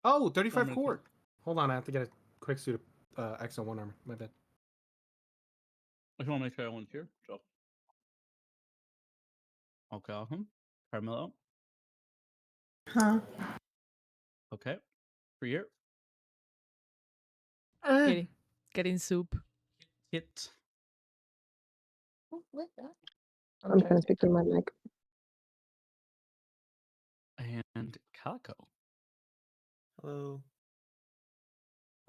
Oh, 35 minute. cord. Hold on, I have to get a quick suit of XL1 armor. My bad. I just want to make sure everyone's here. So, okay, Carmelo. Huh? Okay, for here. Getting soup. Hit. I'm trying to speak through my mic. And Calico. Hello.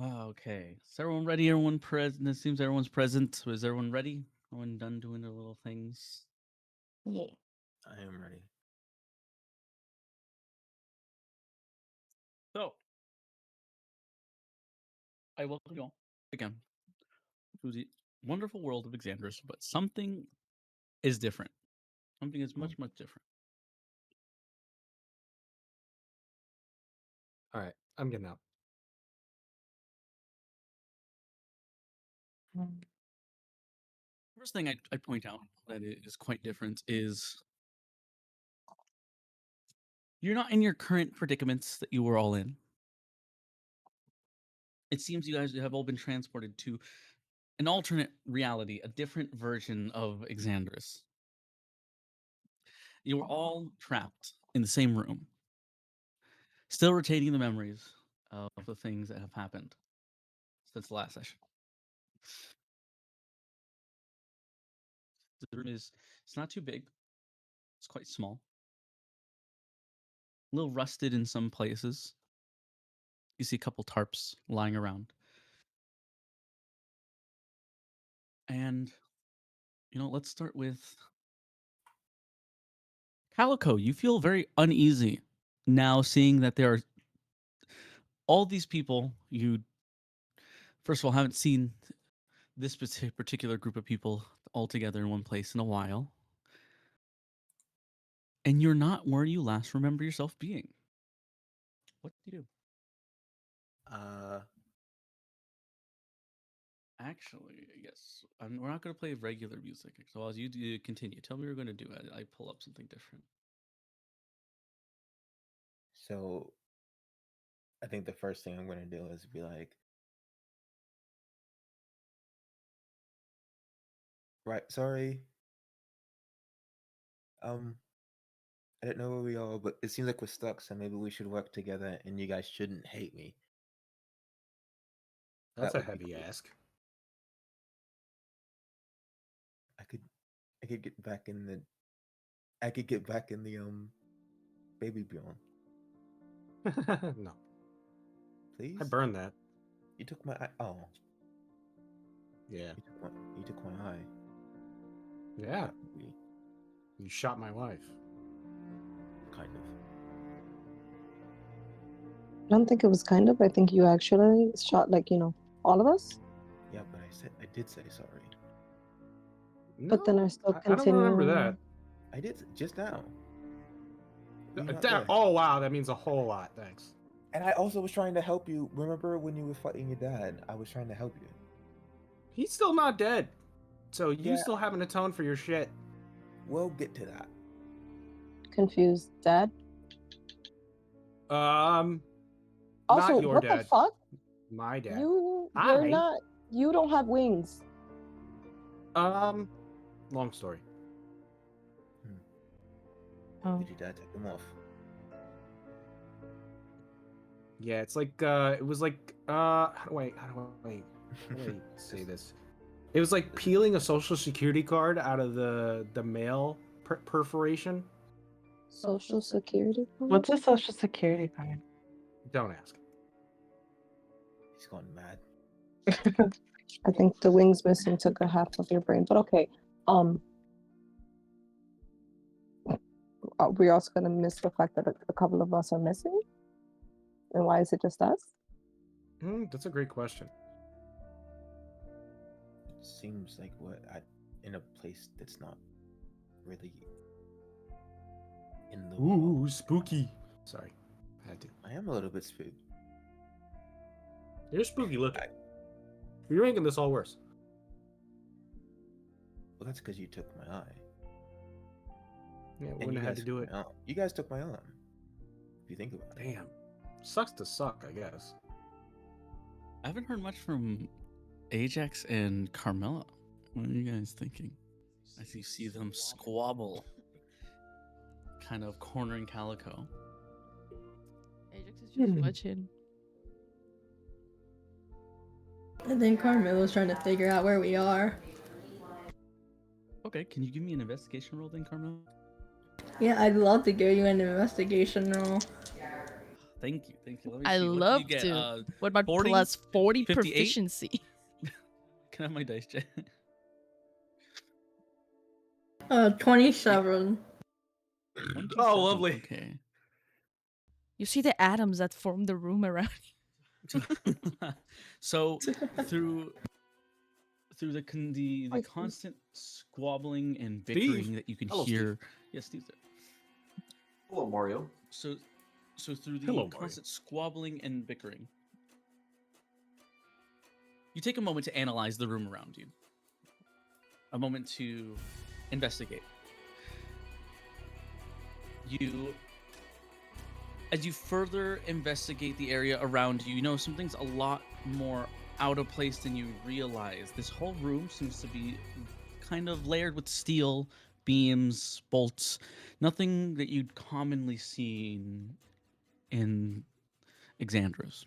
Okay. Is everyone ready? Everyone present? It seems everyone's present. So is everyone ready? Everyone done doing their little things? Yeah. I am ready. So, I welcome you all again to the wonderful world of Exandris, but something is different. Something is much, much different. All right, I'm getting out. First thing I point out that is quite different is you're not in your current predicaments that you were all in. It seems you guys have all been transported to an alternate reality, a different version of Exandris. You were all trapped in the same room, still retaining the memories of the things that have happened since the last session. The room it's not too big. It's quite small. A little rusted in some places. You see a couple tarps lying around. And, let's start with Calico. You feel very uneasy now seeing that there are all these people you, first of all, haven't seen this particular group of people all together in one place in a while. And you're not where you last remember yourself being. What do you do? Actually, yes. We're not going to play regular music. So as you do continue, tell me what you're going to do. I pull up something different. So, I think the first thing I'm going to do is be like, right, sorry. I don't know where we are, but it seems like we're stuck, so maybe we should work together and you guys shouldn't hate me. That's That a would be heavy cool. ask. I could get back in the baby Bjorn. No, Please? I burned that. You took my eye. Oh, Yeah, you took my eye. yeah. We You shot my wife. kind of. I don't think it was kind of. I think you actually shot, all of us. Yeah, but I did say sorry. But then I still I don't remember continue. that. I did just now. Were you not there? Oh wow, that means a whole lot. Thanks. And I also was trying to help you. Remember when you were fighting your dad? I was trying to help you. He's still not dead, so you Yeah. still haven't atoned for your shit. We'll get to that. Confused, Dad. Also, Also, not your what dad. the fuck? My dad. You're Hi. not. You don't have wings. Long story. Oh. Did your dad take them off? Yeah, it's like it was like how do I say this? It was like peeling a social security card out of the mail perforation. Social security card? What's a social security card? Don't ask. He's gone mad. I think the wings missing took a half of your brain, but okay. Are we also gonna miss the fact that a couple of us are missing? And why is it just us? That's a great question. It seems like we're in a place that's not really in the Ooh, world. spooky. Sorry, I had to. I am a little bit spooked. You're spooky looking. You're making this all worse. Well, that's because you took my eye. Yeah, And wouldn't you have had guys to do took it. my arm. You guys took my arm. If you think about it. Damn. Sucks to suck, I guess. I haven't heard much from Ajax and Carmela. What are you guys thinking? As you see them squabble, kind of cornering Calico. Ajax is just Hmm. watching. I think Carmilla's trying to figure out where we are. Okay, can you give me an investigation roll then, Carmela? Yeah, I'd love to give you an investigation roll. Thank you, thank you. Let me I see. What love did you get? to. What about 40? plus 40 58? proficiency? Can I have my dice check? 27. 27, lovely. Okay. You see the atoms that form the room around you. So through the Hi, Steve. constant squabbling and Steve. bickering that you can Hello, Steve. hear. Yes, Steve's there. Hello, Mario. So through the Hello, Mario. constant squabbling and bickering, you take a moment to analyze the room around you. A moment to investigate. As you further investigate the area around you, you know something's a lot more out of place than you realize. This whole room seems to be kind of layered with steel, beams, bolts, nothing that you'd commonly see in Exandros.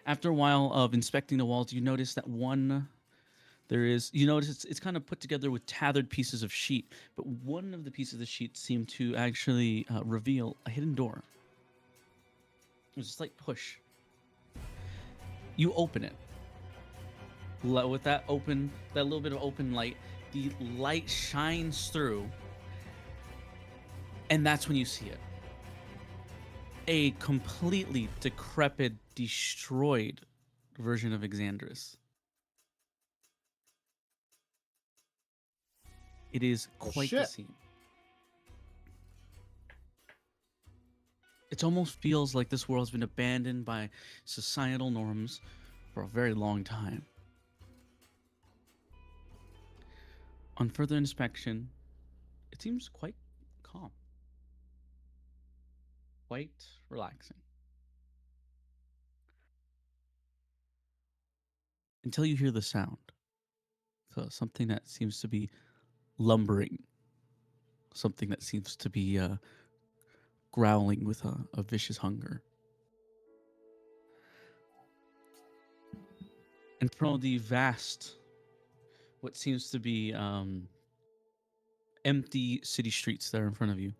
After a while of inspecting the walls, you notice that it's kind of put together with tethered pieces of sheet, but one of the pieces of the sheet seemed to actually reveal a hidden door. It was a slight push. You open it. With that little bit of open light, the light shines through, and that's when you see it. A completely decrepit, destroyed version of Exandris. It is Oh, quite the shit. scene. It almost feels like this world has been abandoned by societal norms for a very long time. On further inspection, it seems quite calm. Quite relaxing. Until you hear the sound. So something that seems to be lumbering. Something that seems to be growling with a vicious hunger. And from the vast, what seems to be empty city streets that are in front of you,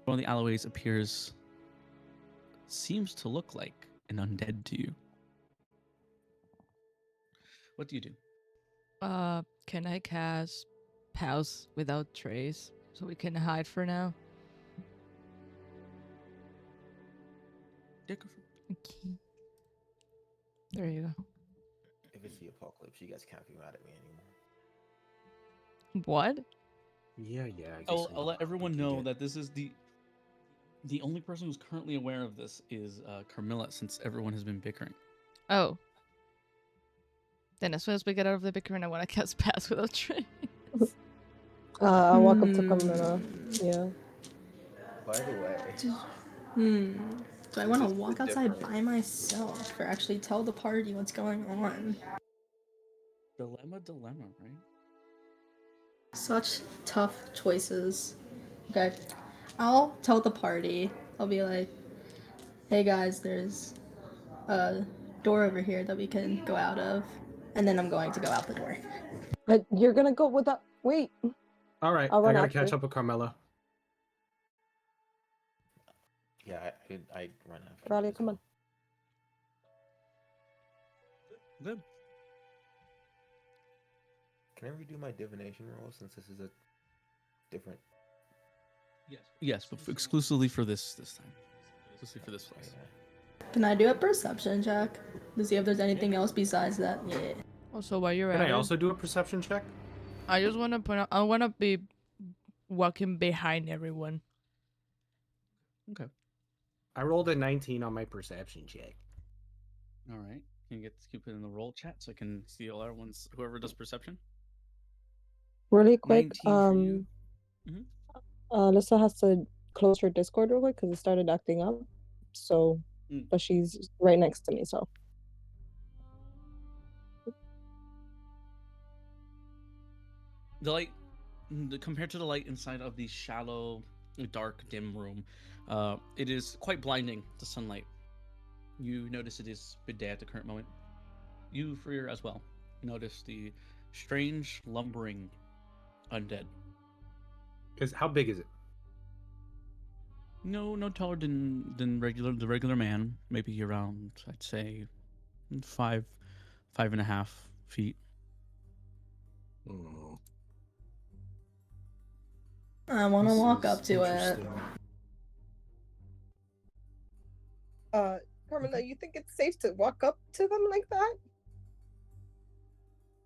one of the alleyways seems to look like an undead to you. What do you do? Can I cast House without trace so we can hide for now? Yeah, go for it. Okay. There you go. If it's the apocalypse, you guys can't be mad at me anymore. What? Yeah, I guess. I'll let everyone you know did. that this is the only person who's currently aware of this is Carmilla, since everyone has been bickering. Oh. Then as soon as we get out of the bickering, I want to cast Pass without trace. I walk up to Camilla. Yeah. By the way, Do I want to This is walk the outside difference. by myself or actually tell the party what's going on? Dilemma, right? Such tough choices. Okay. I'll tell the party. I'll be like, hey guys, there's a door over here that we can go out of. And then I'm going to go out the door. But you're gonna go with that. Wait. All right, I'll I run gotta after. catch up with Carmela. yeah, I run after. Ralia, as come on. well. Good. Can I redo my divination roll since this is a different? Yes, but exclusively for this time. Exclusively for this Okay, place. yeah. Can I do a perception check to see if there's anything else besides that? Yeah. Also, while you're Can at I it, also do a perception check? I just want to point out, I want to be walking behind everyone. Okay. I rolled a 19 on my perception check. All right. Can you keep it in the roll chat so I can see all everyone's whoever does perception? Really quick. 19 for you. Alyssa has to close her Discord real quick because it started acting up. So, but she's right next to me. So The light, compared to the light inside of the shallow, dark, dim room, it is quite blinding, the sunlight. You notice it is midday at the current moment. You, Freer, as well, notice the strange, lumbering undead. How big is it? No taller than the regular man. Maybe around, I'd say, 5.5 feet. Hmm. I want to This walk is up to it. interesting. Carmela, you think it's safe to walk up to them like that?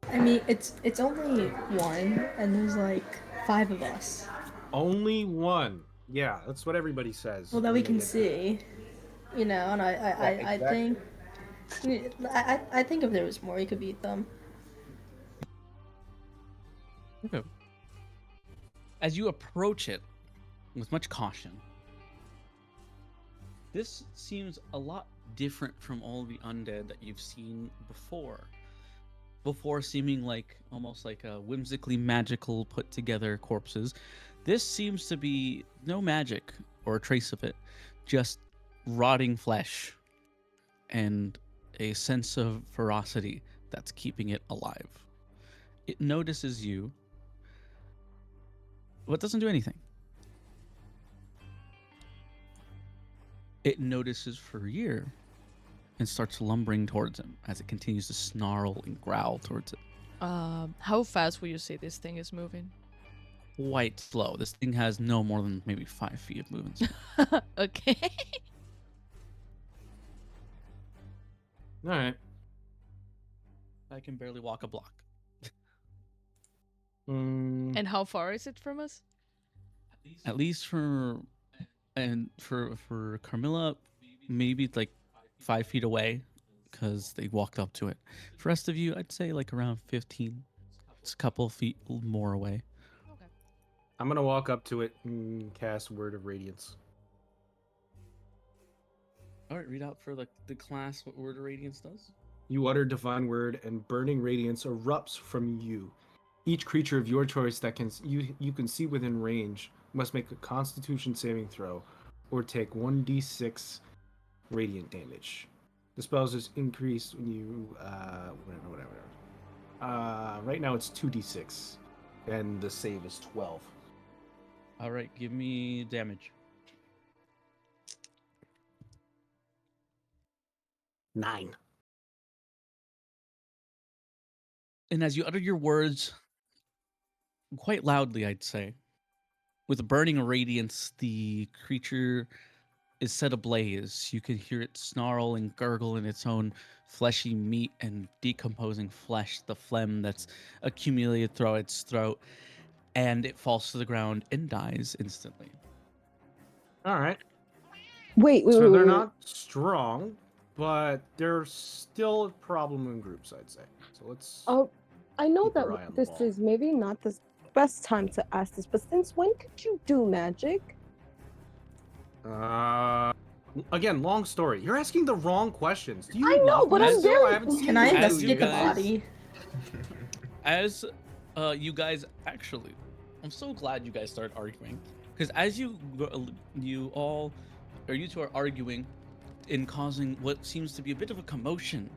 I mean, it's only one, and there's like 5 of us. Only one. Yeah, that's what everybody says. Well, that when we they can get see, you know. And I think, I think if there was more, you could beat them. Okay. As you approach it with much caution, this seems a lot different from all the undead that you've seen before. Before seeming like almost like a whimsically magical put together corpses, this seems to be no magic or a trace of it, just rotting flesh and a sense of ferocity that's keeping it alive. It notices you, but doesn't do anything. It notices Freer and starts lumbering towards him as it continues to snarl and growl towards it. How fast will you say this thing is moving? Quite slow. This thing has no more than maybe 5 feet of movement. Okay. All right. I can barely walk a block. And how far is it from us? At least for Carmilla, maybe like 5 feet away, because they walked up to it. For the rest of you, I'd say like around 15. It's a couple feet more away. Okay. I'm gonna walk up to it and cast Word of Radiance. All right, read out for the class what Word of Radiance does. You utter divine word, and burning radiance erupts from you. Each creature of your choice that you can see within range must make a Constitution saving throw, or take 1d6 radiant damage. The spells is increased when you whatever. Right now it's 2d6, and the save is 12. All right, give me damage. 9. And as you utter your words, quite loudly, I'd say, with a burning radiance, the creature is set ablaze. You can hear it snarl and gurgle in its own fleshy meat and decomposing flesh, the phlegm that's accumulated throughout its throat, and it falls to the ground and dies instantly. All right. Wait. So they're not strong, but they're still a problem in groups, I'd say. So let's. Oh, I know keep that our eye on the this ball. is maybe not the best time to ask this, but since when could you do magic? Again, long story. You're asking the wrong questions. Do you I know, love but me I'm still? very- I haven't seen Can I you in As you investigate the guys- body? As you guys actually, I'm so glad you guys started arguing, because as you two are arguing and causing what seems to be a bit of a commotion.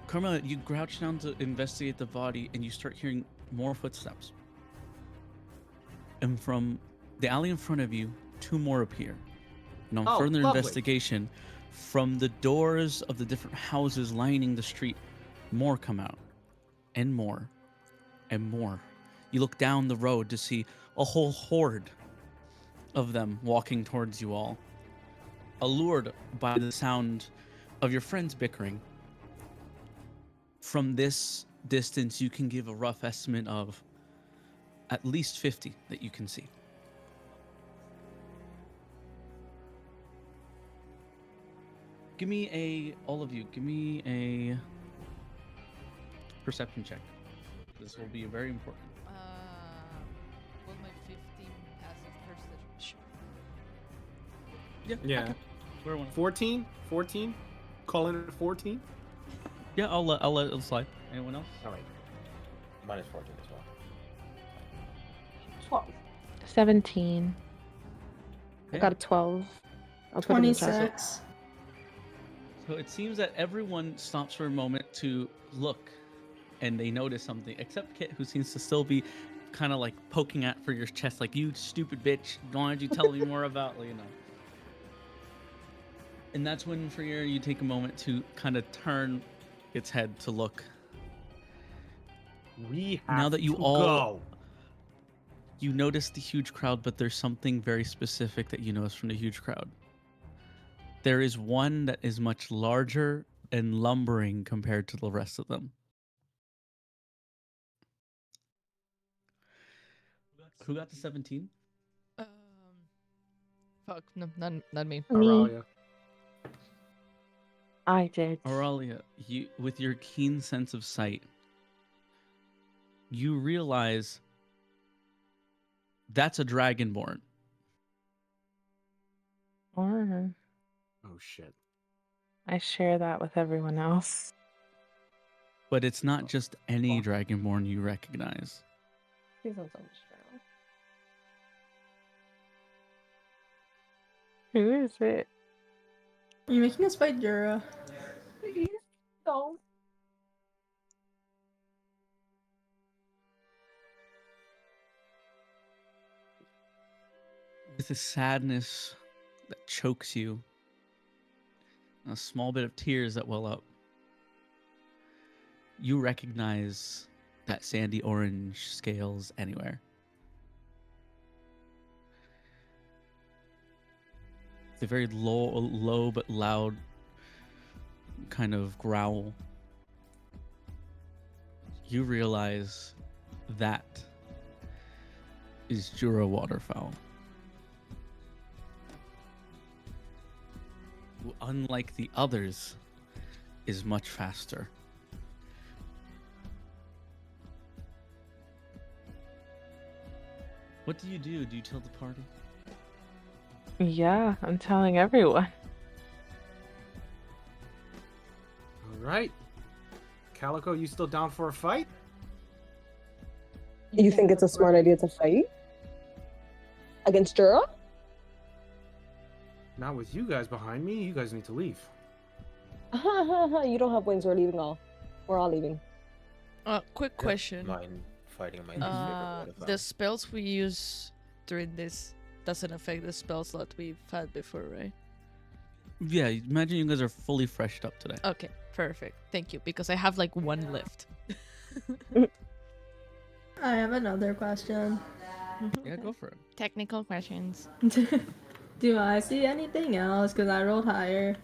Karma, you crouch down to investigate the body, and you start hearing more footsteps. And from the alley in front of you, 2 more appear. And on Oh, further lovely. investigation, from the doors of the different houses lining the street, more come out. And more. And more. You look down the road to see a whole horde of them walking towards you all. Allured by the sound of your friends bickering. From this distance, you can give a rough estimate of at least 50 that you can see. All of you, give me a perception check. This will be very important. Will my 15 passive perception? Yeah. Okay. Where one? 14? 14? Calling it 14? Yeah, I'll let it slide. Anyone else? All right. Minus 14 as well. 12. 17. I got a 12. I'll put it in the chat. 26. So it seems that everyone stops for a moment to look, and they notice something, except Kit, who seems to still be kind of like poking at for your chest, like, you stupid bitch, why don't you tell me more about, you know. And that's when, Freer, you take a moment to kind of turn its head to look. We Now have that you to all- go. You notice the huge crowd, but there's something very specific that you notice from the huge crowd. There is one that is much larger and lumbering compared to the rest of them. Who got the 17? Fuck, no, not me. Me. Aralia. I did. Auralia, you, with your keen sense of sight, you realize that's a dragonborn. Or Oh, shit. I share that with everyone else. But it's not just any dragonborn you recognize. Please don't tell me Cheryl. Who is it? Are you making us fight Jura? Please don't. With a sadness that chokes you, a small bit of tears that well up, you recognize that sandy orange scales anywhere. It's a very low but loud kind of growl. You realize that is Jura waterfowl. Who, unlike the others, is much faster. What do? Do you tell the party? Yeah, I'm telling everyone. All right. Calico, you still down for a fight? You think it's a smart idea to fight? Against Jura? Not with you guys behind me. You guys need to leave. You don't have wings. We're leaving all. We're all leaving. Quick Don't question. mind fighting my favorite waterfowl. The spells we use during this doesn't affect the spell slot we've had before, right? Yeah, imagine you guys are fully freshed up today. Okay, perfect. Thank you, because I have like one left. I have another question. Yeah, go for it. Technical questions. Do I see anything else? Because I rolled higher.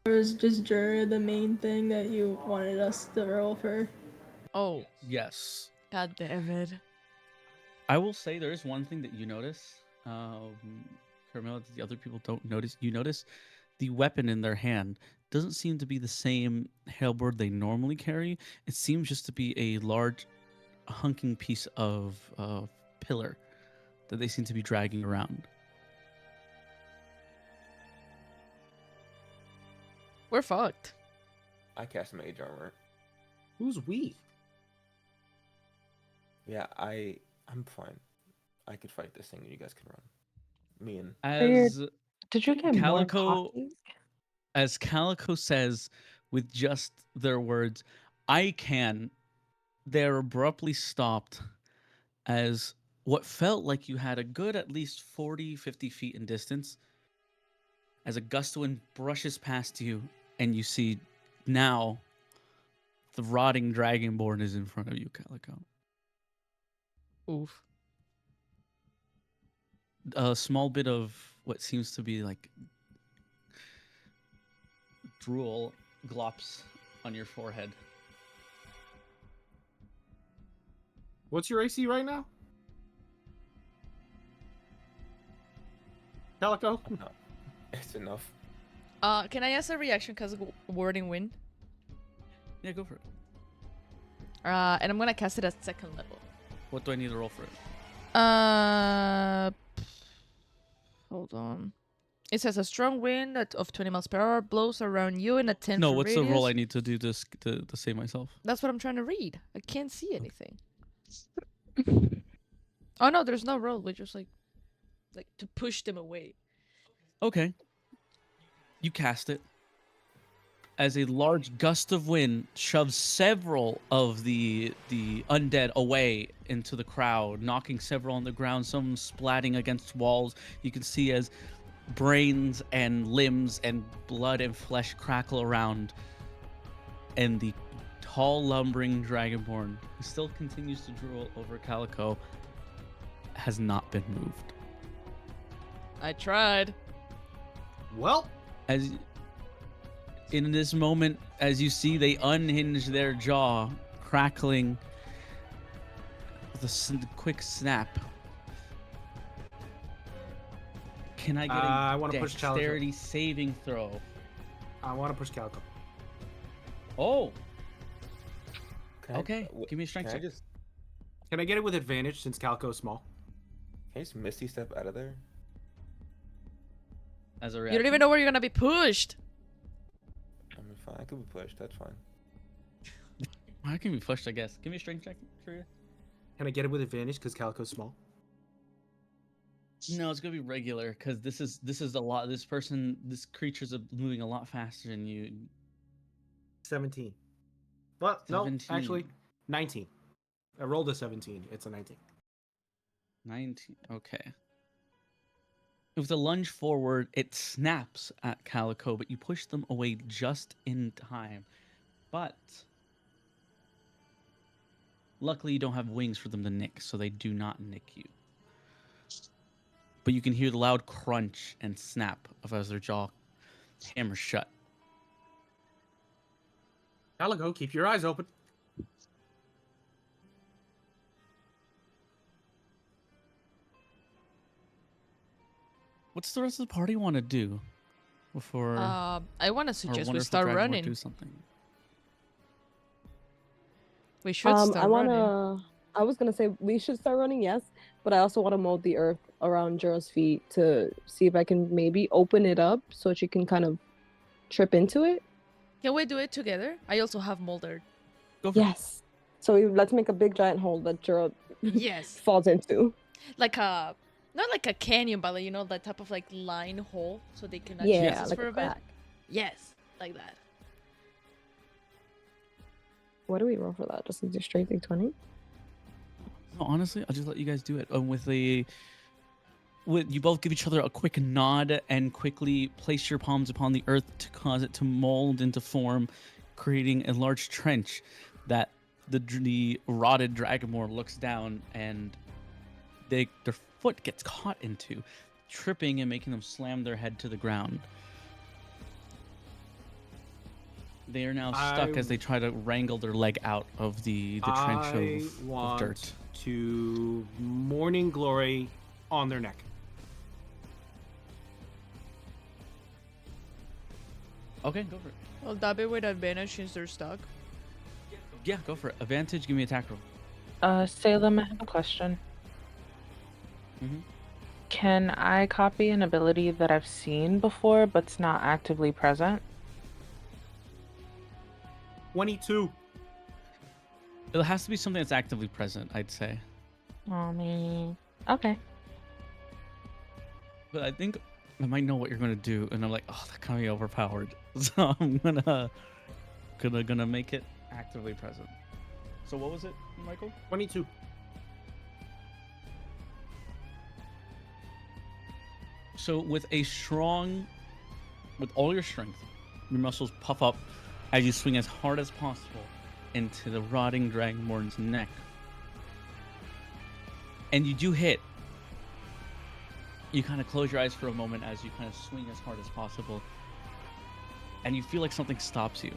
Or is just Jura the main thing that you wanted us to roll for? Oh, Yes. god damn it. I will say there is one thing that you notice, Carmela, that the other people don't notice. You notice the weapon in their hand doesn't seem to be the same halberd they normally carry. It seems just to be a large, hunking piece of pillar that they seem to be dragging around. We're fucked. I cast mage armor. Who's we? Yeah, I'm fine. I could fight this thing and you guys can run. Me and As Did you get Calico- more coffee? as Calico says with just their words, I can, they're abruptly stopped as what felt like you had a good at least 40, 50 feet in distance as a gust of wind brushes past you and you see now the rotting dragonborn is in front of you, Calico. Oof. A small bit of what seems to be like drool glops on your forehead. What's your AC right now? Calico? no, it's enough. Can I ask a reaction because of wording wind? Yeah, go for it. And I'm gonna cast it at second level. What do I need to roll for it? Hold on. It says a strong wind of 20 miles per hour blows around you in a 10 No, foot what's the role I radius. need to do to save myself? That's what I'm trying to read. I can't see anything. Oh no, there's no roll. We just like to push them away. Okay. You cast it. As a large gust of wind shoves several of the undead away into the crowd, knocking several on the ground, some splatting against walls. You can see as brains and limbs and blood and flesh crackle around, and the tall, lumbering dragonborn, who still continues to drool over Calico, has not been moved. I tried. Well, As in this moment, as you see, they unhinge their jaw, crackling with a quick snap. Can I get I a wanna push Calico. dexterity saving throw? I want to push Calico. Oh, Can I- okay. w- Give me a strength Can I check. just Can I get it with advantage since Calico is small? Misty step out of there? As a You reaction. don't even know where you're gonna be pushed. I mean, fine. I could be pushed. That's fine. I can be pushed, I guess. Give me a strength check, Tria. Can I get it with advantage because Calico's small? No, it's gonna be regular because this is a lot. This creature's moving a lot faster than you. 17. But no, 17. actually, 19. I rolled a 17. It's a 19. 19. Okay. With a lunge forward, it snaps at Calico, but you push them away just in time. But luckily, you don't have wings for them to nick, so they do not nick you. But you can hear the loud crunch and snap of as their jaw hammers shut. Calico, keep your eyes open. What's the rest of the party want to do before? I want to or suggest wonder we if the start dragon would running. do something. We should start running. I was gonna say we should start running, yes, but I also want to mold the earth around Jura's feet to see if I can maybe open it up so she can kind of trip into it. Can we do it together? I also have molder. Go for it. Yes. So let's make a big giant hole that Jura Yes. falls into. Like a not like a canyon, but like, you know, that type of like line hole so they can Yeah, access like for a a bit. crack. Yes, like that. What do we roll for that? Just a straight D20? No, honestly, I'll just let you guys do it. You both give each other a quick nod and quickly place your palms upon the earth to cause it to mold into form, creating a large trench that the rotted dragonborn looks down and their foot gets caught into, tripping and making them slam their head to the ground. They are now stuck as they try to wrangle their leg out of the trench of dirt. To morning glory on their neck. Okay, go for it. Will that be with advantage since they're stuck? Yeah, go for it. Advantage, give me attack roll. Salem, I have a question. Mhm. Can I copy an ability that I've seen before but's not actively present? 22. It has to be something that's actively present, I'd say. Oh, me. Okay. But I think I might know what you're gonna do, and I'm like, oh, that can be overpowered. So I'm gonna make it actively present. So what was it, Michael? 22. So with all your strength, your muscles puff up as you swing as hard as possible into the rotting dragonborn's neck. And you do hit. You kind of close your eyes for a moment as you kind of swing as hard as possible. And you feel like something stops you.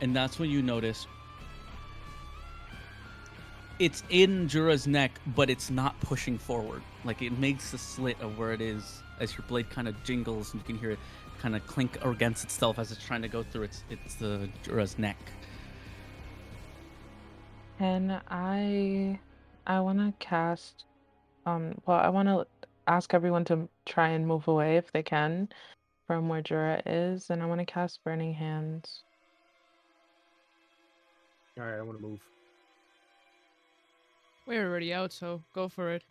And that's when you notice it's in Jura's neck, but it's not pushing forward. Like, it makes the slit of where it is as your blade kind of jingles, and you can hear it kind of clink against itself as it's trying to go through the Jura's neck. And I want to cast Well, I want to ask everyone to try and move away if they can from where Jura is, and I want to cast Burning Hands. All right, I want to move. We're already out, so go for it.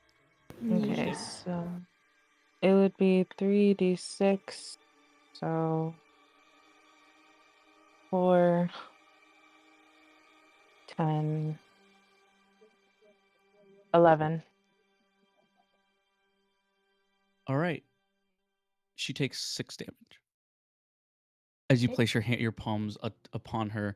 Okay, Yeah. so it would be 3d6, so 4, 10, 11. All right. She takes 6 damage as you Okay. place your palms upon her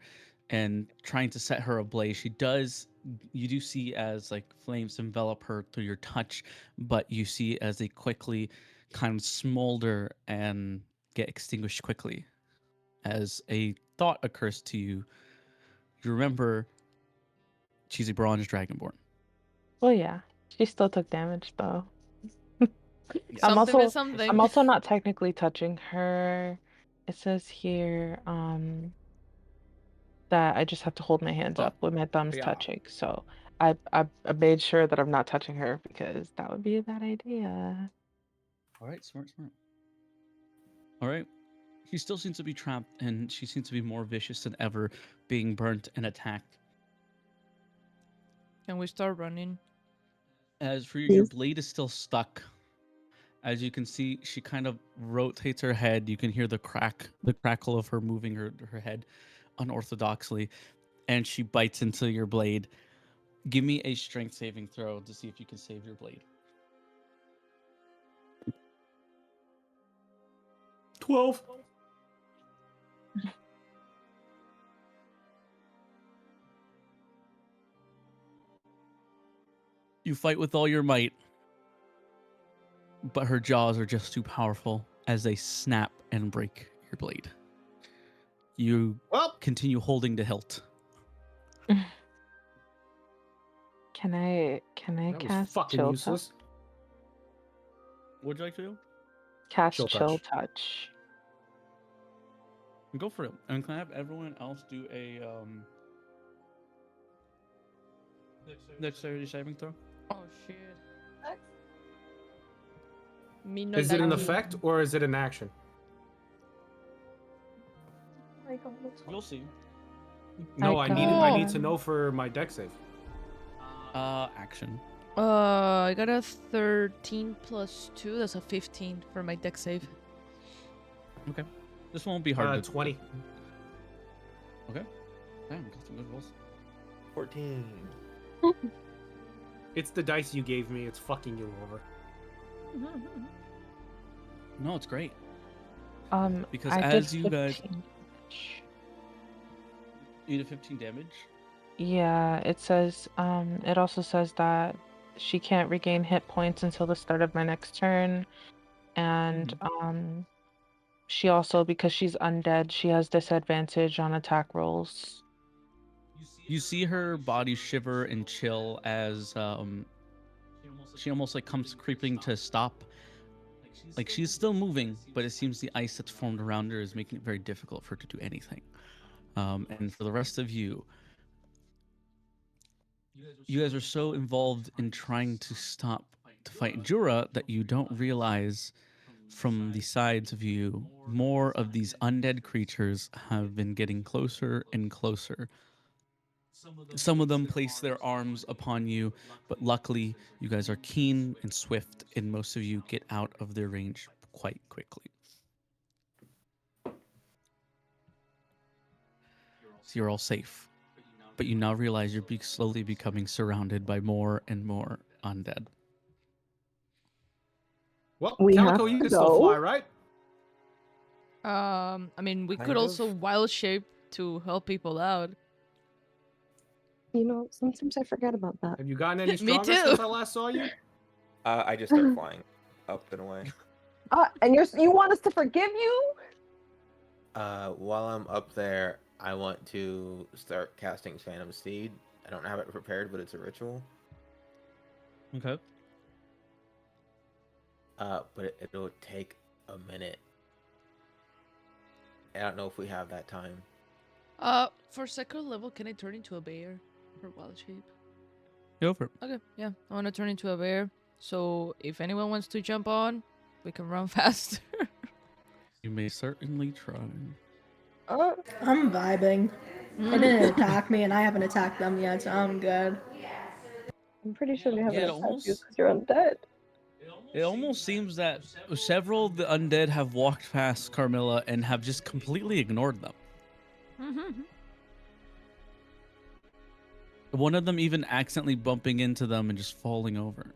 and trying to set her ablaze. She does. You do see as like flames envelop her through your touch, but you see as they quickly kind of smolder and get extinguished quickly. As a thought occurs to you, you remember she's a bronze dragonborn. Well, yeah, she still took damage though. I'm Something also is something. I'm also not technically touching her. It says here that I just have to hold my hands Oh, up with my thumbs yeah. touching. So I made sure that I'm not touching her because that would be a bad idea. All right, smart. All right. She still seems to be trapped, and she seems to be more vicious than ever, being burnt and attacked. Can we start running? As for you, your Yes. blade is still stuck. As you can see, she kind of rotates her head. You can hear the crackle of her moving her head unorthodoxly, and she bites into your blade. Give me a strength saving throw to see if you can save your blade. 12. You fight with all your might, but her jaws are just too powerful as they snap and break your blade. You Well, continue holding the hilt. Can I that was cast fucking chill useless. What'd you like to do? cast Chill chill touch. touch? Go for it. And can I have everyone else do a dexterity saving throw? Oh shit. Me no Is it an lucky. effect or is it an action? You'll see. No, I I need got- to know for my deck save. Action. I got a 13 plus 2. That's a 15 for my deck save. Okay. This won't be hard. 20. Okay. Damn, got some good rolls. 14. It's the dice you gave me. It's fucking you over. No, it's great. Because I as did you guys 15 damage. you did 15 damage. Yeah, it says it also says that she can't regain hit points until the start of my next turn. And she also, because she's undead, she has disadvantage on attack rolls. You see her body shiver and chill as she almost like comes creeping to stop. Like she's still moving, but it seems the ice that's formed around her is making it very difficult for her to do anything. And for the rest of you, you guys are so involved in trying to stop to fight Jura that you don't realize from the sides of you, more of these undead creatures have been getting closer and closer. Some of them place their arms upon you, but luckily you guys are keen and swift, and most of you get out of their range quite quickly. So you're all safe. But you now realize you're slowly becoming surrounded by more and more undead. Well, We Calico, have you to can still go? fly, right? I mean, we could Kind also of. wild shape to help people out. You know, sometimes I forget about that. Have you gotten any Me stronger too. since I last saw you? I just start flying up and away. And you want us to forgive you? While I'm up there, I want to start casting Phantom Seed. I don't have it prepared, but it's a ritual. Okay. But it'll take a minute. I don't know if we have that time. For second level, can I turn into a bear for wild shape? Go for it. Okay, yeah, I want to turn into a bear. So if anyone wants to jump on, we can run faster. You may certainly try. I'm vibing. They didn't attack me, and I haven't attacked them yet, so I'm good. I'm pretty sure they haven't it attacked you almost- because you're undead. It almost seems that several of the undead have walked past Carmilla and have just completely ignored them. One of them even accidentally bumping into them and just falling over.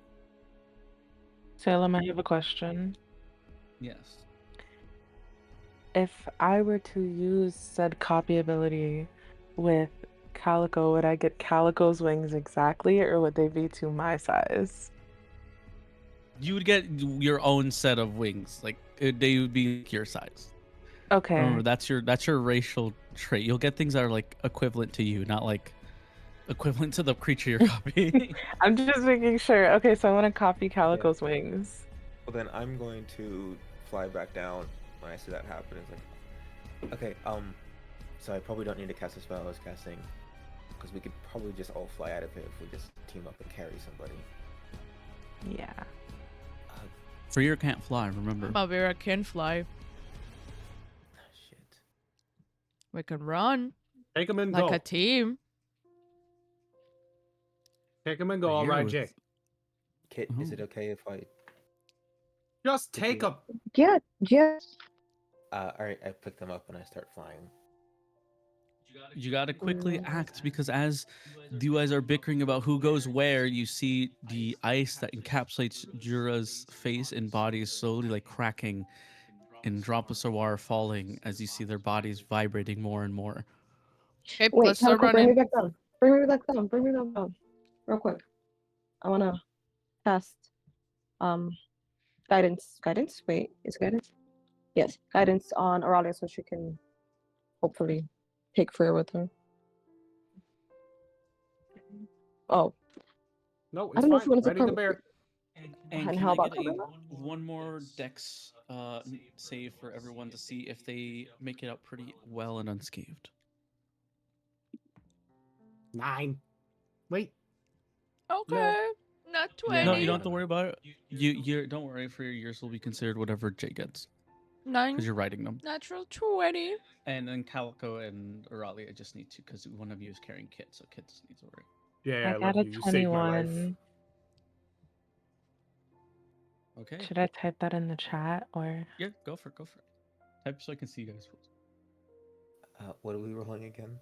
Salem, I have a question. Yes. If I were to use said copy ability with Calico, would I get Calico's wings exactly, or would they be to my size? You would get your own set of wings. Like they would be your size. Okay. Remember, that's your racial trait. You'll get things that are like equivalent to you, not like equivalent to the creature you're copying. I'm just making sure. Okay, so I want to copy Calico's wings. Well, then I'm going to fly back down when I see that happen. It's like, okay, so I probably don't need to cast a spell I was casting, because we could probably just all fly out of it if we just team up and carry somebody. Yeah. Freer can't fly, remember. Mavera can fly. Shit. We can run Take him and like go. a team. Take him and go. All Here right, with- Jake. Kit, is it Oh. okay if I? Just take him. Yeah. All right, I pick them up and I start flying. You gotta quickly act, because as you guys are bickering about who goes where, you see the ice that encapsulates Jura's face and body is slowly like cracking, and droplets of water falling as you see their bodies vibrating more and more. Okay, Wait, let's start Calico, bring me running. back down. Bring me back down. Bring me back down. Real quick. I wanna cast guidance. Guidance? Wait, is it guidance? Yes, guidance on Auralia so she can hopefully take Freya with her. Oh, No, I it's don't know if fine. you want to Riding the bear. And And can how I about get a, Carmilla? one more dex save for everyone to see if they make it out pretty well and unscathed? 9. Wait. Okay, not 20. No, you don't have to worry about it. You don't worry, for yours will be considered whatever Jay gets, 9. because you're writing them. Natural 20. And then Calico and Auralia just need to, because one of you is carrying Kit, so Kit doesn't need to worry. Yeah, I I got love a you. You saved my life. 21. Okay. Should I type that in the chat or? Yeah, go for it. Type so I can see you guys. What are we rolling again?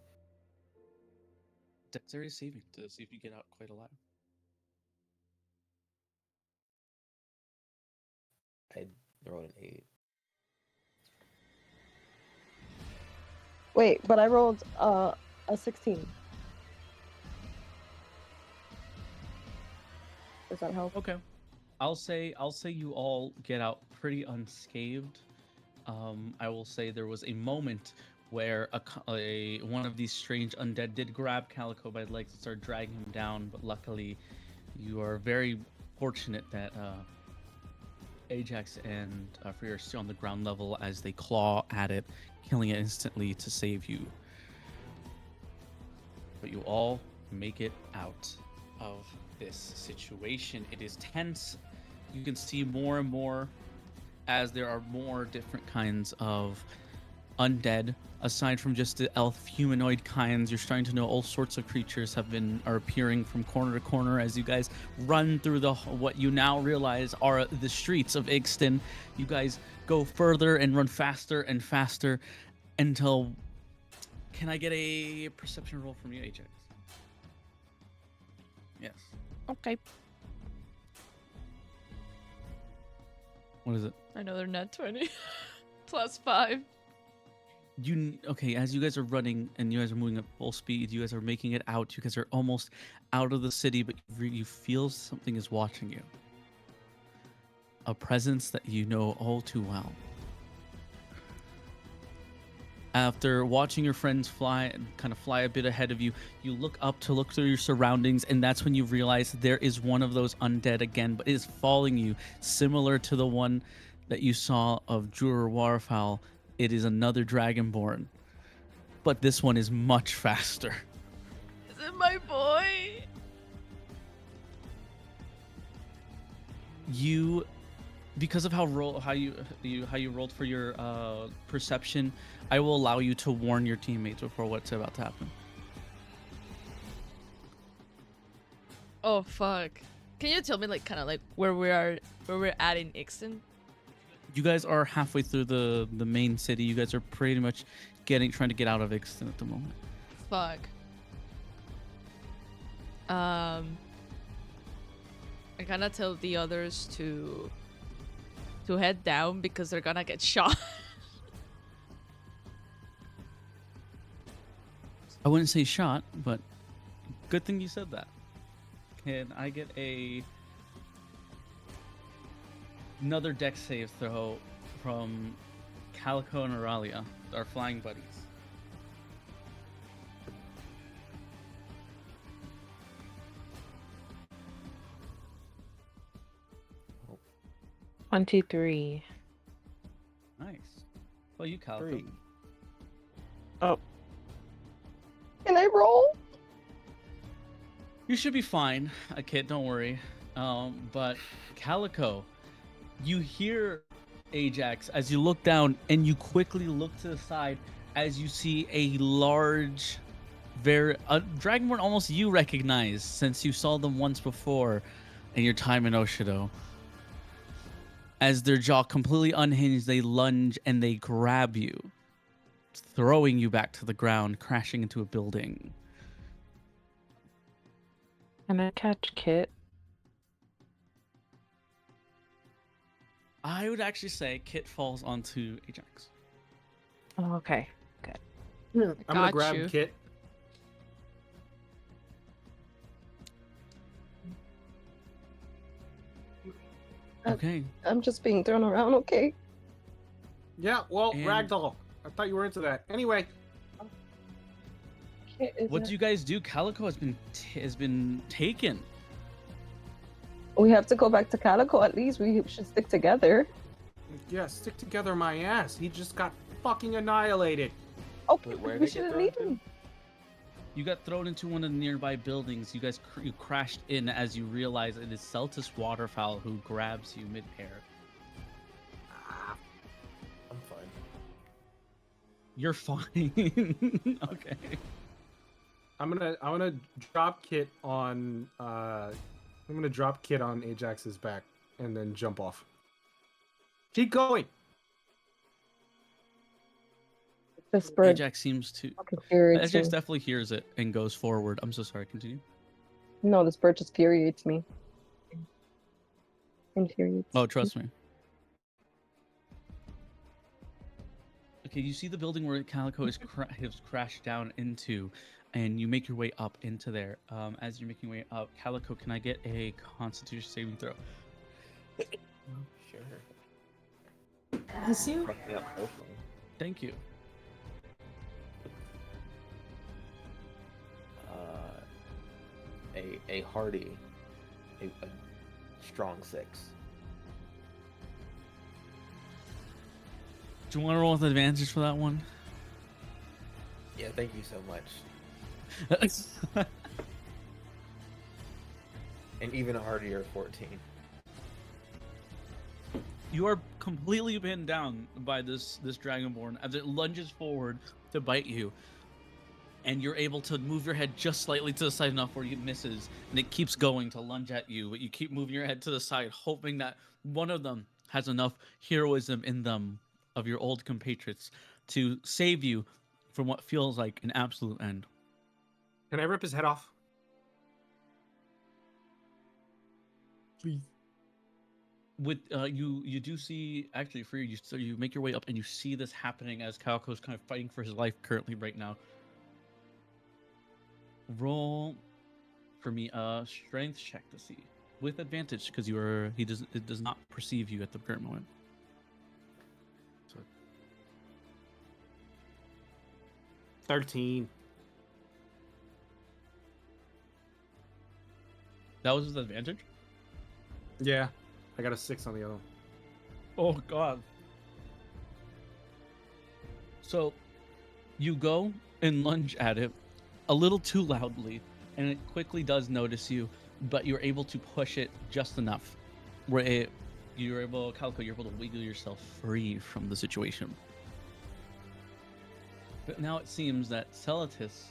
Dexterity saving to see if you get out quite alive. I rolled an 8. wait, but I rolled a 16. Does that help? Okay. I'll say you all get out pretty unscathed. I will say there was a moment where one of these strange undead did grab Calico by the legs and start dragging him down, but luckily you are very fortunate that Ajax and Freer are still on the ground level as they claw at it, killing it instantly to save you. But you all make it out of this situation. It is tense. You can see more and more as there are more different kinds of undead. Aside from just the elf humanoid kinds, you're starting to know all sorts of creatures are appearing from corner to corner as you guys run through what you now realize are the streets of Ixton. You guys go further and run faster and faster until... Can I get a perception roll from you, Ajax? Yes. Okay. What is it? Another net 20. Plus 5. Okay, as you guys are running and you guys are moving at full speed, you guys are making it out. You guys are almost out of the city, but you feel something is watching you. A presence that you know all too well. After watching your friends fly and kind of fly a bit ahead of you, you look up to look through your surroundings, and that's when you realize there is one of those undead again, but it is following you, similar to the one that you saw of Juror Warfowl. It is another Dragonborn, but this one is much faster. Is it my boy? you, because of how you rolled for your perception, I will allow you to warn your teammates before what's about to happen. Oh fuck! Can you tell me like kind of like where we're at in Ixton? You guys are halfway through the main city. You guys are pretty much trying to get out of Ixton at the moment. Fuck. I kind of tell the others to head down because they're gonna get shot. I wouldn't say shot, but good thing you said that. Can I get another dex save throw from Calico and Auralia, our flying buddies? Oh, 23. Nice. Well, you Calico. 3. Can I roll? You should be fine, kid. Don't worry. But Calico, you hear Ajax as you look down, and you quickly look to the side as you see a large, Dragonborn almost you recognize since you saw them once before in your time in Oshido. As their jaw completely unhinged, they lunge and they grab you, throwing you back to the ground, crashing into a building. Can I catch Kit? I would actually say Kit falls onto Ajax. Oh, okay. I'm gonna Got grab you. Kit. Okay. I'm just being thrown around, okay? Yeah, well, And- Ragdoll. I thought you were into that. Anyway, What do you guys do? Calico has been taken. We have to go back to Calico at least. We should stick together. yeah, stick together my ass. He just got fucking annihilated. Okay, Wait, where we did they get shouldn't thrown leave to? him. You got thrown into one of the nearby buildings. You guys you crashed in as you realize it is Celtis Waterfowl who grabs you mid-air. Ah, I'm fine. You're fine. Okay. I'm gonna drop Kit on Ajax's back and then jump off. Keep going. This bird Ajax seems to. fucking infuriates Ajax me. definitely hears it and goes forward. I'm so sorry. Continue. No, this bird just infuriates me. Infuriates. Oh, trust me. Okay, you see the building where Calico has crashed down into, and you make your way up into there. As you're making your way up, Calico, can I get a Constitution saving throw? Sure. Bless you. Fuck me up, hopefully. Thank you. A hearty, a strong 6. Do you want to roll with advantage for that one? Yeah, thank you so much. And even a heartier 14. You are completely pinned down by this Dragonborn as it lunges forward to bite you. And you're able to move your head just slightly to the side enough where it misses, and it keeps going to lunge at you, but you keep moving your head to the side, hoping that one of them has enough heroism in them of your old compatriots to save you from what feels like an absolute end. Can I rip his head off? Please. With you do see actually for you, so you make your way up and you see this happening as Calico's kind of fighting for his life currently right now. Roll for me a strength check to see with advantage because it does not perceive you at the current moment. So 13. that was with advantage. Yeah, I got a 6 on the other one. Oh god. So you go and lunge at it a little too loudly, and it quickly does notice you, but you're able to push it just enough you're able, Calico, you're able to wiggle yourself free from the situation. But now it seems that Celotus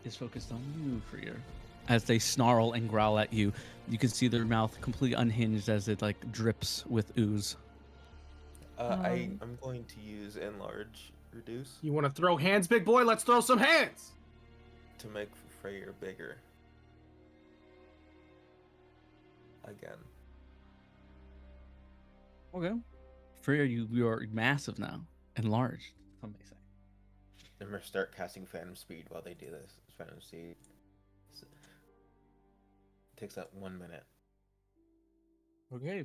is focused on you, Freer. As they snarl and growl at you, you can see their mouth completely unhinged as it like drips with ooze. I'm going to use enlarge reduce You want to throw hands, big boy? Let's throw some hands. to make Freyr bigger. Again. Okay. Freer, you are massive now, enlarged, some may say. I'm gonna start casting Phantom Speed while they do this. Phantom Speed takes up 1 minute. Okay.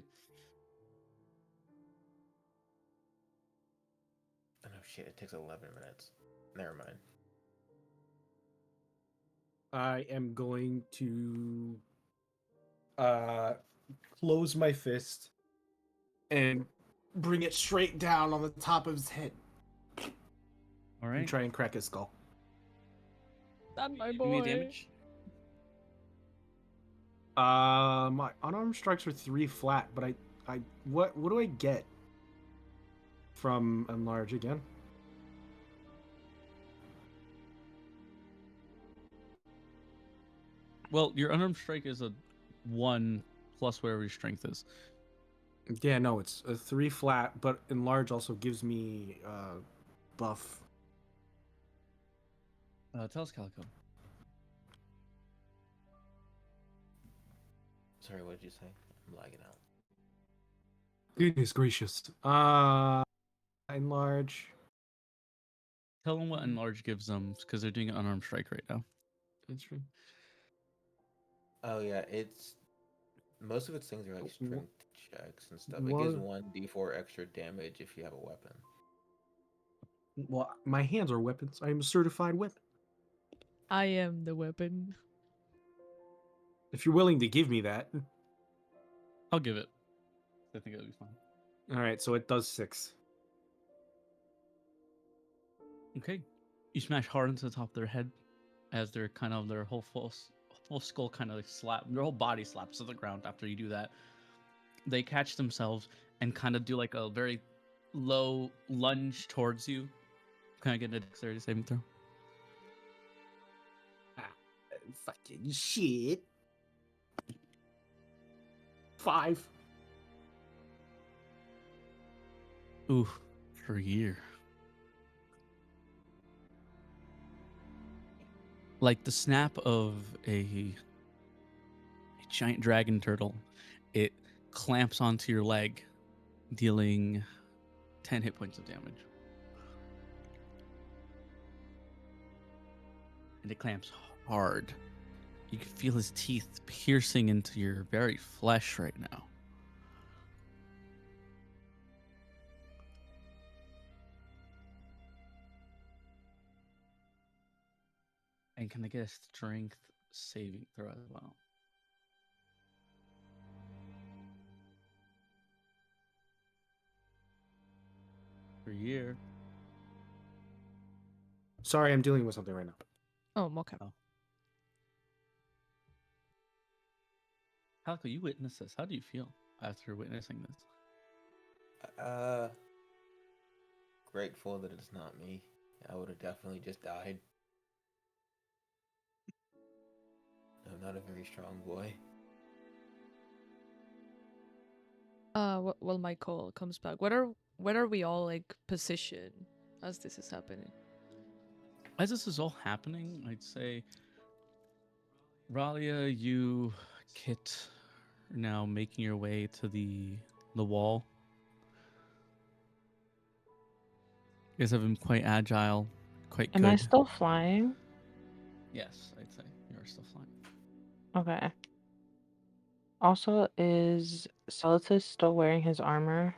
Oh no, shit! It takes 11 minutes. Never mind. I am going to close my fist and bring it straight down on the top of his head All and right. try and crack his skull. Not my Give me boy. damage. My unarmed strikes are 3 flat, but what do I get from enlarge again? Well, your unarmed strike is a 1 plus whatever your strength is. Yeah, no, it's a 3 flat, but enlarge also gives me buff. Tell us, Calico. Sorry, what did you say? I'm lagging out. Goodness gracious. Enlarge. Tell them what enlarge gives them, because they're doing an unarmed strike right now. Oh yeah, it's most of its things are like strength checks and stuff. It What? gives 1d4 extra damage if you have a weapon. Well, my hands are weapons. I am a certified weapon. I am the weapon. If you're willing to give me that. I'll give it. I think it'll be fine. All right, so it does 6. Okay. You smash hard into the top of their head as their kind of their whole full skull kind of like their whole body slaps to the ground after you do that. They catch themselves and kind of do like a very low lunge towards you. Kind of get a dexterity saving throw. Fucking shit. 5. Ooh, for a year. Like the snap of a giant dragon turtle, it clamps onto your leg, dealing 10 hit points of damage. And it clamps hard. You can feel his teeth piercing into your very flesh right now. And can I get a strength saving throw as well? For a year. Sorry, I'm dealing with something right now. Oh, mocap. Oh. Calico, you witnessed this. How do you feel after witnessing this? Grateful that it's not me. I would have definitely just died. I'm not a very strong boy. Well, my call comes back. Where are we all like positioned as this is happening? As this is all happening, I'd say, Ralia, you, Kit, are now making your way to the wall. You guys have been quite agile, quite Am good. I still flying? Yes, I'd say you are still flying. Okay. Also, is Celotus still wearing his armor?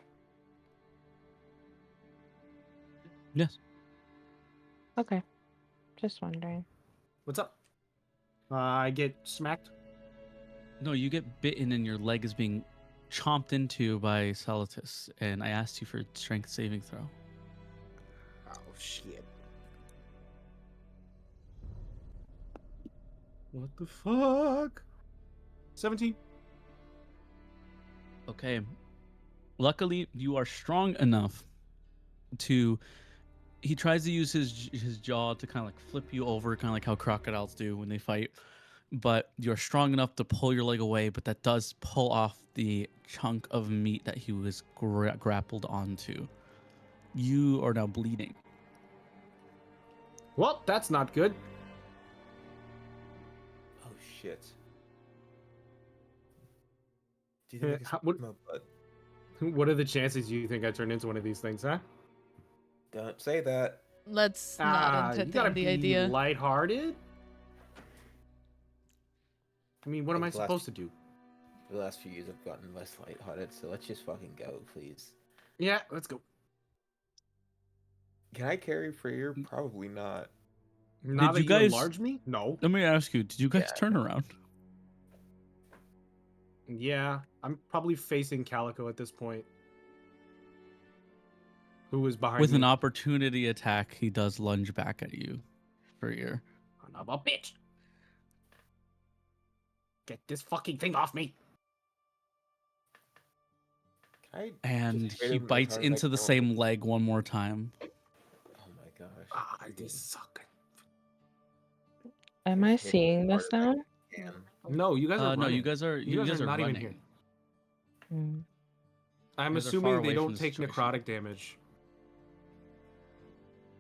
Yes. Okay. Just wondering. What's up? I get smacked. No, you get bitten and your leg is being chomped into by Celotus, and I asked you for a strength saving throw. Oh, shit. What the fuck? 17. Okay. Luckily, you are strong enough to. He tries to use his jaw to kind of like flip you over, kind of like how crocodiles do when they fight. But you're strong enough to pull your leg away, but that does pull off the chunk of meat that he was grappled onto. You are now bleeding. Well, that's not good. Oh shit. Do you think I can How- smack my butt? What are the chances you think I turn into one of these things, huh? Don't say that. Let's not You gotta entertain the be idea. lighthearted. I mean, what am I Like the last- supposed to do? The last few years I've gotten less lighthearted, so let's just fucking go, please. Yeah, let's go. Can I carry Freer? Probably not. Now Did that you you guys- enlarge me? No. Let me ask you, did you guys Yeah. turn around? Yeah, I'm probably facing Calico at this point. Who is behind With me? an opportunity attack, he does lunge back at you for your. Son of a bitch! Get this fucking thing off me! Can I And just hit he him as bites hard as I into the can? same leg one more time. Oh my gosh. Ah, this suck. Am I Just hit him seeing as this hard as I now? can. No, you guys are No, running. you guys are You guys are not even running. here. Hmm. I'm You guys are far assuming away they from don't the take situation. necrotic damage.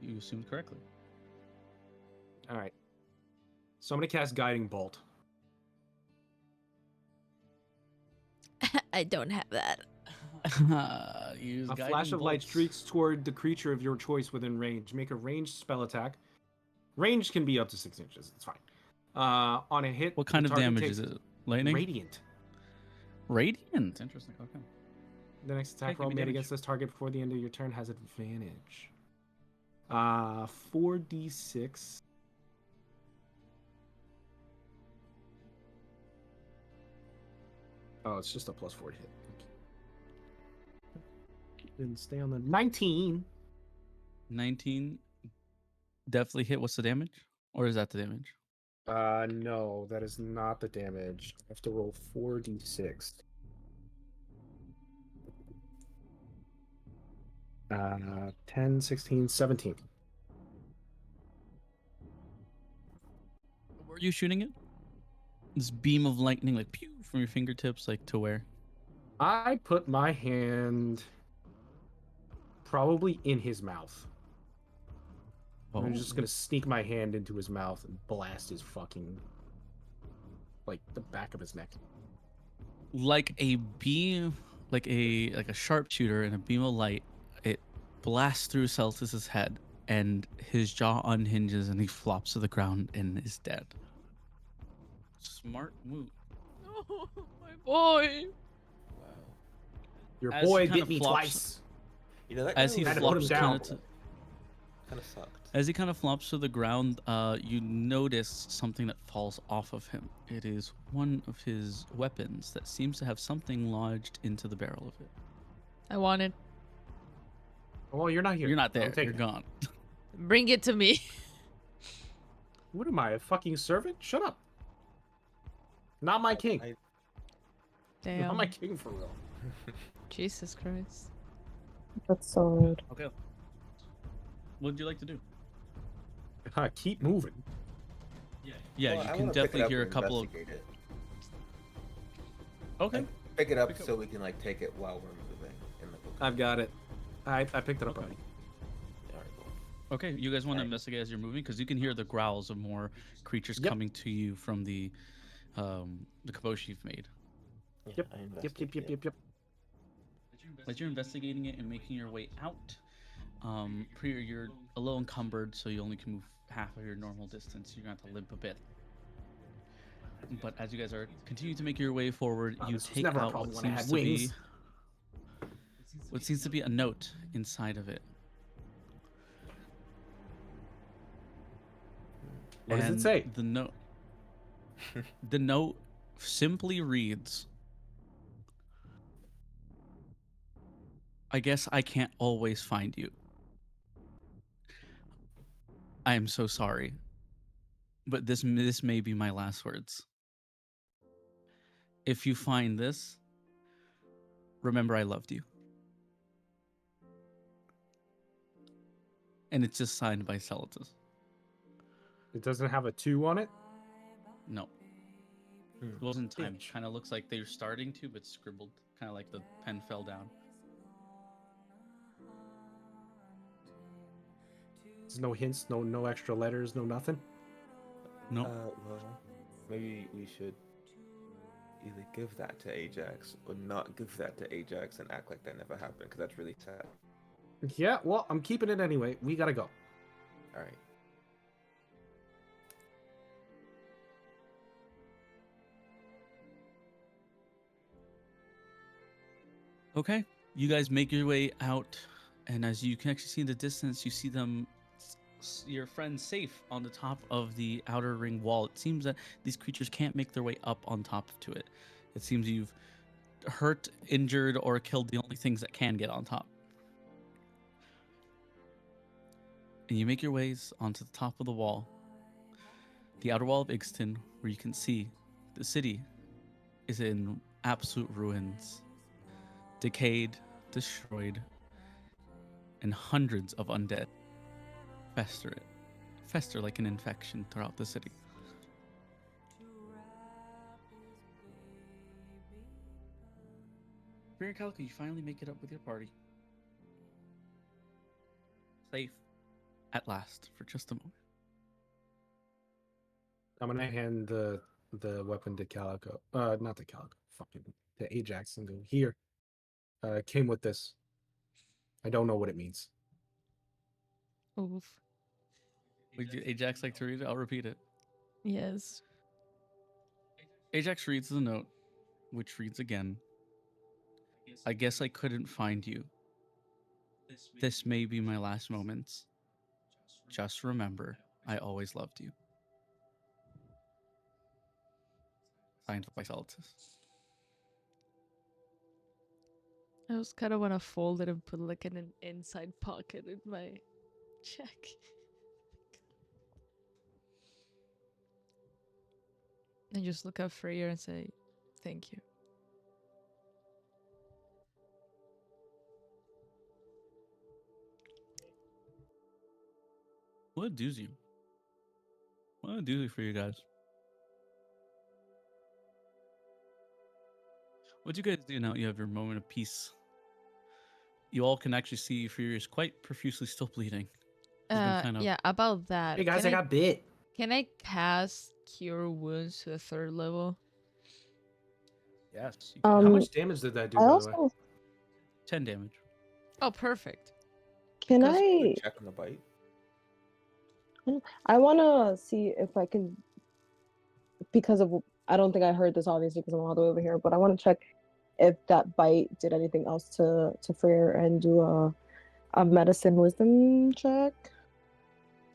You assumed correctly. All right. So I'm gonna cast Guiding Bolt. I don't have that. Use A guiding flash of light bolts. streaks toward the creature of your choice within range. Make a ranged spell attack. Range can be up to 6 inches. It's fine. On a hit, What the kind of target damage takes is it? Lightning? Radiant. Radiant. Interesting. Okay. The next Okay, attack give roll me made damage. against this target before the end of your turn has advantage. 4d6. Oh, it's just a +4 hit. And stay on the 19. 19. Definitely hit. What's the damage? Or is that the damage? No, that is not the damage. I have to roll 4d6. 10, 16, 17. Where are you shooting it? This beam of lightning, like pew, from your fingertips, like to where? I put my hand probably in his mouth. I'm just gonna sneak my hand into his mouth and blast his fucking, like, the back of his neck. Like a beam, like a sharpshooter and a beam of light. It blasts through Celtus's head, and his jaw unhinges, and he flops to the ground and is dead. Smart move. Oh, my boy. Wow. Your As he boy kinda bit me flops- twice. You know that As he had to put him flops down. kind of sucked. As he kind of flops to the ground, you notice something that falls off of him. It is one of his weapons that seems to have something lodged into the barrel of it. I want it. Well, you're not here. You're not I'll there. take You're it. gone. Bring it to me. What am I, a fucking servant? Shut up. Not my king. I- Damn. Not my king for real. Jesus Christ. That's so rude. Okay. What would you like to do? Keep moving. Yeah, Well, I you can wanna pick it definitely up hear a and couple of. investigate it. Okay. Pick it up Pick up- so we can like take it while we're moving. In the book. I've got it. I picked it up already. Alright, cool. Okay. You guys want to Alright. investigate as you're moving because you can hear the growls of more creatures Yep. coming to you from the commotion you've made. Yeah, Yep, I Yep, investigate yep, it. yep, yep. As you're investigating it and making your way out, Priya, you're a little encumbered, so you only can move half of your normal distance. You're going to have to limp a bit. But as you guys are continuing to make your way forward, Oh, you this was take never a out problem what when I seems had to be wings. what seems to be a note inside of it. What does it And say? The note simply reads, I guess I can't always find you. I am so sorry. But this may be my last words. If you find this, remember I loved you. And it's just signed by Celotus. It doesn't have a 2 on it. No. Hmm. It wasn't timed. Bitch. Kind of looks like they're starting to, but scribbled. Kind of like the pen fell down. There's no hints, no extra letters, no nothing. No. Well, maybe we should either give that to Ajax or not give that to Ajax and act like that never happened, because that's really sad. Yeah, well, I'm keeping it anyway. We gotta go. All right. Okay, you guys make your way out, and as you can actually see in the distance, you see them, your friends safe on the top of the outer ring wall. It seems that these creatures can't make their way up on top to it. It seems you've hurt, injured, or killed the only things that can get on top. And you make your ways onto the top of the wall, the outer wall of Ixton, where you can see the city is in absolute ruins. Decayed, destroyed, and hundreds of undead fester like an infection throughout the city. Spirit Calico, you finally make it up with your party. Safe at last for just a moment. I'm gonna hand the weapon to Calico. Not to Calico. Fucking to Ajax and go here. Came with this. I don't know what it means. Oof. Would you, Ajax, like to read it? I'll repeat it. Yes. Ajax reads the note, which reads again. I guess I couldn't find you. This may be my last moments. Just remember, I always loved you. Signed by Celotus. I just kind of want to fold it and put like in an inside pocket in my check. And just look at Freyr and say, thank you. What a doozy. What a doozy for you guys. What do you guys do now you have your moment of peace? You all can actually see Fury is quite profusely still bleeding. He's been kind of- Yeah, about that. Hey guys, can I got bit. Can I cast Cure Wounds to the 3rd level? Yes. How much damage did that do, I by the also way? 10 damage. Oh, perfect. can Because- I Check on the bite. I want to see if I can, because of, I don't think I heard this obviously because I'm all the way over here, but I want to check if that bite did anything else to Freyr and do a medicine wisdom check.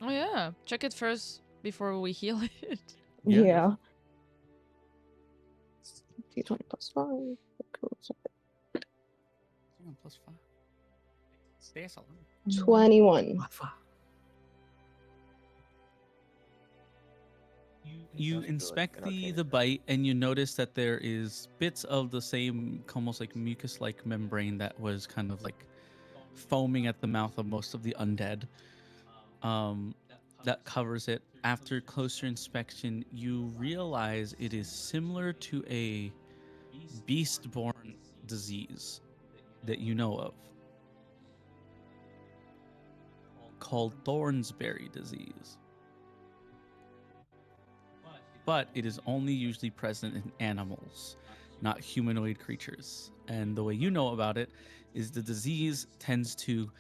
Oh yeah, check it first before we heal it. Yeah, Yeah. D20 plus 5. Plus 5. That's a lot. 21. You Sounds good, inspect and arcane the attack. bite and you notice that there is bits of the same almost like mucus-like membrane that was kind of like foaming at the mouth of most of the undead. That covers it. After closer inspection, you realize it is similar to a beast-born disease that you know of, called Thornsberry disease. But it is only usually present in animals, not humanoid creatures. And the way you know about it is the disease tends to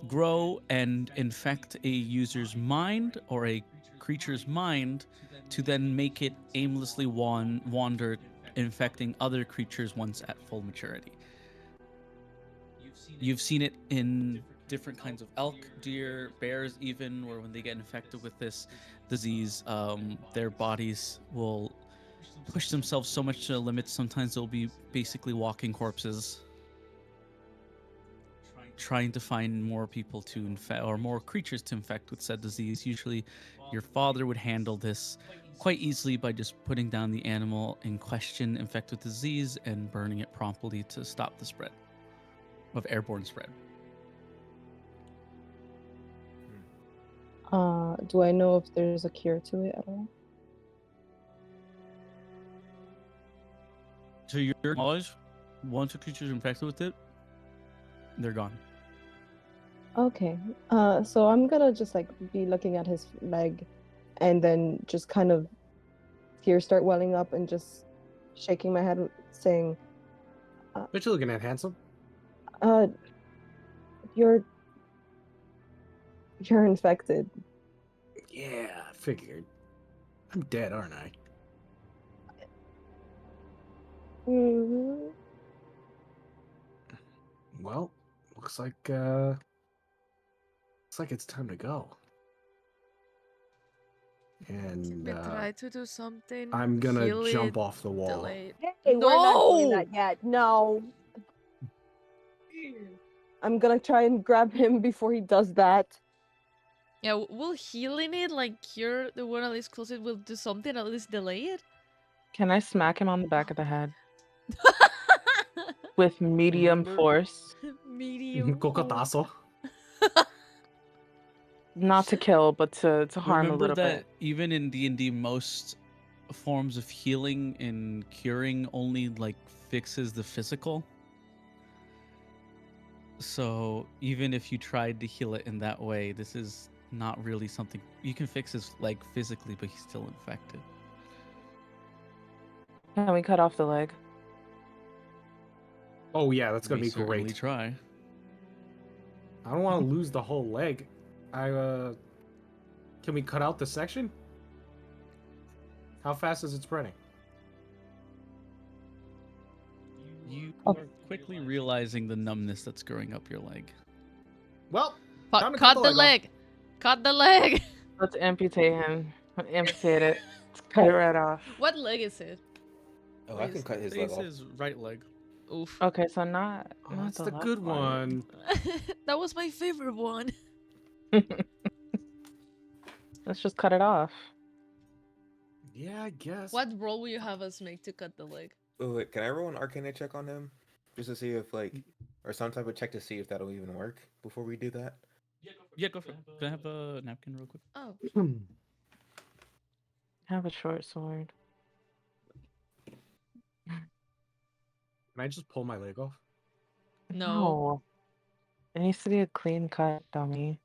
grow and infect a user's mind or a creature's mind to then make it aimlessly wander, infecting other creatures once at full maturity. You've seen it in different kinds of elk, deer, bears even, where when they get infected with this disease, their bodies will push themselves so much to the limit. Sometimes they'll be basically walking corpses, trying to find more people to infect or more creatures to infect with said disease. Usually your father would handle this quite easily by just putting down the animal in question infected with disease and burning it promptly to stop the spread of airborne spread. Do I know if there's a cure to it at all? To your knowledge, once a creature is infected with it, they're gone. Okay. So I'm gonna just like be looking at his leg, and then just kind of tears start welling up, and just shaking my head, saying, What you looking at, handsome? You're infected." Yeah, I figured. I'm dead, aren't I? Mhm. Well, looks like it's time to go. And We try to do something. I'm gonna heal jump it, off the wall. delay it. Hey, we're not doing No! that yet. No. I'm gonna try and grab him before he does that. Yeah, will healing it, like cure the one at least close it, will do something, at least delay it? Can I smack him on the back of the head with medium Remember- force? Medium. Cocotazo. Not to kill, but to harm a Remember little that bit. even in D&D, most forms of healing and curing only like fixes the physical. So even if you tried to heal it in that way, this is not really something you can fix his leg physically, but he's still infected. Can we cut off the leg? Oh yeah, that's gonna We be certainly great. try. I don't want to lose the whole leg. Can we cut out the section? How fast is it spreading? You Oh. are quickly realizing the numbness that's growing up your leg. Well, time to Cut the off. leg! Cut the leg! Let's amputate him. Amputate it. Let's cut it right off. What leg is it? Oh, I can cut his leg It's off. his right leg. Oof. Okay, so not Oh, not that's the left good part. one. That was my favorite one. Let's just cut it off. Yeah, I guess. What roll will you have us make to cut the leg? Wait, can I roll an Arcana check on him? Just to see if, like, or some type of check to see if that'll even work before we do that? Yeah, go for it. Can I have a napkin real quick? Oh, Have a short sword. Can I just pull my leg off? no. It needs to be a clean cut, dummy.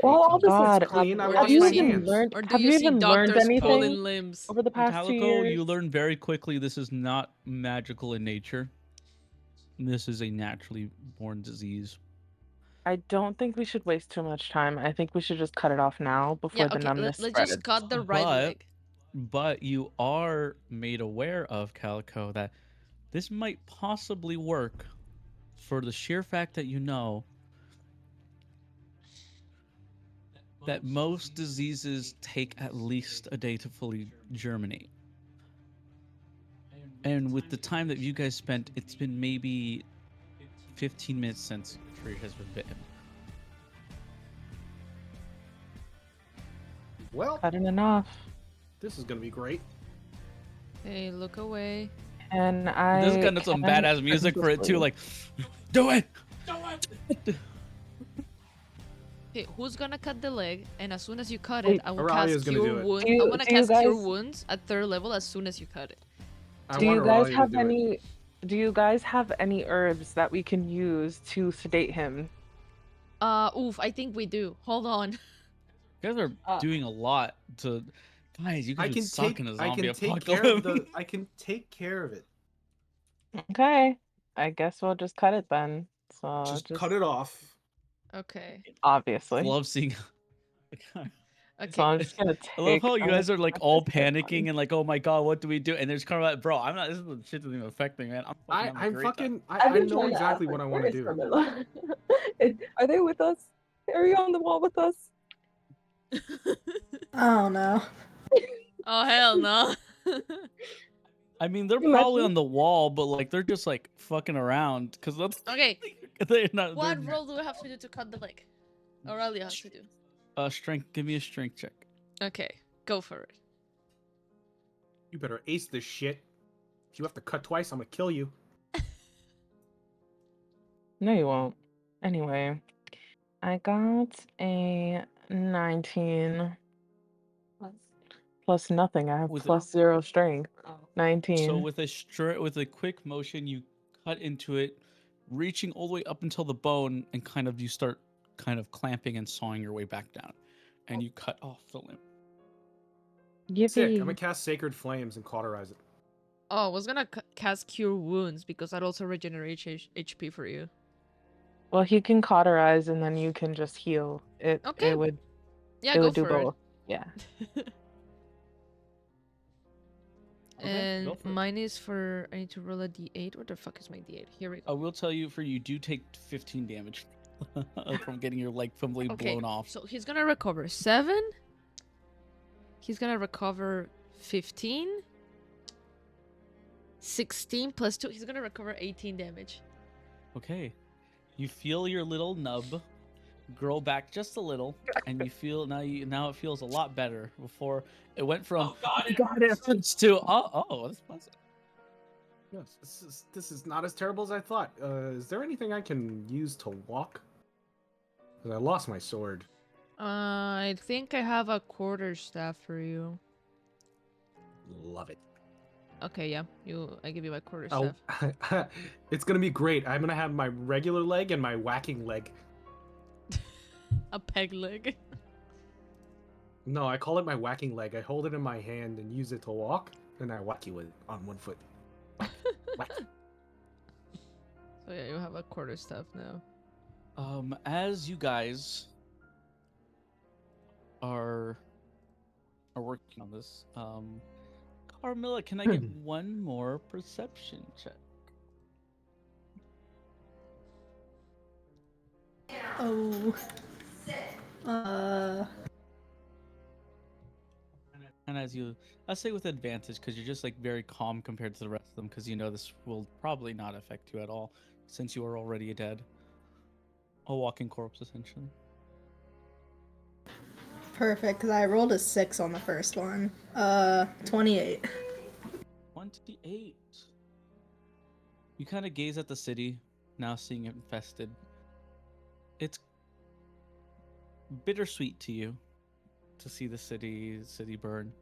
Well, all 18. this God, is clean. I Or Have wash do you my you see- even hands. learned? Or do Have you you see even learned doctors anything pulling limbs? over the past 2 Calico, years? you learn very quickly this is not magical in nature. This is a naturally born disease. I don't think we should waste too much time. I think we should just cut it off now before Yeah, the okay, numbness let's spreads. just cut the right But- leg. But you are made aware of, Calico, that this might possibly work for the sheer fact that you know that most diseases take at least a day to fully germinate. And with the time that you guys spent, it's been maybe 15 minutes since Free has been bitten. Well, Cutting enough. this is gonna be great. Hey, look away. And I. This is kind of some can badass music for it too, purposely- like, do it! Okay, who's gonna cut the leg? And as soon as you cut it, Wait, I will Aurelia's cast gonna do Cure it. Wounds. Do you- I'm gonna do you cast Cure guys- Wounds at 3rd level as soon as you cut it. I Do want you guys Aurelia to have do it. any? Do you guys have any herbs that we can use to sedate him? Oof, I think we do. Hold on. You guys are doing a lot to. Guys, you I guys can are suck take. in a I zombie can take care of apocalypse. the. I can take care of it. Okay, I guess we'll just cut it then. So Just cut it off. Okay. Obviously. Love seeing. Okay. So I'm just gonna take. I love how you I'm guys gonna are like cut all this head panicking on. and like, oh my god, what do we do? And there's kind of like, bro, I'm not. This is the shit doesn't even affect me, man. I'm I'm great time. fucking. I I've been know trying to exactly ask, what I like, want where to is do. Carmilla? Are they with us? Are you on the wall with us? I don't know. Oh hell no. I mean, they're You probably imagine? on the wall, but like they're just like fucking around because that's Okay. they're not. What they're- roll do we have to do to cut the leg? Aurelia has to do. Strength. Give me a strength check. Okay, go for it. You better ace this shit. If you have to cut twice, I'm gonna kill you. No, you won't. Anyway, I got a 19 plus nothing. I have With a- plus 0 strength. Oh. 19. So with a quick motion, you cut into it, reaching all the way up until the bone, and you start kind of clamping and sawing your way back down, and you cut off the limb. Sick. I'm Yippee. gonna cast Sacred Flames and cauterize it. Oh, I was gonna cast Cure Wounds because that also regenerates HP for you. Well, he can cauterize and then you can just heal. Okay. It would Yeah, it go would do for it. both. Yeah. Okay, And go for it. mine is for I need to roll a d8. What the fuck is my d8? Here we I go. will tell you, you do take 15 damage from getting your leg completely Okay, blown off. so he's gonna recover 7. He's gonna recover 15. 16 plus 2. He's gonna recover 18 damage. Okay, you feel your little nub grow back just a little, and you feel now it feels a lot better. Before it went from to that's pleasant. Yes, this is not as terrible as I thought. Is there anything I can use to walk? Because I lost my sword. I think I have a quarterstaff for you. Love it. Okay, yeah. I give you my quarterstaff. Oh, it's gonna be great. I'm gonna have my regular leg and my whacking leg. A peg leg. No, I call it my whacking leg. I hold it in my hand and use it to walk, and I whack you with it on one foot. Whack, whack. So yeah, you have a quarterstaff now. As you guys are working on this, Carmilla, can I get one more perception check? Oh. And as I say with advantage, because you're just very calm compared to the rest of them, because you know this will probably not affect you at all, since you are already dead. A walking corpse, essentially. Perfect, because I rolled a 6 on the first one. 28. 28. You kind of gaze at the city, now seeing it infested. It's bittersweet to you to see the city burn.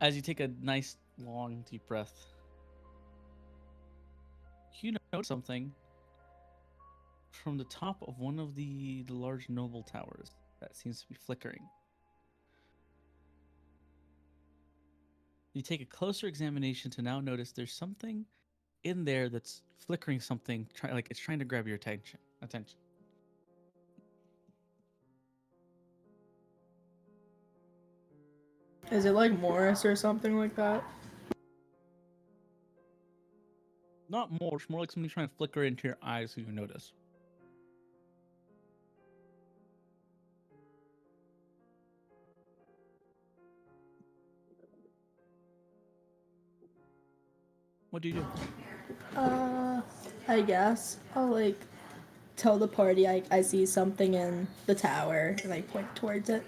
As you take a nice, long, deep breath, you note something from the top of one of the large noble towers that seems to be flickering. You take a closer examination to now notice there's something in there that's flickering something, it's trying to grab your attention. Is it like Morris or something like that? Not more, it's more like something trying to flicker into your eyes so you notice. What do you do? I guess I'll tell the party I see something in the tower and point towards it.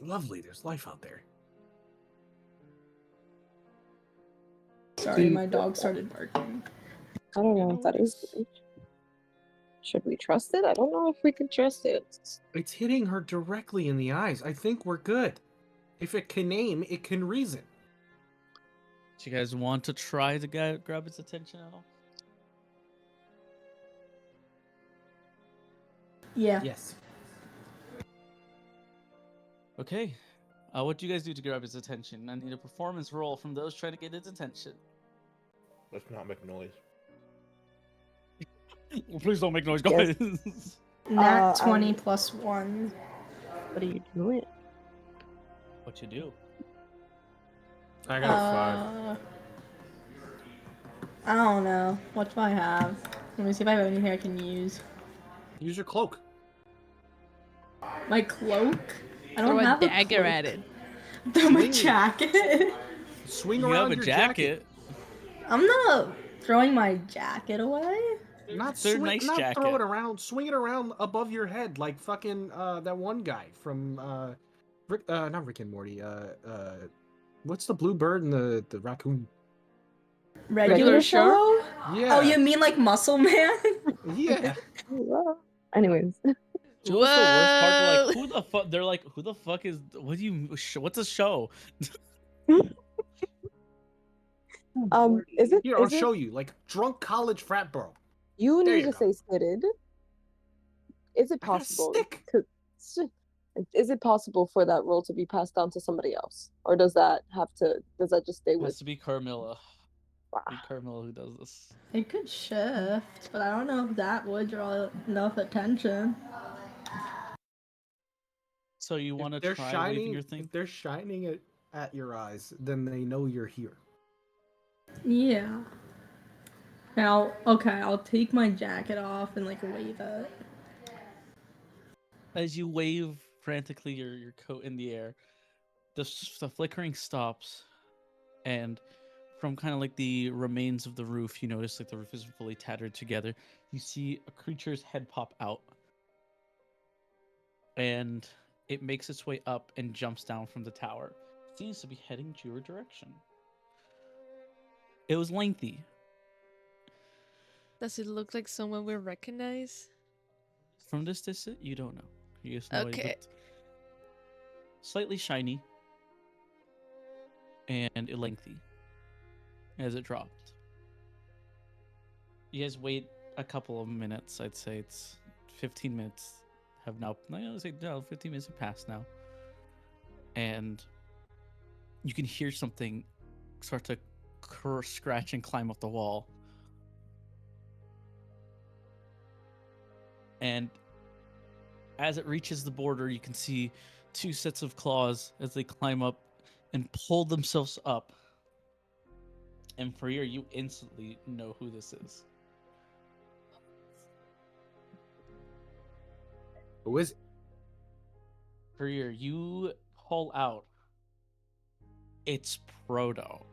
Lovely, there's life out there. Sorry, my dog started barking. I don't know if that is. Should we trust it? I don't know if we can trust it. It's hitting her directly in the eyes. I think we're good. If it can aim, it can reason. Do you guys want to try to grab its attention at all? Yeah. Yes. Okay. What do you guys do to grab its attention? I need a performance roll from those trying to get its attention. Let's not make noise. Please don't make noise, guys. Nat 20 plus 1. What are you doing? What you do? I got a 5. I don't know. What do I have? Let me see if I have anything I can use. Use your cloak. My cloak? I don't Throw have a a dagger cloak. at it. Throw my Swing it. jacket. Swing You around have a your jacket. I'm not Throwing my jacket away? Not They're swing, nice not jacket. throw it around. Swing it around above your head like fucking that one guy from Rick, not Rick and Morty. What's the blue bird and the raccoon? Regular show? show? Yeah. Oh, you mean like Muscle Man? Yeah. Anyways, So what's the worst part? They're Well- like, who the fuck? They're like, who the fuck is? What do you? What's a show? is it? Here, I'll Is it? show you. Like drunk college frat bro. You There need you to go. say spitted. Is it I got a possible? stick. Is it possible for that role to be passed down to somebody else, or does that just stay It has with? to be Carmilla. Wow. Be Carmilla who does this. It could shift, but I don't know if that would draw enough attention. So you want to If they're try shining, waving your thing? if they're shining it at your eyes, then they know you're here. Yeah. Now, okay, I'll take my jacket off and like wave it. As you wave frantically your coat in the air, the flickering stops, and from kind of like the remains of the roof, you notice like the roof is fully tattered together. You see a creature's head pop out, and it makes its way up and jumps down from the tower. It seems to be heading to your direction. It was lengthy. Does it look like someone we recognize? From this distance, you don't know. You just know it Okay. looked slightly shiny and lengthy as it dropped. You guys wait a couple of minutes. I'd say it's 15 minutes have now. No, I'd say no, 15 minutes have passed now, and you can hear something start to scratch and climb up the wall. And as it reaches the border, you can see two sets of claws as they climb up and pull themselves up. And Freer, you instantly know who this is. Who is it? Freer, you call out. It's Proto.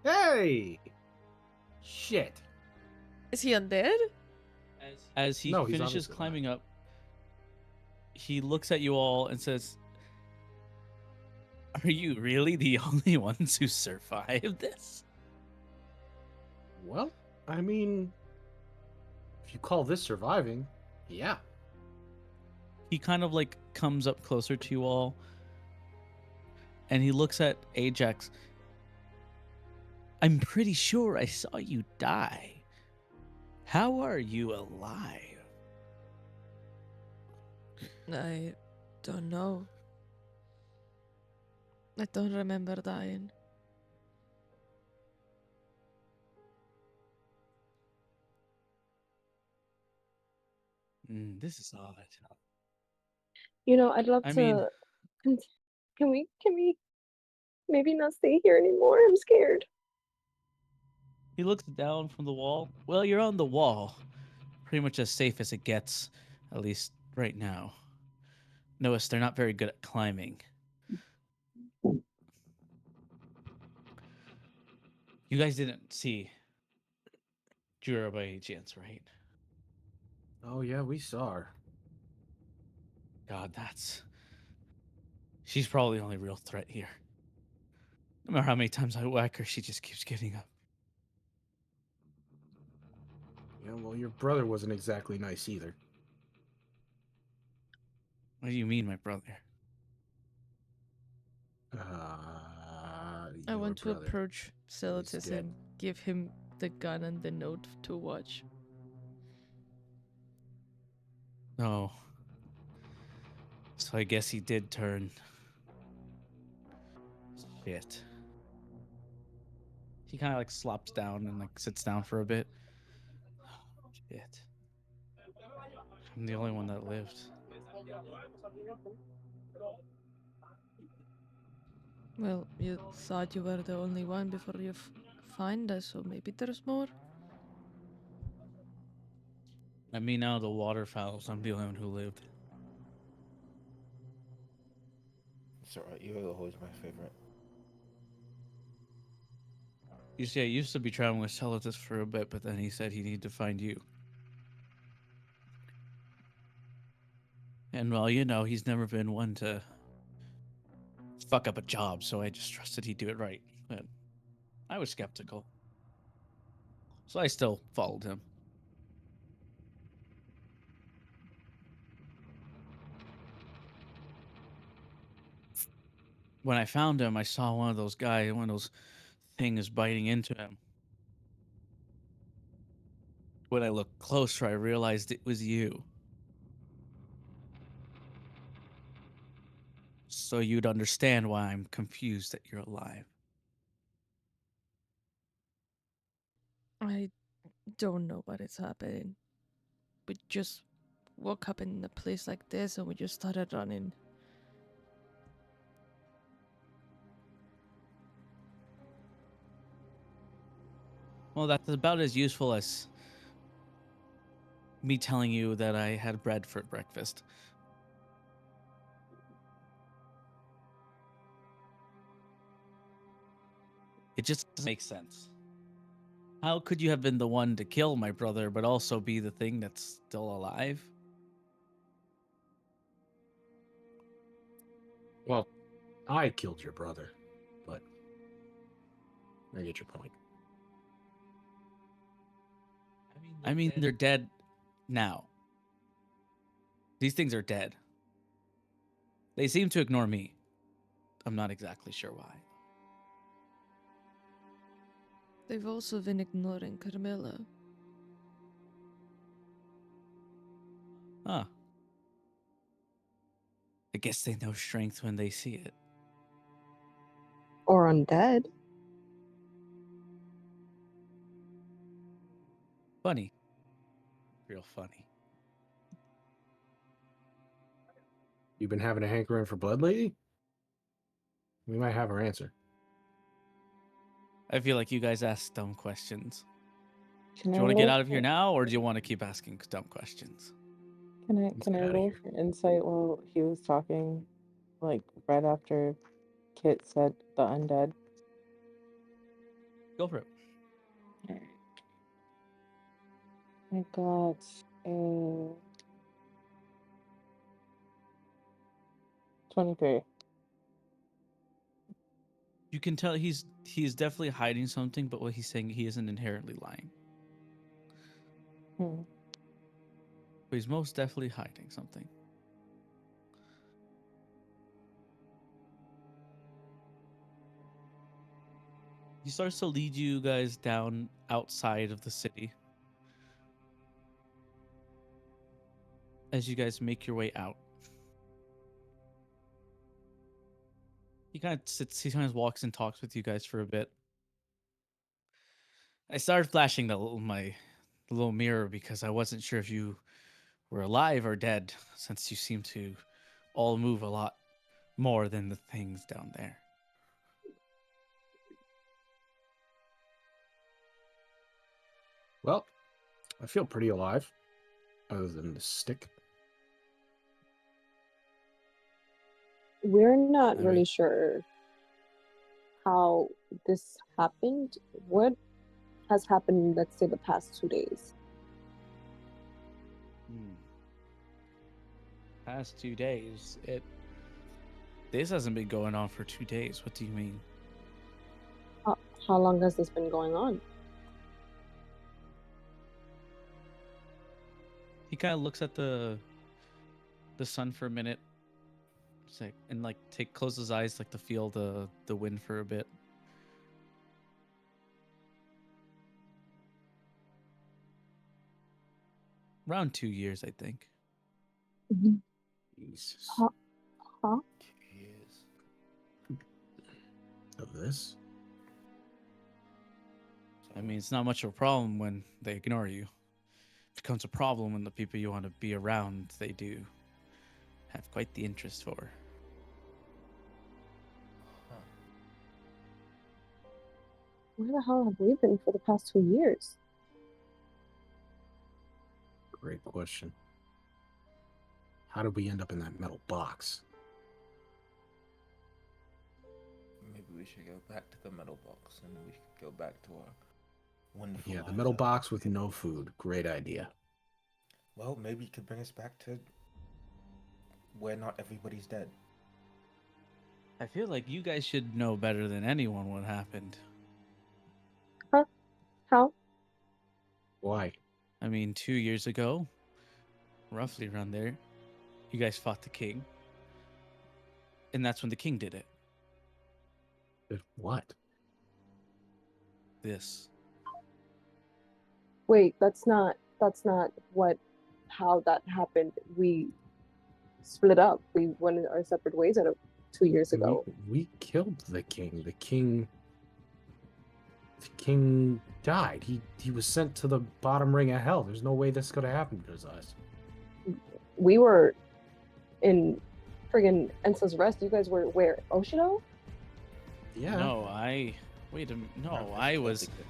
Hey! Shit. Is he undead? As he No, he's finishes obviously not. climbing up, he looks at you all and says, "Are you really the only ones who survived this?" Well, I mean, if you call this surviving, yeah. He kind of like comes up closer to you all, and he looks at Ajax. "I'm pretty sure I saw you die. How are you alive?" I don't know. I don't remember dying. This is odd. I'd love I to. mean- Can we maybe not stay here anymore? I'm scared. He looks down from the wall. Well, you're on the wall. Pretty much as safe as it gets, at least right now. Notice they're not very good at climbing. You guys didn't see Jura by any chance, right? Oh yeah, we saw her. God, she's probably the only real threat here. No matter how many times I whack her, she just keeps getting up. Yeah, well, your brother wasn't exactly nice either. What do you mean, my brother? I Your want to brother. approach Celotis dead. and give him the gun and the note to watch. No. So I guess he did turn. Shit. He kind of like slops down and like sits down for a bit. Shit. I'm the only one that lived. Well, you thought you were the only one before you find us, so maybe there's more. I mean, now the waterfowls, I'm the only one who lived. It's alright, you're always my favorite. You see, I used to be traveling with Celotus for a bit, but then he said he needed to find you. And well, he's never been one to fuck up a job, so I just trusted he'd do it right. But I was skeptical. So I still followed him. When I found him, I saw one of those things biting into him. When I looked closer, I realized it was you. So you'd understand why I'm confused that you're alive. I don't know what is happening. We just woke up in a place like this and we just started running. Well, that's about as useful as me telling you that I had bread for breakfast. It just doesn't make sense. How could you have been the one to kill my brother, but also be the thing that's still alive? Well, I killed your brother, but I get your point. I mean, they're dead now. These things are dead. They seem to ignore me. I'm not exactly sure why. They've also been ignoring Carmilla. Huh. I guess they know strength when they see it. Or undead. Funny. Real funny. You've been having a hankering for blood, lady? We might have our answer. I feel like you guys ask dumb questions. Can Do you I want to get roll out of for- here now, or do you want to keep asking dumb questions? Let's Can get I outta roll here. for insight while he was talking, like right after Kit said the undead? Go for it. Alright. I got a 23. You can tell he's definitely hiding something, but what he's saying, he isn't inherently lying. Hmm. But he's most definitely hiding something. He starts to lead you guys down outside of the city. As you guys make your way out, he kind of walks and talks with you guys for a bit. I started flashing my little mirror because I wasn't sure if you were alive or dead, since you seem to all move a lot more than the things down there. Well, I feel pretty alive, other than the stick. We're not All really right. sure how this happened. What has happened, let's say, the past 2 days? Past 2 days, this hasn't been going on for 2 days. What do you mean? How long has this been going on? He kind of looks at the sun for a minute, and close his eyes, to feel the wind for a bit. Around 2 years, I think. Jesus. Huh? 2 years. Of this? I mean, it's not much of a problem when they ignore you. It becomes a problem when the people you want to be around, they do have quite the interest for. Huh. Where the hell have we been for the past 2 years? Great question. How did we end up in that metal box? Maybe we we should go back to the metal box and we should go back to our wonderful Yeah, the lives metal of- box with no food. Great idea. Well, maybe it could bring us back to where not everybody's dead. I feel like you guys should know better than anyone what happened. How? Why? I mean, 2 years ago, roughly around there, you guys fought the king. And that's when the king did it. What? This. Wait, that's not what how that happened. We split up. We went our separate ways out of 2 years ago. We killed the king. The king died. He was sent to the bottom ring of hell. There's no way this could have happened because of us. We were in friggin' Ensa's Rest. You guys were where? Oshino? Yeah. No, wait a minute. No, Not I this was. close again.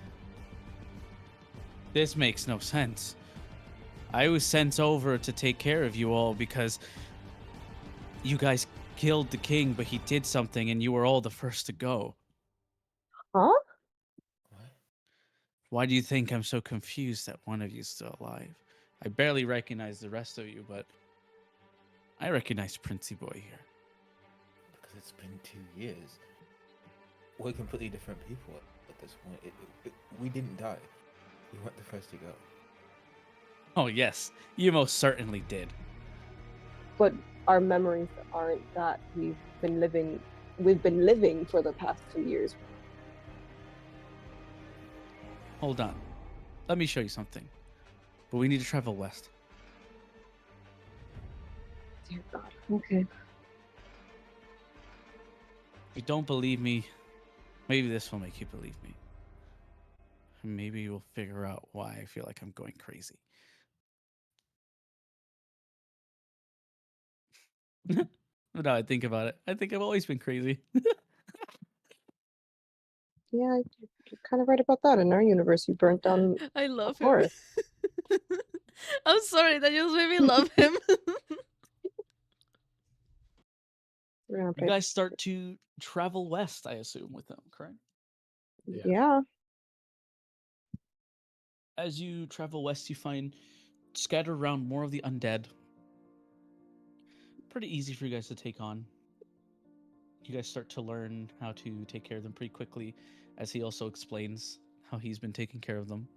This makes no sense. I was sent over to take care of you all because you guys killed the king, but he did something and you were all the first to go. Huh? What? Why do you think I'm so confused that one of you is still alive? I barely recognize the rest of you, but I recognize Princey Boy here. Because it's been 2 years. We're completely different people at this point. We didn't die. We weren't the first to go. Oh, yes, you most certainly did. But our memories aren't that we've been living for the past 2 years. Hold on. Let me show you something. But we need to travel west. Dear God. Okay. If you don't believe me, maybe this will make you believe me. And maybe you'll figure out why I feel like I'm going crazy. Now I think about it, I think I've always been crazy. Yeah, you're kind of right about that. In our universe, you burnt down I love a him. forest. I'm sorry, that just made me love him. Yeah, You guys start to travel west, I assume, with them, correct? yeah. As you travel west, you find scattered around more of the undead. Pretty easy for you guys to take on. You guys start to learn how to take care of them pretty quickly, as he also explains how he's been taking care of them.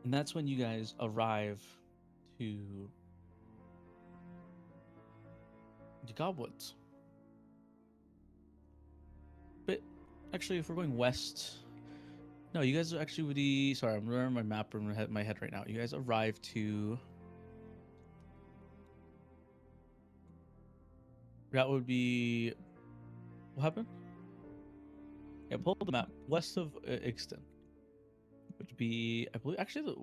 And that's when you guys arrive to the Godwoods. But actually, if we're going west, no, you guys actually would be. Sorry, I'm remembering my map in my head right now. You guys arrive to. That would be. What happened? Yeah, pull up the map. West of Ixton would be, I believe, actually the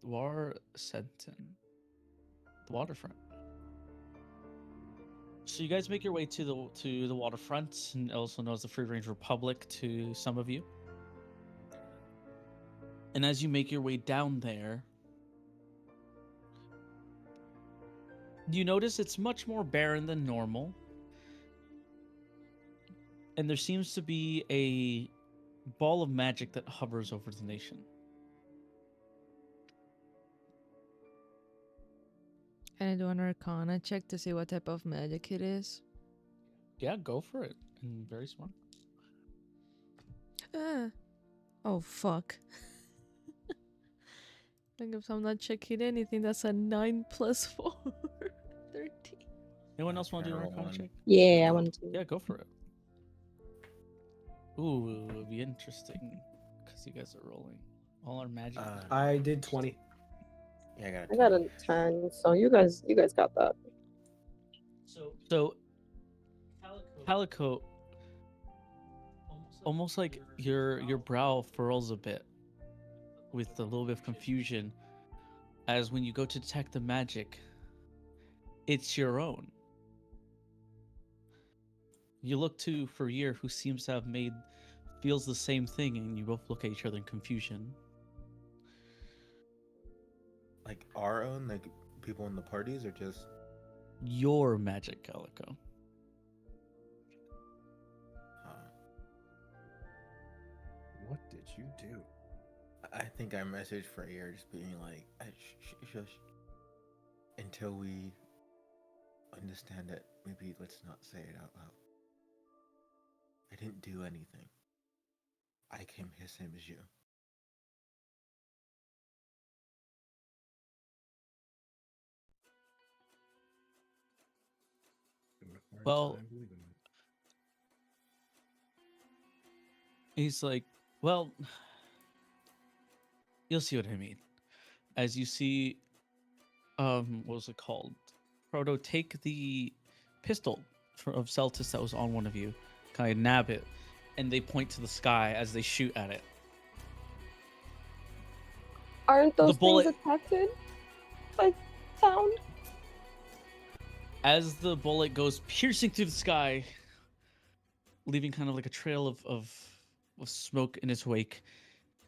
Warsenton, the waterfront. So you guys make your way to the waterfront, and also known as the Free Range Republic to some of you. And as you make your way down there, you notice it's much more barren than normal. And there seems to be a ball of magic that hovers over the nation. Can I do an Arcana check to see what type of magic it is? Yeah, go for it. And very smart. Ah. Oh, fuck. I guess I'm not checking anything. That's a 9 plus 4. 13. Anyone else want to do an Roll Arcana one. check? Yeah, I wanted to. Yeah, go for it. Ooh, it'll be interesting because you guys are rolling. All our magic. I did 20. Yeah, I got. I got a 10, so you guys got that. So, Calico, almost like your brow furrows a bit with a little bit of confusion, as when you go to detect the magic, it's your own. You look to Ferrier, who seems to have feels the same thing, and you both look at each other in confusion. Like our own, like people in the parties, or just your magic, Calico. What did you do? I think I messaged Freyr just being like, shush. Until we understand it, maybe let's not say it out loud. I didn't do anything. I came here same as you. Well, he's like, well, you'll see what I mean. As you see, what was it called? Frodo, take the pistol of Celtis that was on one of you, kind of nab it, and they point to the sky as they shoot at it. Aren't those bullet- things affected by sound? As the bullet goes piercing through the sky, leaving kind of like a trail of smoke in its wake,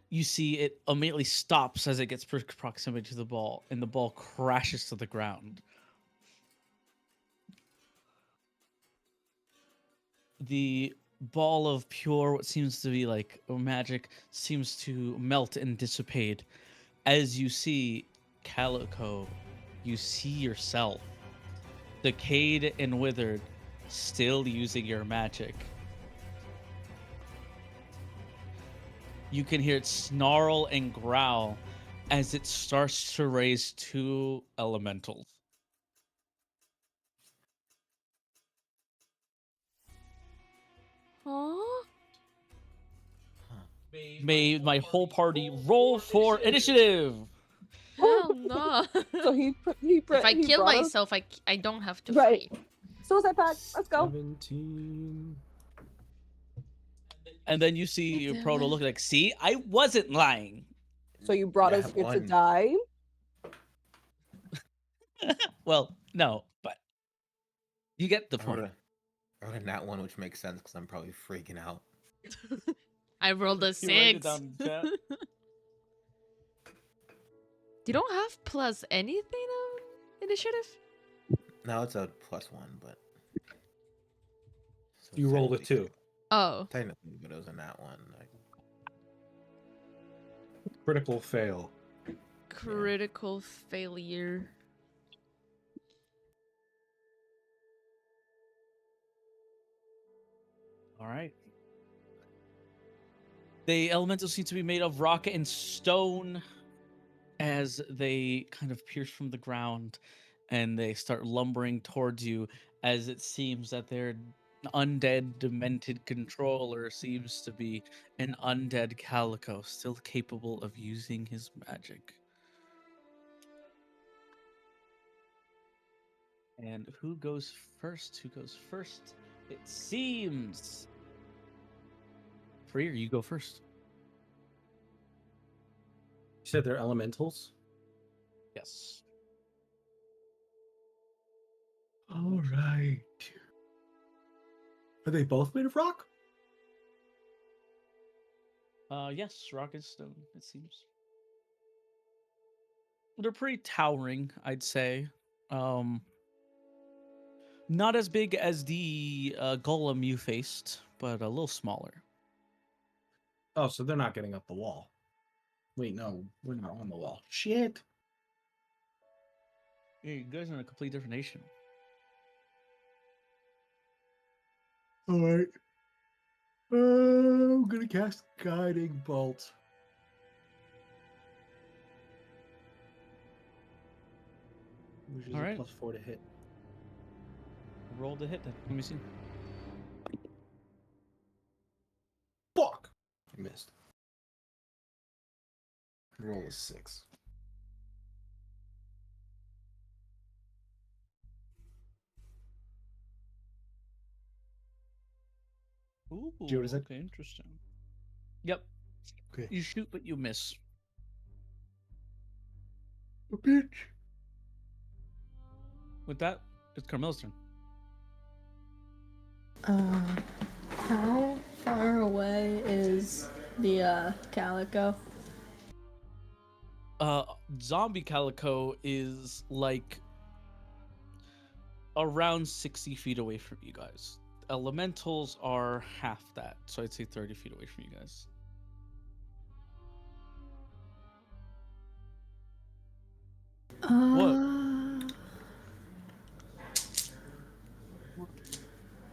you see it immediately stops as it gets proximity to the ball, and the ball crashes to the ground. The ball of pure, what seems to be like magic, seems to melt and dissipate. As you see Calico, you see yourself, decayed and withered, still using your magic. You can hear it snarl and growl as it starts to raise two elementals. Huh? May my whole party roll for initiative. Hell no. So he If I kill brought us- myself, I don't have to Right. fight. Suicide pact. Let's go. 17. And then you see Damn Proto it. look like, see, I wasn't lying. So you brought Yeah, us here to one. die. Well, no, but you get the I wrote point. I wrote a nat one, which makes sense because I'm probably freaking out. I rolled a You write it 6. down in chat. You don't have plus anything on initiative? Now it's a +1, but so You rolled a technically- 2. Oh. Technically, but it was a nat one. Like, Critical fail. Critical failure. All right. The elementals seem to be made of rock and stone as they kind of pierce from the ground and they start lumbering towards you, as it seems that their undead demented controller seems to be an undead Calico, still capable of using his magic. And who goes first? Who goes first? It seems. Freer, you go first. You said they're elementals? Yes. All right. Are they both made of rock? Yes, rock and stone, it seems. They're pretty towering, I'd say. Not as big as the golem you faced, but a little smaller. Oh, so they're not getting up the wall. Wait, no, we're not on the wall. Shit. Yeah, you guys are in a completely different nation. All right. I'm gonna cast Guiding Bolt. Which is All a right. +4 to hit. Roll the hit then. Let me see. Fuck! I missed. Roll a 6. Ooh, Joe, is that- okay, interesting. Yep. Okay. You shoot, but you miss. A bitch. With that, it's Carmel's turn. How far away is the Calico? Zombie Calico is like around 60 feet away from you guys. Elementals are half that, so I'd say 30 feet away from you guys. What?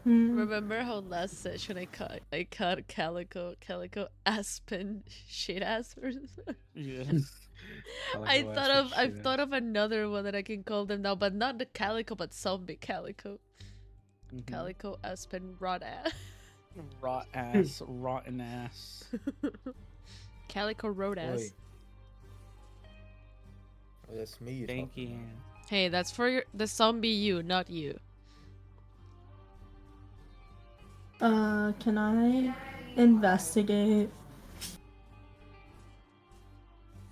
Remember how last session I caught Calico Aspen shit ass person? Yeah. I've thought of another one that I can call them now, but not the Calico, but zombie Calico. Mhm. Calico Aspen rot ass. Rot ass, rotten ass. Calico road ass. Oi. Oh, that's me. You're Thank talking you. about. Hey, that's for the zombie you, not you. Can I investigate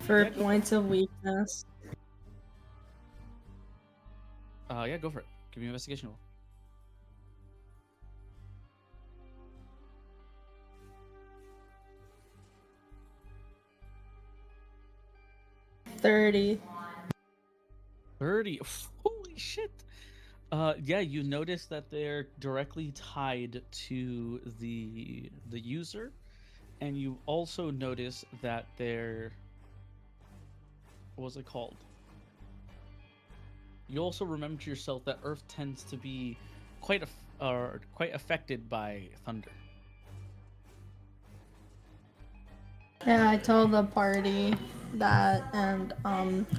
for Yeah, go for points of weakness? Yeah, go for it. Give me an investigation roll. 30. 30. Holy shit. Yeah, you notice that they're directly tied to the user, and you also notice that they're, what was it called? You also remember to yourself that Earth tends to be quite affected by thunder. Yeah, I told the party that, and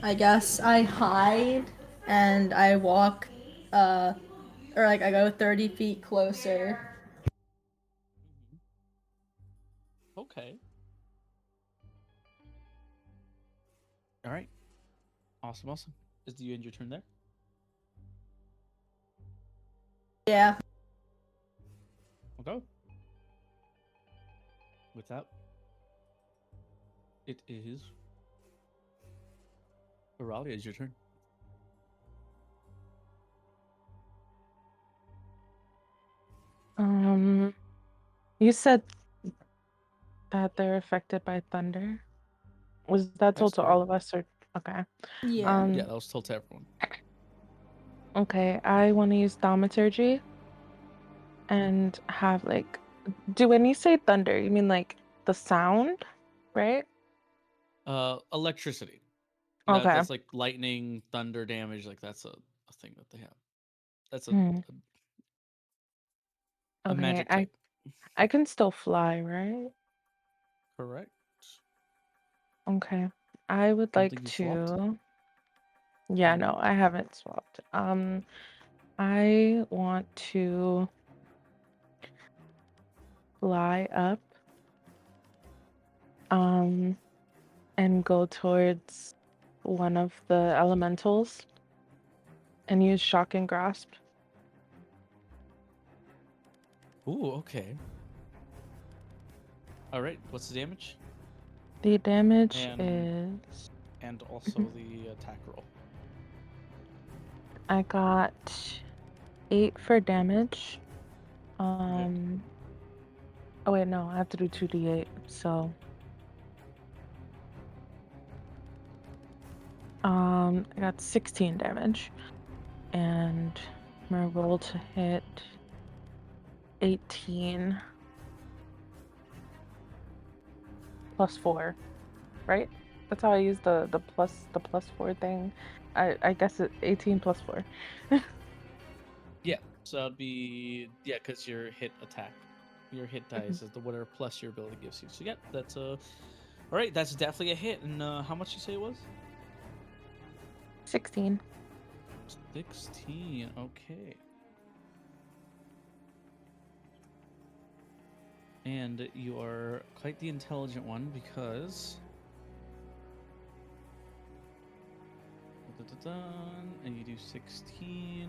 I guess I hide and I walk, or like I go 30 feet closer. Okay. All right. Awesome, awesome. Is you end your turn there? Yeah. Okay. With that, it is Aralia. Is your turn? You said that they're affected by thunder. Was that That's told to correct. all of us or okay? Yeah. Yeah, that was told to everyone. Okay, I want to use thaumaturgy and have like, do when you say thunder, you mean like the sound, right? Electricity. Okay. That's like lightning, thunder damage. Like that's a thing that they have. That's a Okay, magic type. I can still fly, right? Correct. Okay. I would Don't like think you swapped? to. Yeah, Mhm. no, I haven't swapped. I want to fly up, and go towards one of the elementals and use shock and grasp. Ooh, okay. All right. What's the damage? The damage And is and also the attack roll. I got 8 for damage. Okay. Oh wait, no, I have to do 2d8. So I got 16 damage, and my roll to hit 18 plus 4, right? That's how I use the plus 4 thing. I guess it 18 plus 4. Yeah. So that'd be because your hit attack, your hit dice is the whatever plus your ability gives you. So yeah, that's all right. That's definitely a hit. And how much you say it was? 16. 16. Okay. And you are quite the intelligent one because. And you do 16.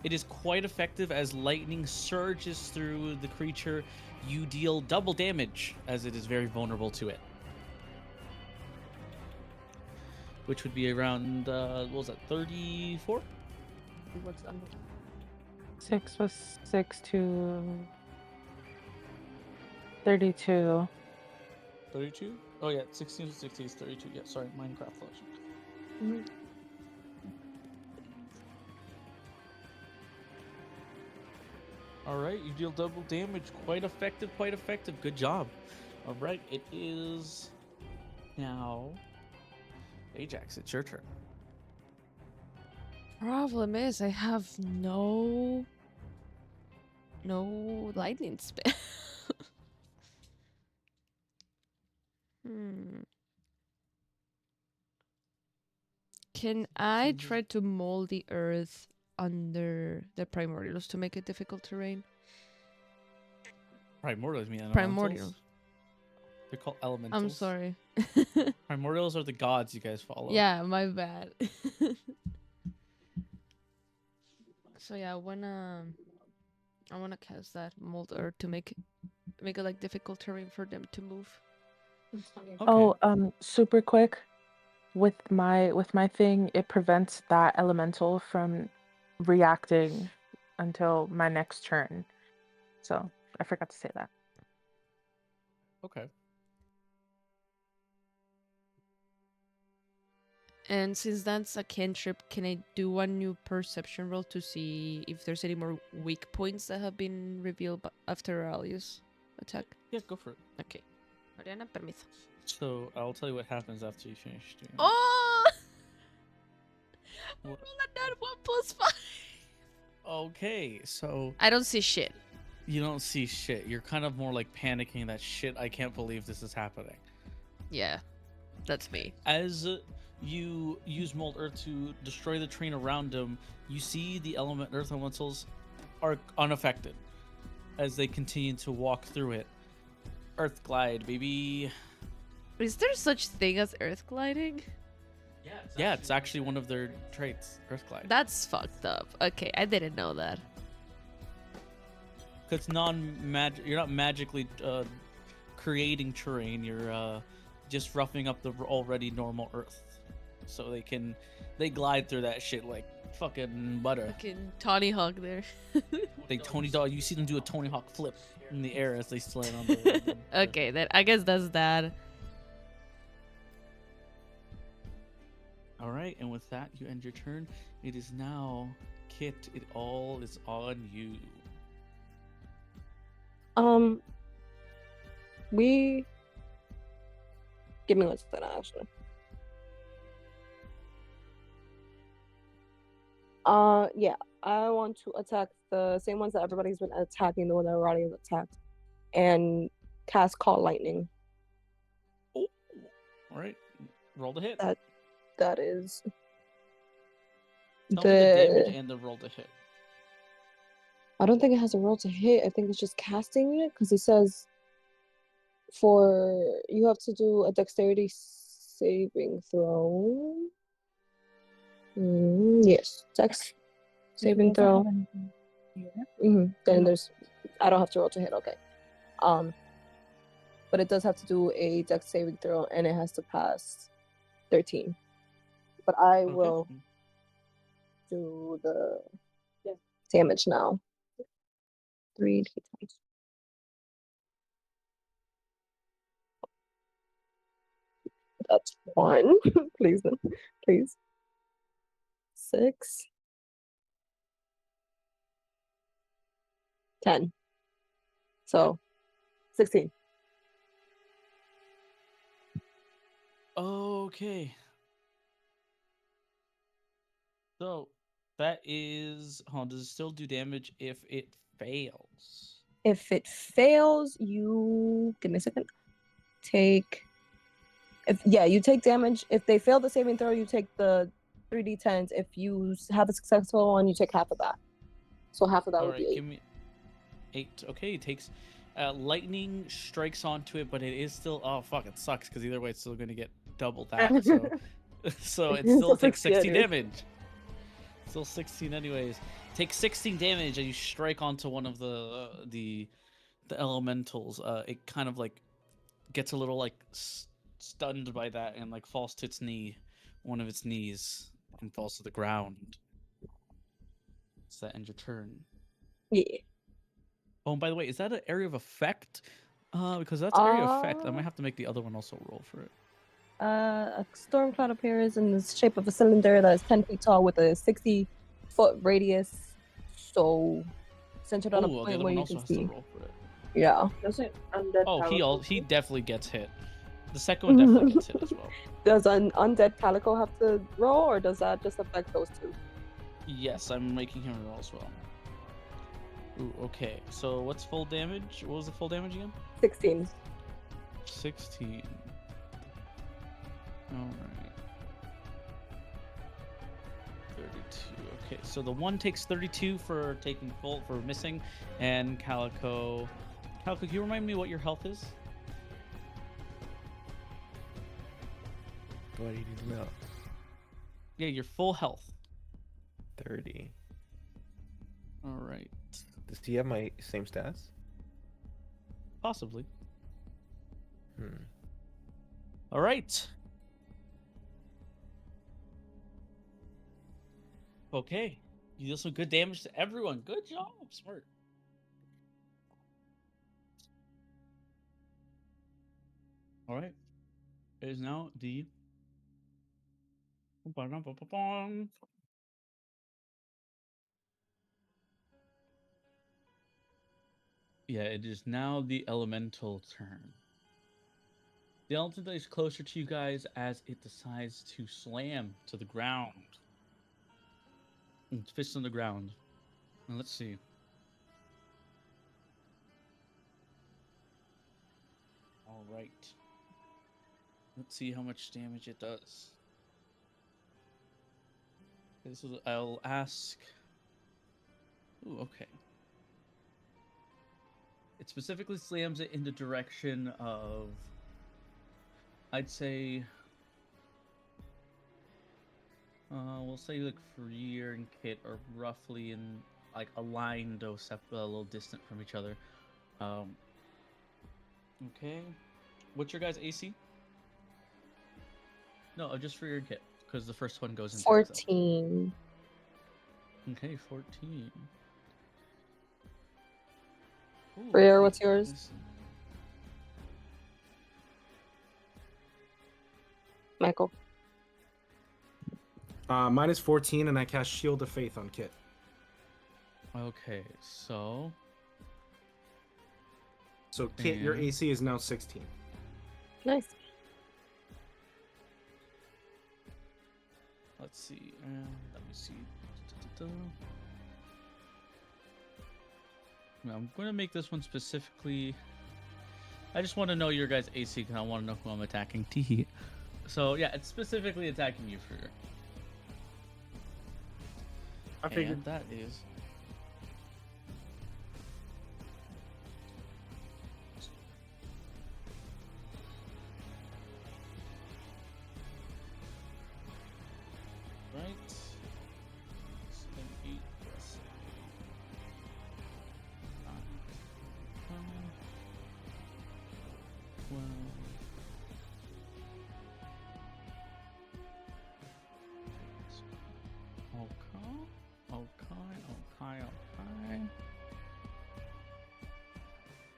It is quite effective as lightning surges through the creature. You deal double damage as it is very vulnerable to it. Which would be around, what was that, 34? What's that? 6 plus 6 to 32. 32? Oh yeah, 16 to 60 is 32. Yeah, sorry, Minecraft Legend. Mhm. All right, you deal double damage. Quite effective, quite effective. Good job. All right, it is now Ajax. It's your turn. Problem is, I have no lightning spell. Hmm. Can I Seems as- try to mold the earth under the primordials to make it difficult terrain? Primordials mean Primordial. elementals. They're called elementals. I'm sorry. Primordials are the gods you guys follow. Yeah, my bad. So yeah, I wanna cast that mold earth to make it like difficult terrain for them to move. Okay. Oh, super quick. With my thing, it prevents that elemental from reacting until my next turn. So I forgot to say that. Okay. And since that's a cantrip, can I do one new perception roll to see if there's any more weak points that have been revealed after Alius attack? Yeah, go for it. Okay. Mariana, permiso. So I'll tell you what happens after you finish doing. Oh! What- Roll a nat 1+5. Okay, so I don't see shit. you don't see shit. You're kind of more like panicking that shit. I can't believe this is happening. Yeah, that's me. As you use Mold Earth to destroy the terrain around them, you see the Earth Elementals are unaffected as they continue to walk through it. Earth Glide, baby. Is there such thing as earth gliding? Yeah, it's actually one of their traits, Earth Glide. That's fucked up. Okay, I didn't know that. Because you're not magically creating terrain. You're just roughing up the already normal Earth, so they glide through that shit like fucking butter. Fucking Tony Hawk there. They Tony Dog. You see them do a Tony Hawk flip in the air as they slide on the Okay, then I guess that's that. All right, and with that, you end your turn. It is now Kit. It all is on you. We give me one second actually. Yeah, I want to attack the same ones that everybody's been attacking, the one that already is attacked, and cast Call Lightning. All right, roll the hit. That is Tell me the damage the. and the roll to hit. I don't think it has a roll to hit. I think it's just casting it because it says you have to do a dexterity saving throw. Yes, dex saving throw. Then I don't have to roll to hit. Okay. But it does have to do a dex saving throw, and it has to pass 13. But I will do the damage now. 3 times. That's 1. Please. 6. 10. So 16. Okay. So that is. Hold on, does it still do damage if it fails? If it fails, you give me a second. You take damage. If they fail the saving throw, you take the 3d10s. If you have a successful one, you take half of that. So half of that All would right, be 8. give me 8. Okay, it takes. Lightning strikes onto it, but it is still. Oh fuck! It sucks because either way, it's still going to get double that. So, so it still takes 60 damage. Still 16 anyways. Take 16 damage and you strike onto one of the elementals. It kind of like gets a little like stunned by that and like falls to its knee, one of its knees, and falls to the ground. So that ends your turn. Yeah. Oh, and by the way, is that an area of effect Because that's area effect. I might have to make the other one also roll for it. A storm cloud appears in the shape of a cylinder that is 10 feet tall with a 60-foot radius. So centered on a Oh, the point other where one you also can has to see. roll for it. Yeah. Doesn't undead Oh, Calico he count? definitely gets hit. The second one definitely gets hit as well. Does an undead calico have to roll, or does that just affect those two? Yes, I'm making him roll as well. Ooh, okay. So what's full damage? What was the full damage again? 16. 16. Alright. 32. Okay, so the one takes 32 for taking full for missing, and Calico. Calico, can you remind me what your health is? What do you need to know? Yeah, your full health. 30. Alright. Does he have my same stats? Possibly. Hmm. Alright. Okay. You deal some good damage to everyone. Good job. Smart. Alright. It is now the yeah, it is now the elemental turn. The elemental is closer to you guys as it decides to slam to the ground. Its fist on the ground. And let's see. All right. Let's see how much damage it does. This is, I'll ask. Ooh, okay. It specifically slams it in the direction of, I'd say, we'll say like Freer and Kit are roughly in like aligned, though a little distant from each other. Okay. What's your guys' AC? No, just Freer and Kit, because the first one goes into exile. 14. Okay, 14. Ooh, Freya, okay. what's yours? Let's see. Michael. Mine is 14, and I cast Shield of Faith on Kit. Okay, so So Kit, your And- AC is now 16. Nice. let's see. Let me see. Now, I'm going to make this one specifically. I just want to know your guys' AC because I want to know who I'm attacking. Teehee. So yeah, it's specifically attacking you, Freer. I figured. And that is. Right. 7, 8 plus 9, 10, 12. Okay.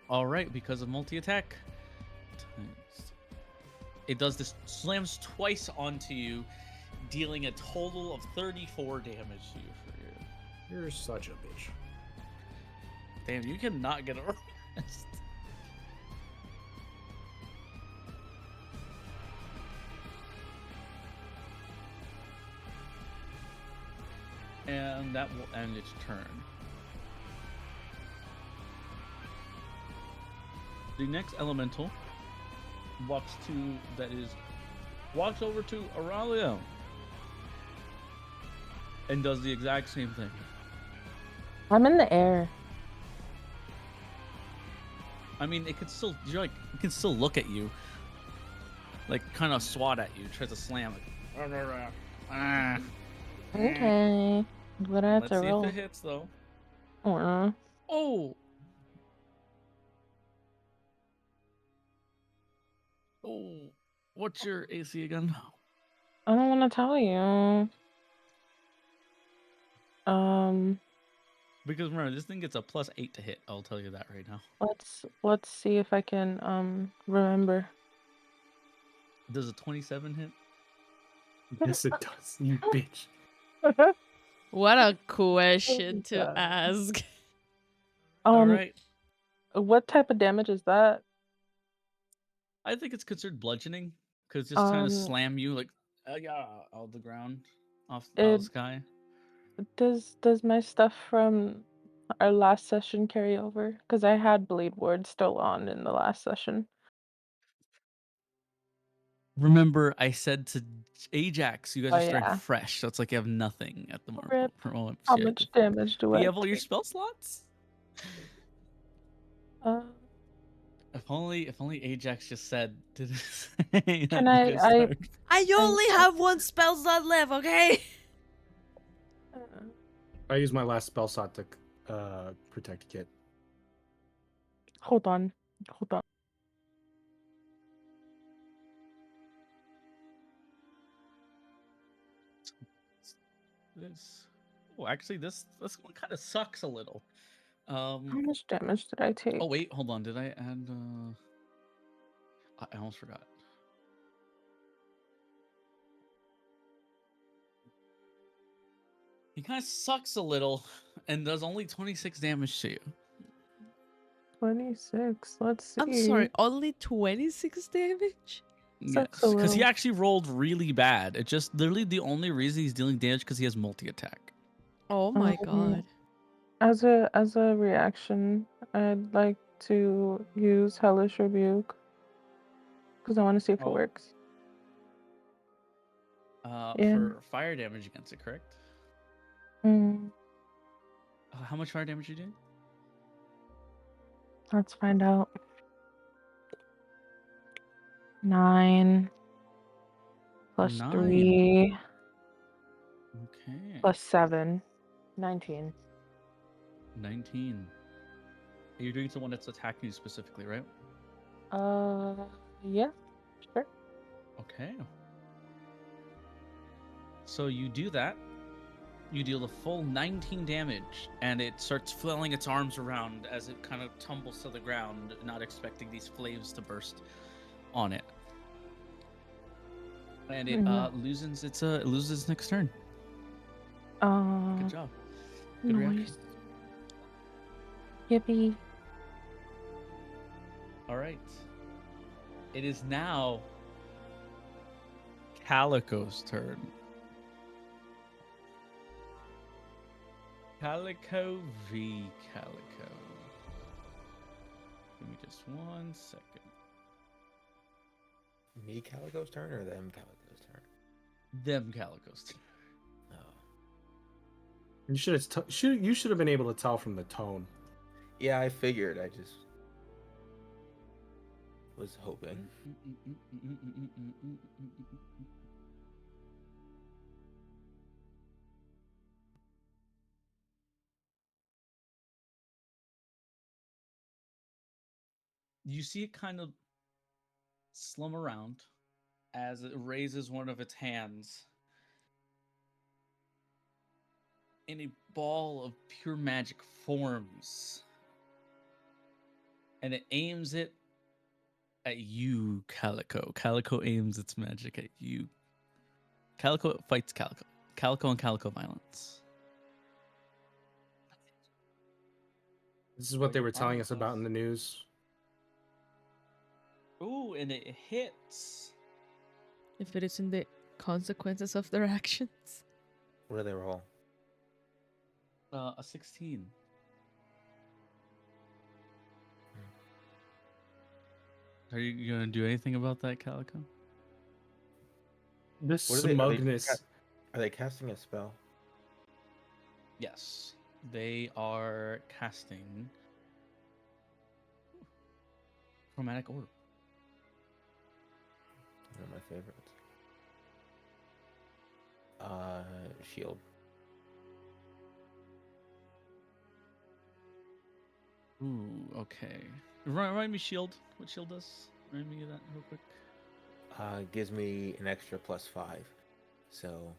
All right, because of multi-attack, it does this, slams twice onto you, dealing a total of 34 damage to you for you. You're such a bitch. Damn, you cannot get a rest. And that will end its turn. The next elemental walks over to Aurelio and does the exact same thing. I'm in the air. I mean, it could still, it can still look at you, like kind of swat at you, tries to slam it. Okay. But I have Let's to see roll. if it hits though. Uh-uh. Oh. Oh. What's your AC again? I don't want to tell you. Because remember, this thing gets a +8 to hit. I'll tell you that right now. Let's see if I can remember. Does a 27 hit? Yes, it does. You bitch. What a question to God. ask. All Um, right. what type of damage is that? I think it's considered bludgeoning because just trying to Um, slam you like yeah, off the ground, out of it the sky. does my stuff from our last session carry over? Because I had Blade Ward still on in the last session. Remember, I said to Ajax, you guys Oh are starting yeah. fresh, so it's like you have nothing at the moment. Rip. for all How shit. much damage do Do I you have all your take? spell slots? Uh, If only Ajax just said to say that can you guys start. I only have one spell slot left, okay? I used my last spell slot to protect Kit. hold on. This. Oh, actually, this one kind of sucks a little. How much damage did I take? Oh wait, hold on. Did I add? I almost forgot. He kind of sucks a little and does only 26 damage to you. 26. Let's see. I'm sorry, only 26 damage? Sucks a Yes, because he little. actually rolled really bad. It just literally the only reason he's dealing damage because he has multi-attack. Oh my Um, god. As a reaction, I'd like to use Hellish Rebuke because I want to see if it Oh. works. Yeah. For fire damage against it, correct? Mm, How much fire damage you doing? let's find out. 9 plus 9. 3 Okay. plus 7. 19. 19. You're doing someone that's attacking you specifically, right? Yeah, sure. Okay. So you do that. You deal the full 19 damage, and it starts flailing its arms around as it kind of tumbles to the ground, not expecting these flames to burst on it. And it loses its next turn. Good job. Good reaction. Yippee. All right. It is now Calico's turn. Calico v Calico. Give me just 1 second. Me Calico's turn or them Calico's turn? Them Calico's turn. Oh. You should have been able to tell from the tone. Yeah, I figured. I just was hoping. You see it kind of slum around as it raises one of its hands. And a ball of pure magic forms. And it aims it at you, Calico. Calico aims its magic at you. Calico fights Calico. Calico and Calico violence. This is what they were telling us about in the news. Ooh, and it hits. If it isn't the consequences of their actions. What do they roll? A 16. Are you gonna do anything about that, Calico? This What are they- smugness. Are they casting a spell? Yes. They are casting Chromatic Orb. One of my favorites. Shield. Ooh, okay. Remind me shield. What shield does? Remind me of that real quick. Gives me an extra +5. So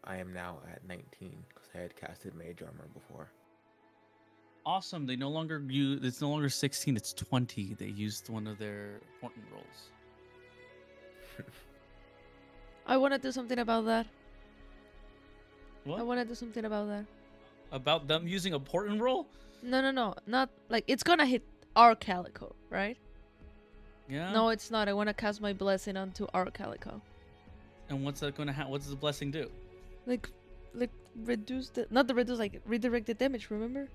I am now at 19 because I had casted Mage Armor before. Awesome. They no longer use. It's no longer 16. It's 20. They used one of their important rolls. I want to do something about that. What? I want to do something about that. About them using a portent roll? No. Not like it's gonna hit our Calico, right? Yeah. No, it's not. I want to cast my blessing onto our Calico. And what's that going to happen? What does the blessing do? Like reduce the not the reduce like redirect the damage. Remember?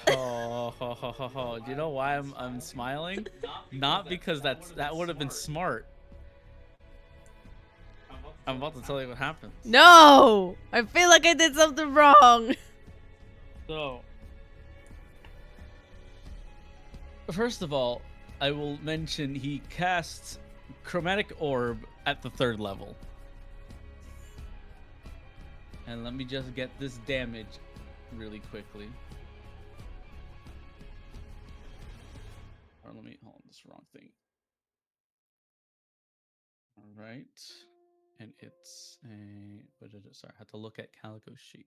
Oh, do you know why I'm smiling? Not because that would have been smart. I'm about to tell you what happens. No, I feel like I did something wrong. So, first of all, I will mention he casts Chromatic Orb at the 3rd level. And let me just get this damage really quickly. Or let me hold on, this is the wrong thing. All right. And it's a, what is it? Sorry, I have to look at Calico's sheet.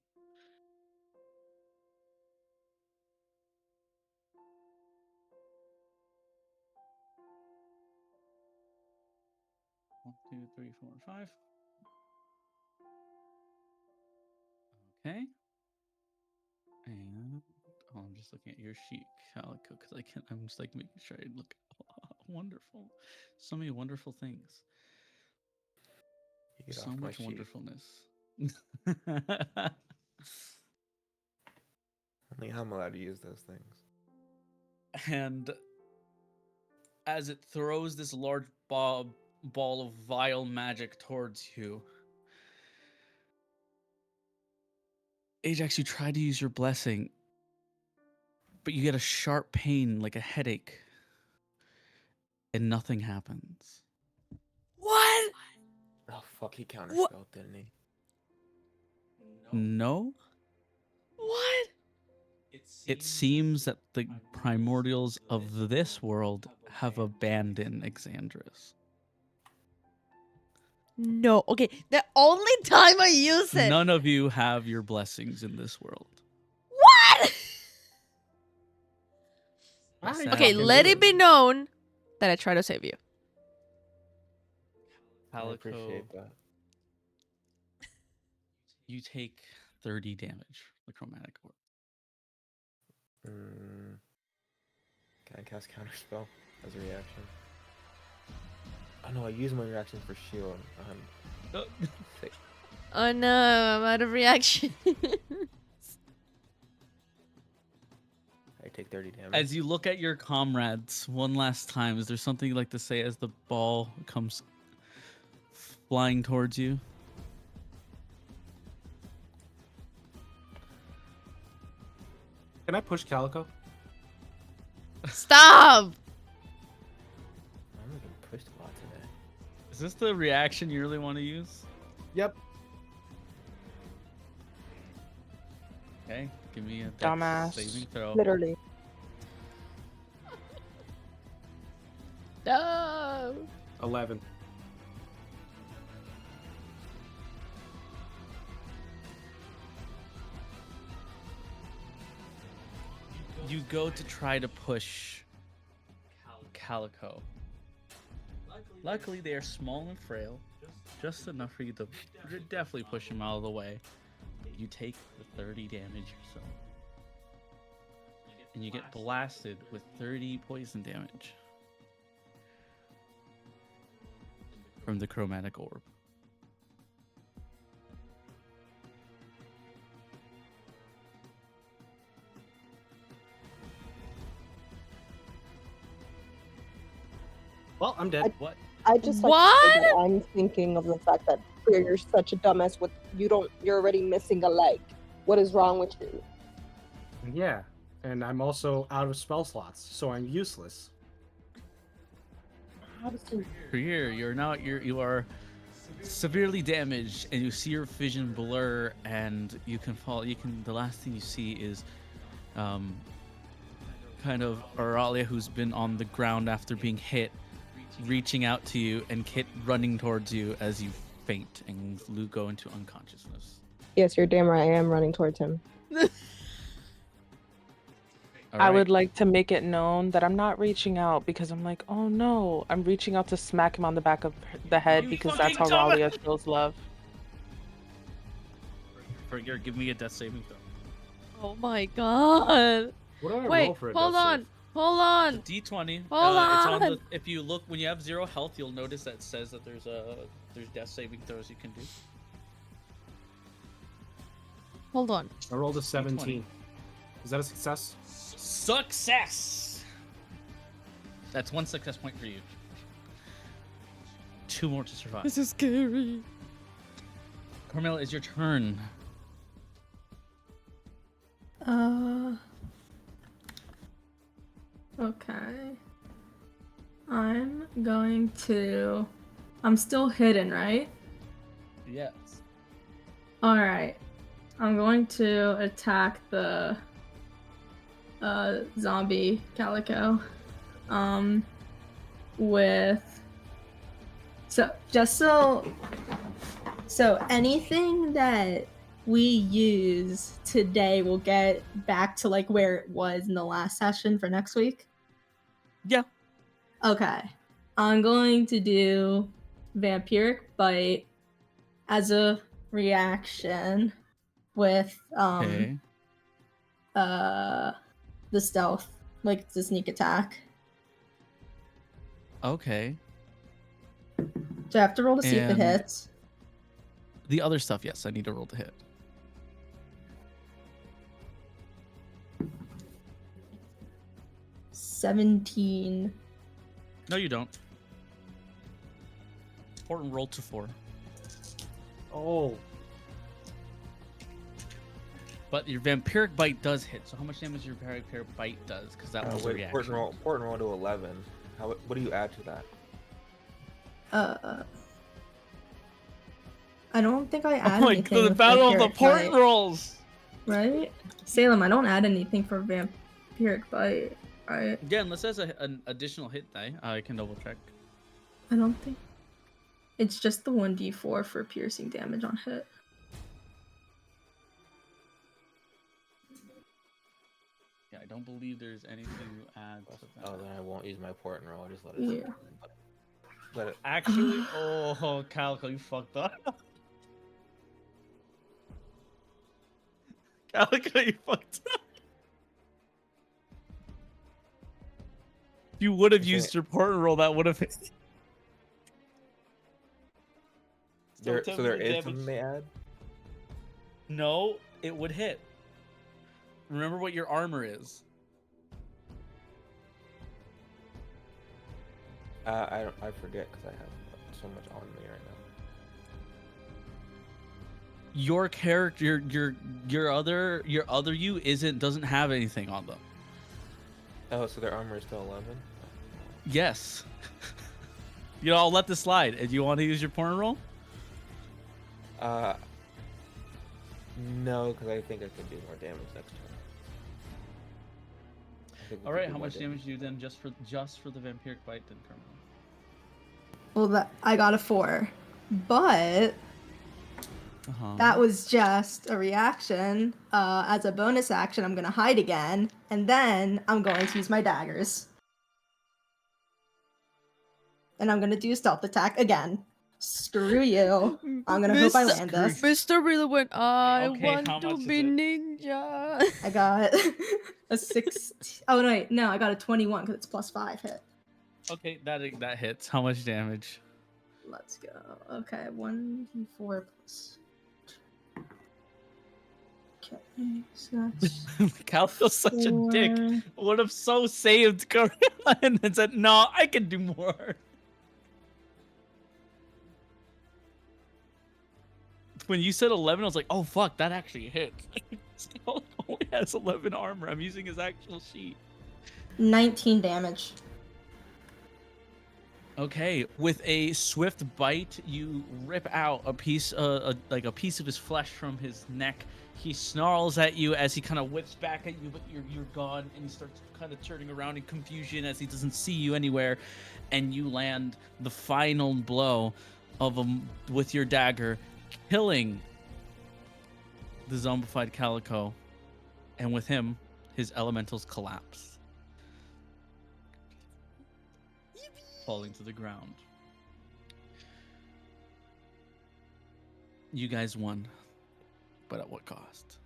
One, 2, 3, 4, 5. Okay. And I'm just looking at your sheet, Calico, because I'm just like making sure I look wonderful. So many wonderful things. You get So off my much sheet. wonderfulness. Only I'm allowed to use those things. And as it throws this large ball of vile magic towards you, Ajax, you try to use your blessing, but you get a sharp pain, like a headache, and nothing happens. What? Oh fuck, he counterspelled, didn't he? No? What? It seems that the primordials of this world have abandoned Exandris. No. Okay, the only time I use it. None of you have your blessings in this world. What? I Sad. Okay, fucking let knew it be known that I try to save you. I Calico, appreciate that. you take 30 damage, the chromatic orb. Can I cast counterspell as a reaction? Oh no, I use my reaction for shield. Sick. Oh no, I'm out of reaction. I take 30 damage. As you look at your comrades one last time, is there something you'd like to say as the ball comes flying towards you? Can I push Calico? Stop! I'm getting pushed a lot today. Is this the reaction you really want to use? Yep. Okay, give me a dex Dumbass. saving throw. Literally. No. 11. You go to try to push Calico. Luckily, they are small and frail, just enough for you to definitely push him out of the way. You take the 30 damage yourself. And you get blasted with 30 poison damage from the chromatic orb. Well, I'm dead. What? I just like to say that I'm thinking of the fact that Freer, you're such a dumbass with you're already missing a leg. What is wrong with you? Yeah. And I'm also out of spell slots, so I'm useless. How does he- For here, you are severely damaged, and you see your vision blur, and you can fall. The last thing you see is, kind of Auralia, who's been on the ground after being hit, reaching out to you, and Kit running towards you as you faint and go into unconsciousness. Yes, you're damn right. I am running towards him. I would like to make it known that I'm not reaching out because I'm like, oh no, I'm reaching out to smack him on the back of the head You because that's how fucking Ralia feels love. Give me a death saving throw. Oh my god. What do I Wait, roll for a hold death on. save? Hold on. D20. Hold It's on the. on. If you look when you have 0 health, you'll notice that it says that there's death saving throws you can do. Hold on. I rolled a 17. Is that a success? Success. That's 1 success point for you. 2 more to survive. This is scary. Carmela, it's your turn. Okay. I'm still hidden, right? Yes. Alright. I'm going to attack the zombie Calico. With so anything that we use today will get back to like where it was in the last session for next week. Yeah. Okay. I'm going to do Vampiric Bite as a reaction with Okay. the stealth, like the sneak attack. Okay. Do I have to roll to see if it And- hits? The other stuff, yes, I need to roll to hit. $17. No, you don't. Important roll to 4. Oh. But your vampiric bite does hit. So how much damage your vampiric bite does? Because that was a reaction. Important roll to 11. What do you add to that? I don't think I add Oh my anything. god, the with battle of the Vampiric important Bite, rolls! right? Salem, I don't add anything for Vampiric Bite, right? Yeah, unless there's an additional hit die, I can double check. I don't think. It's just the 1d4 for piercing damage on hit. Yeah, I don't believe there's anything you add to that. Oh, then I won't use my important roll. I'll just let it. Yeah. Let it. Actually, oh, Calico, you fucked up. Calico, you fucked up. If you would have used your important roll, that would have hit. So there is damage. something they add. No, it would hit. Remember what your armor is. I forget because I have so much on me right now. Your character, your other you doesn't have anything on them. Oh, so their armor is still 11. Yes. I'll let this slide. Do you want to use your porn roll? No, because I think I could do more damage next turn. All right, how much damage do you then just for the vampiric bite then, Carmel? Well, I got a 4, but that was just a reaction. As a bonus action, I'm gonna hide again, and then I'm going to use my daggers, and I'm gonna do stealth attack again. Screw you! I'm gonna hope I land this. Mr. really went, I Okay, how want to much is be it? ninja. I got a 6. Oh no, I got a 21 because it's +5 hit. Okay, that hits. How much damage? Let's go. Okay, 1d4 plus. Okay, so that's Calico's such a dick. 4. Would have so saved Carmel and then said, "No, I can do more." When you said 11, I was like, "Oh fuck, that actually hits." Calico only has 11 armor. I'm using his actual sheet. 19 damage. Okay, with a swift bite, you rip out a piece, like a piece of his flesh from his neck. He snarls at you as he kind of whips back at you, but you're gone, and he starts kind of turning around in confusion as he doesn't see you anywhere, and you land the final blow of him with your dagger, killing the zombified Calico, and with him, his elementals collapse, falling to the ground. You guys won, but at what cost?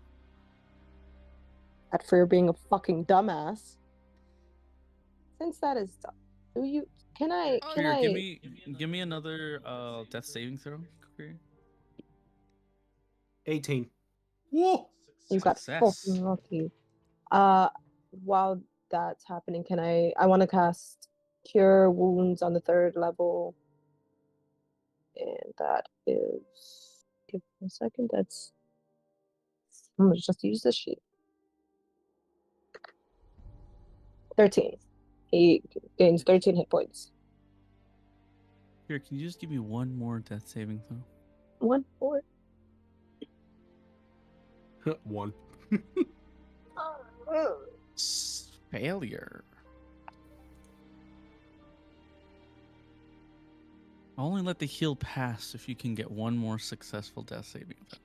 At Freer being a fucking dumbass. Since that is done, can I Freer, give me another death saving throw. Freer. 18. Whoa! You got Success. fucking lucky. While that's happening, I want to cast Cure Wounds on the 3rd level. And that is, give me a second, I'm gonna just use this sheet. 13. He gains 13 hit points. Here, can you just give me one more death saving throw? 1, 4. 1. Failure. I'll only let the heal pass if you can get one more successful death saving throw.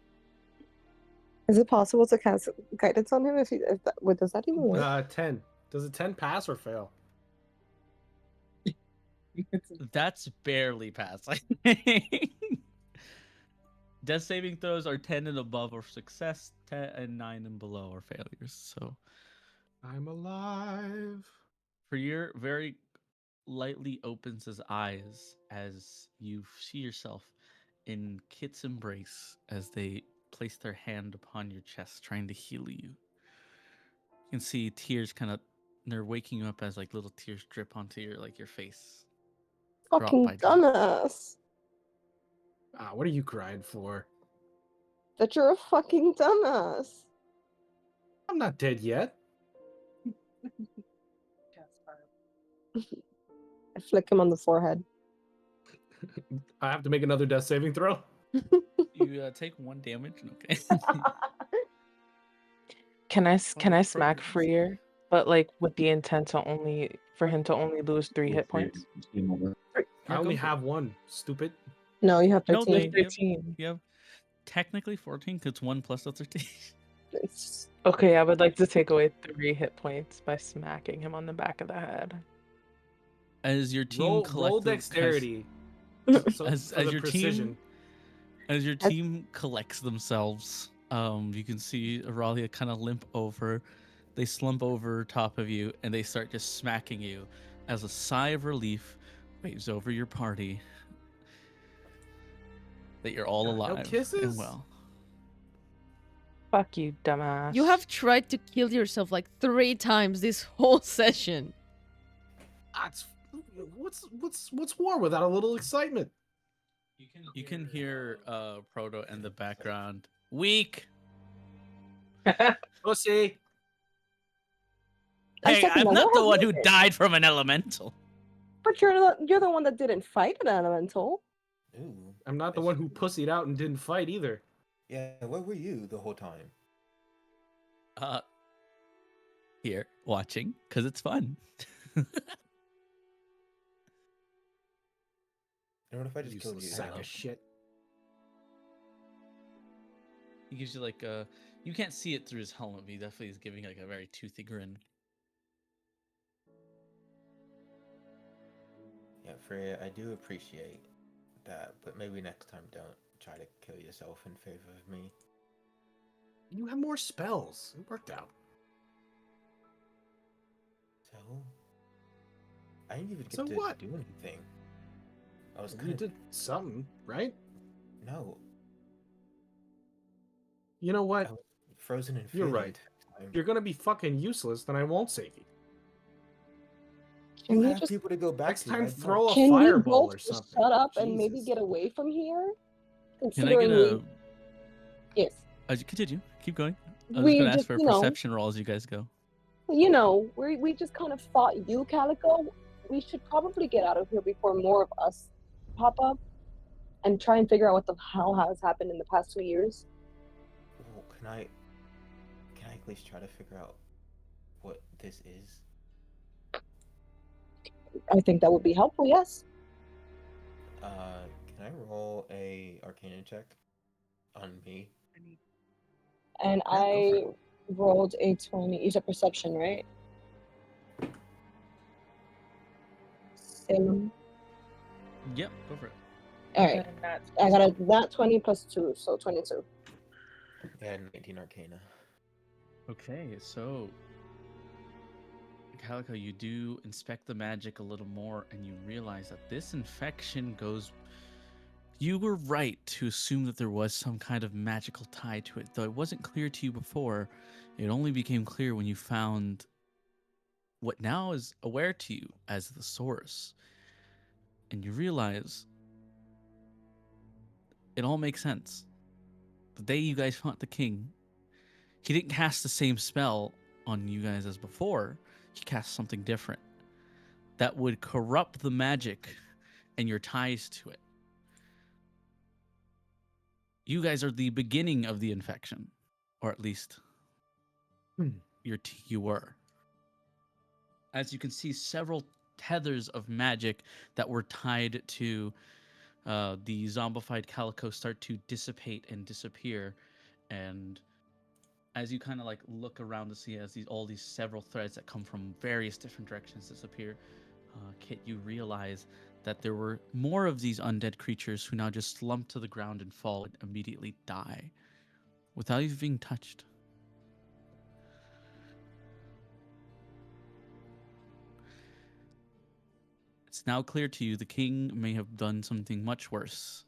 Is it possible to cast guidance on him does that even work? 10. Does a 10 pass or fail? That's barely pass. I think. Death saving throws are 10 and above are success, 10 and 9 and below are failures. So I'm alive. Freer very lightly opens his eyes as you see yourself in Kit's embrace as they place their hand upon your chest, trying to heal you. You can see tears they're waking you up as like little tears drip onto your face. Fucking by drop. dumbass. What are you crying for? That you're a fucking dumbass. I'm not dead yet. I flick him on the forehead. I have to make another death saving throw. You take 1 damage. Okay. Can I Oh, smack Freer, but like with the intent for him to only lose 3 hit points? I only have 1. Stupid. No, you have No, 13. you have 13. You have technically 14 because it's 1 plus the 13. It's- Okay, I would like to take away 3 hit points by smacking him on the back of the head. As your team Roll dexterity. As for the your precision. As your team collects themselves, you can see Aurelia kind of limp over. They slump over top of you and they start just smacking you as a sigh of relief waves over your party that you're all No alive kisses? and well. Fuck you, dumbass. You have tried to kill yourself like 3 times this whole session. That's what's war without a little excitement? You can hear Proto in the background. Weak. Pussy. Hey, second I'm that. not What the have one you who been? died from an elemental. But you're the one that didn't fight an elemental. Ooh. I'm not the one who pussied out and didn't fight either. Yeah, where were you the whole time? Here, watching, because it's fun. And what if I just killed you? Useless sack of shit. He gives you like a... You can't see it through his helmet, but he definitely is giving like a very toothy grin. Yeah, Freya, I do appreciate that, but maybe next time don't try to kill yourself in favor of me. You have more spells. It worked out. So, I didn't even get So to what? do anything. I was You kind of did something, right? no. You know what? I was frozen in You're fear the right. entire time. If you're gonna be fucking useless, then I won't save you. You Can you have just people to go back Next to. time, I know. throw a can you fireball both or just something. shut up and maybe Jesus. get away from here? Can I Considering get a... yes, Continue. Keep going. I was we going to ask just for a perception roll as you guys go. we just kind of fought you, Calico. We should probably get out of here before more of us pop up and try and figure out what the hell has happened in the past 2 years. Well, can I at least try to figure out what this is? I think that would be helpful. Yes. Can I roll a Arcana check on me? and Yeah, go for I it. rolled a 20. You said perception, right? Same. Yep, go for it. All Got right. a nat I 20. got a nat 20 plus 2, so 22. Yeah, 19 Arcana. Okay, so Calico, you do inspect the magic a little more, and you realize that this infection goes. You were right to assume that there was some kind of magical tie to it, though it wasn't clear to you before. It only became clear when you found what now is aware to you as the source. And you realize it all makes sense. The day you guys fought the king, he didn't cast the same spell on you guys as before. He cast something different that would corrupt the magic and your ties to it. You guys are the beginning of the infection, or at least you were. As you can see, several tethers of magic that were tied to the zombified Calico start to dissipate and disappear. And as you kind of like look around to see as all these several threads that come from various different directions disappear, Kit, you realize that there were more of these undead creatures who now just slump to the ground and fall and immediately die without even being touched. It's now clear to you the king may have done something much worse.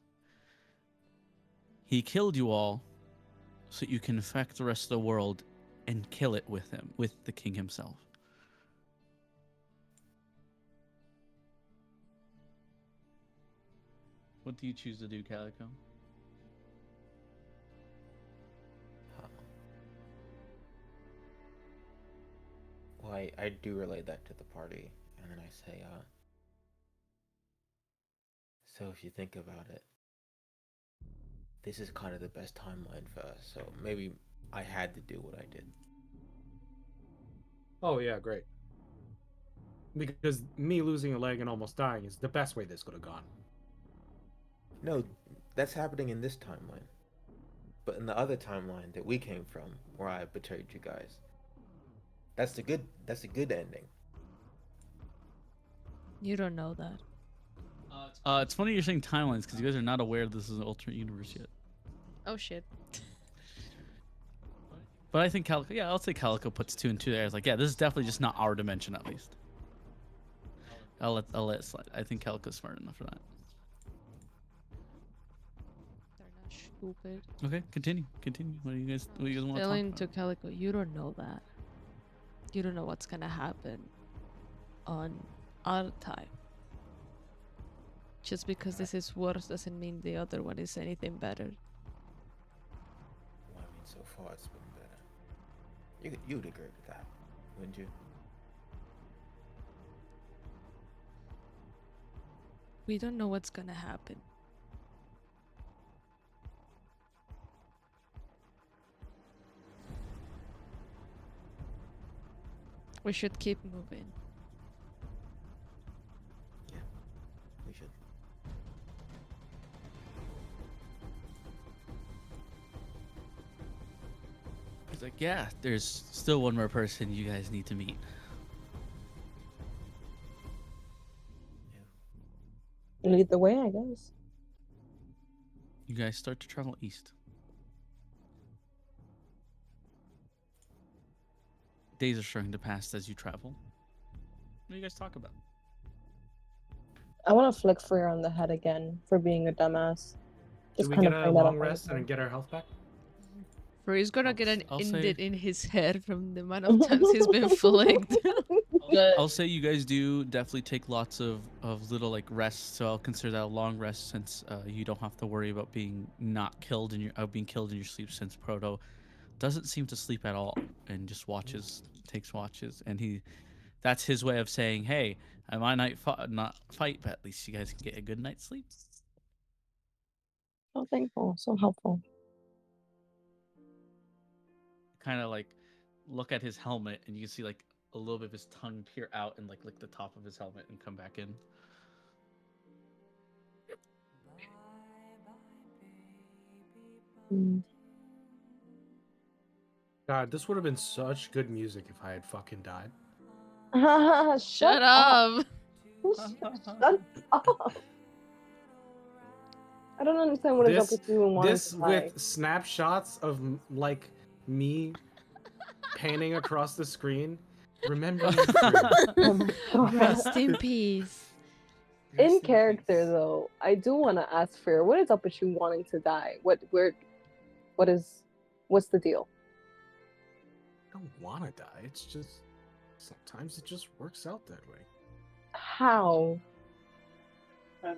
He killed you all so you can infect the rest of the world and kill it with him, with the king himself. What do you choose to do, Calico? Huh. Well, I do relate that to the party, and then I say, so if you think about it, this is kind of the best timeline for us, so maybe I had to do what I did. Oh yeah, great. Because me losing a leg and almost dying is the best way this could have gone. No, that's happening in this timeline. But in the other timeline that we came from, where I betrayed you guys, that's the good ending. You don't know that. It's funny you're saying timelines because you guys are not aware this is an alternate universe yet. Oh shit. But I think Calico, yeah, I'll say Calico puts 2 and 2 there. It's like, yeah, this is definitely just not our dimension at least. I'll let it slide. I think Calico's smart enough for that. They're not stupid. Okay, continue. What do you guys want to talk Telling about? to Calico, you don't know that. You don't know what's gonna happen on our time. Just because this is worse doesn't mean the other one is anything better. Well, I mean, so far it's been better. You'd agree with that, wouldn't you? We don't know what's gonna happen. We should keep moving. Yeah, we should. He's like, yeah, there's still one more person you guys need to meet. Lead the way, I guess. You guys start to travel east. Days are starting to pass as you travel. What do you guys talk about? I want to flick Freer on the head again for being a dumbass. Did we kinda get a bring that up long all the rest and time. get our health back? Free's gonna get an I'll say- indent in his head from the amount of times he's been flanked. I'll say you guys do definitely take lots of little like rests, so I'll consider that a long rest since you don't have to worry about being not killed in your being killed in your sleep, since Proto doesn't seem to sleep at all and just takes watches, and that's his way of saying, hey, I might not fight, but at least you guys can get a good night's sleep. So thankful, so helpful. Kind of like look at his helmet and you can see like a little bit of his tongue peer out and like lick the top of his helmet and come back in. Mm. God, this would have been such good music if I had fucking died. Shut up. up. Shut up. I don't understand what is up This, with you and wanting this to die. with snapshots of like me panning across the screen, remembering Freer. Oh my god. Rest in peace. In Rest character peace. though, I do want to ask Fear, what is up with you wanting to die? What's the deal? I don't want to die. It's just sometimes it just works out that way. How? Uh,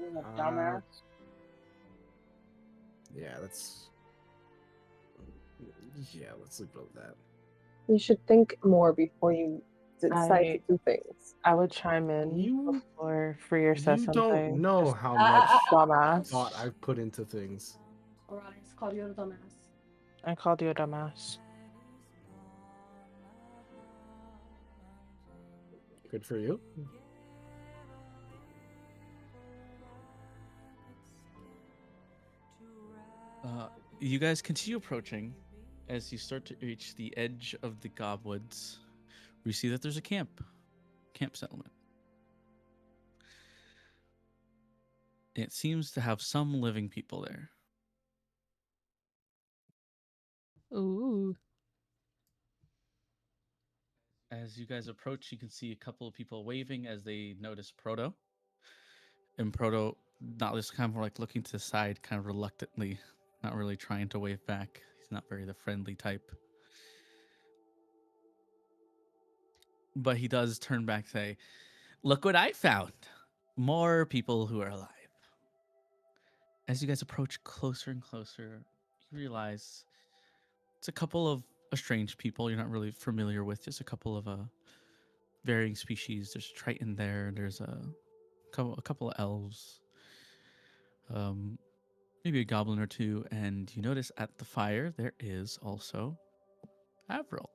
yeah, let's leave it at that. You should think more before you decide to do things. I would chime in You- before Freer says You something. don't know Just how much dumbass. thought I've put into things. Alright, it's called you a dumbass. I called you a dumbass. Good for you. You guys continue approaching. As you start to reach the edge of the Gobwoods, we see that there's a camp settlement. It seems to have some living people there. Ooh. As you guys approach, you can see a couple of people waving as they notice Proto. And Proto, not just kind of like looking to the side, kind of reluctantly, not really trying to wave back. He's not very the friendly type. But he does turn back and say, "Look what I found! More people who are alive." As you guys approach closer and closer, you realize it's a couple of strange people you're not really familiar with. Just a couple of varying species. There's a Triton there. There's a couple of elves. Maybe a goblin or two. And you notice at the fire there is also Avril.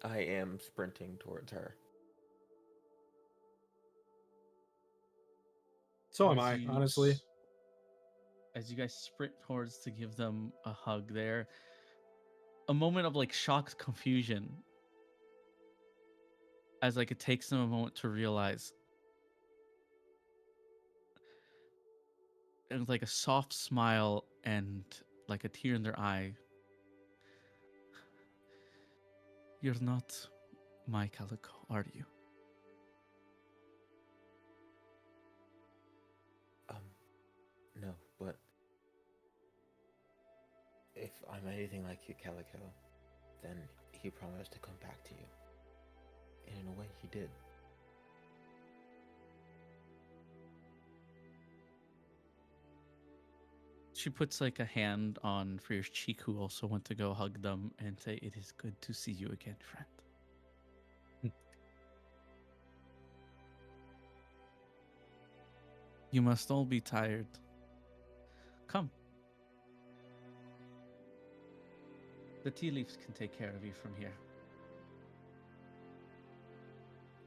I am sprinting towards her. So am As I, you honestly. As you guys sprint towards to give them a hug there, a moment of like shocked confusion as like it takes them a moment to realize, and with like a soft smile and like a tear in their eye, "You're not my Calico, are you?" No, but if I'm anything like you, Calico, then he promised to come back to you. And in a way, he did. She puts like a hand on Freer's cheek, who also went to go hug them and say, "It is good to see you again, friend." You must all be tired. Come. The tea leaves can take care of you from here.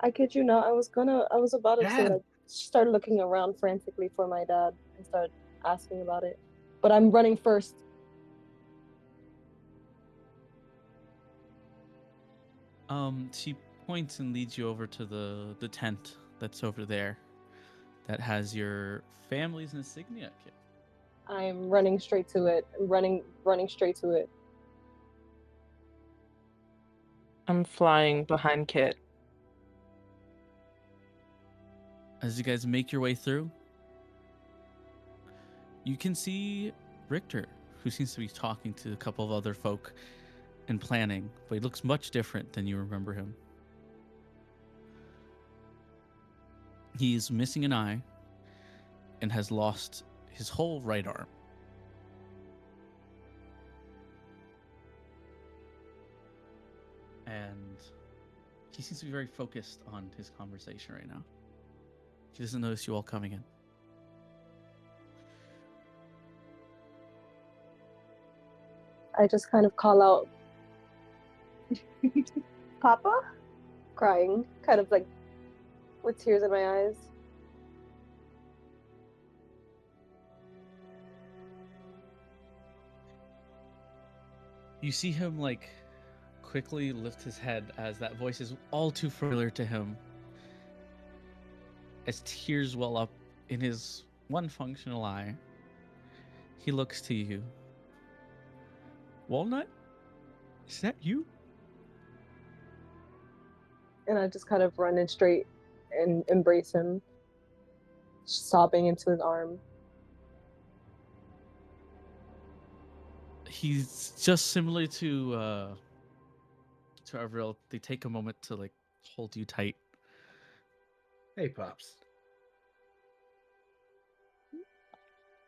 I kid you not, I was about to say, Dad! like, start looking around frantically for my dad and start asking about it. But I'm running first. She points and leads you over to the tent that's over there that has your family's insignia kit. I'm running straight to it. I'm running straight to it. I'm flying behind Kit. As you guys make your way through, you can see Richter, who seems to be talking to a couple of other folk and planning, but he looks much different than you remember him. He's missing an eye and has lost his whole right arm. And he seems to be very focused on his conversation right now. He doesn't notice you all coming in. I just kind of call out, "Papa?" Crying, kind of like with tears in my eyes. You see him like quickly lift his head as that voice is all too familiar to him. As tears well up in his one functional eye, he looks to you. Walnut? Is that you? And I just kind of run in straight and embrace him, sobbing into his arm. He's just similar to Avril. They take a moment to like hold you tight. Hey, Pops.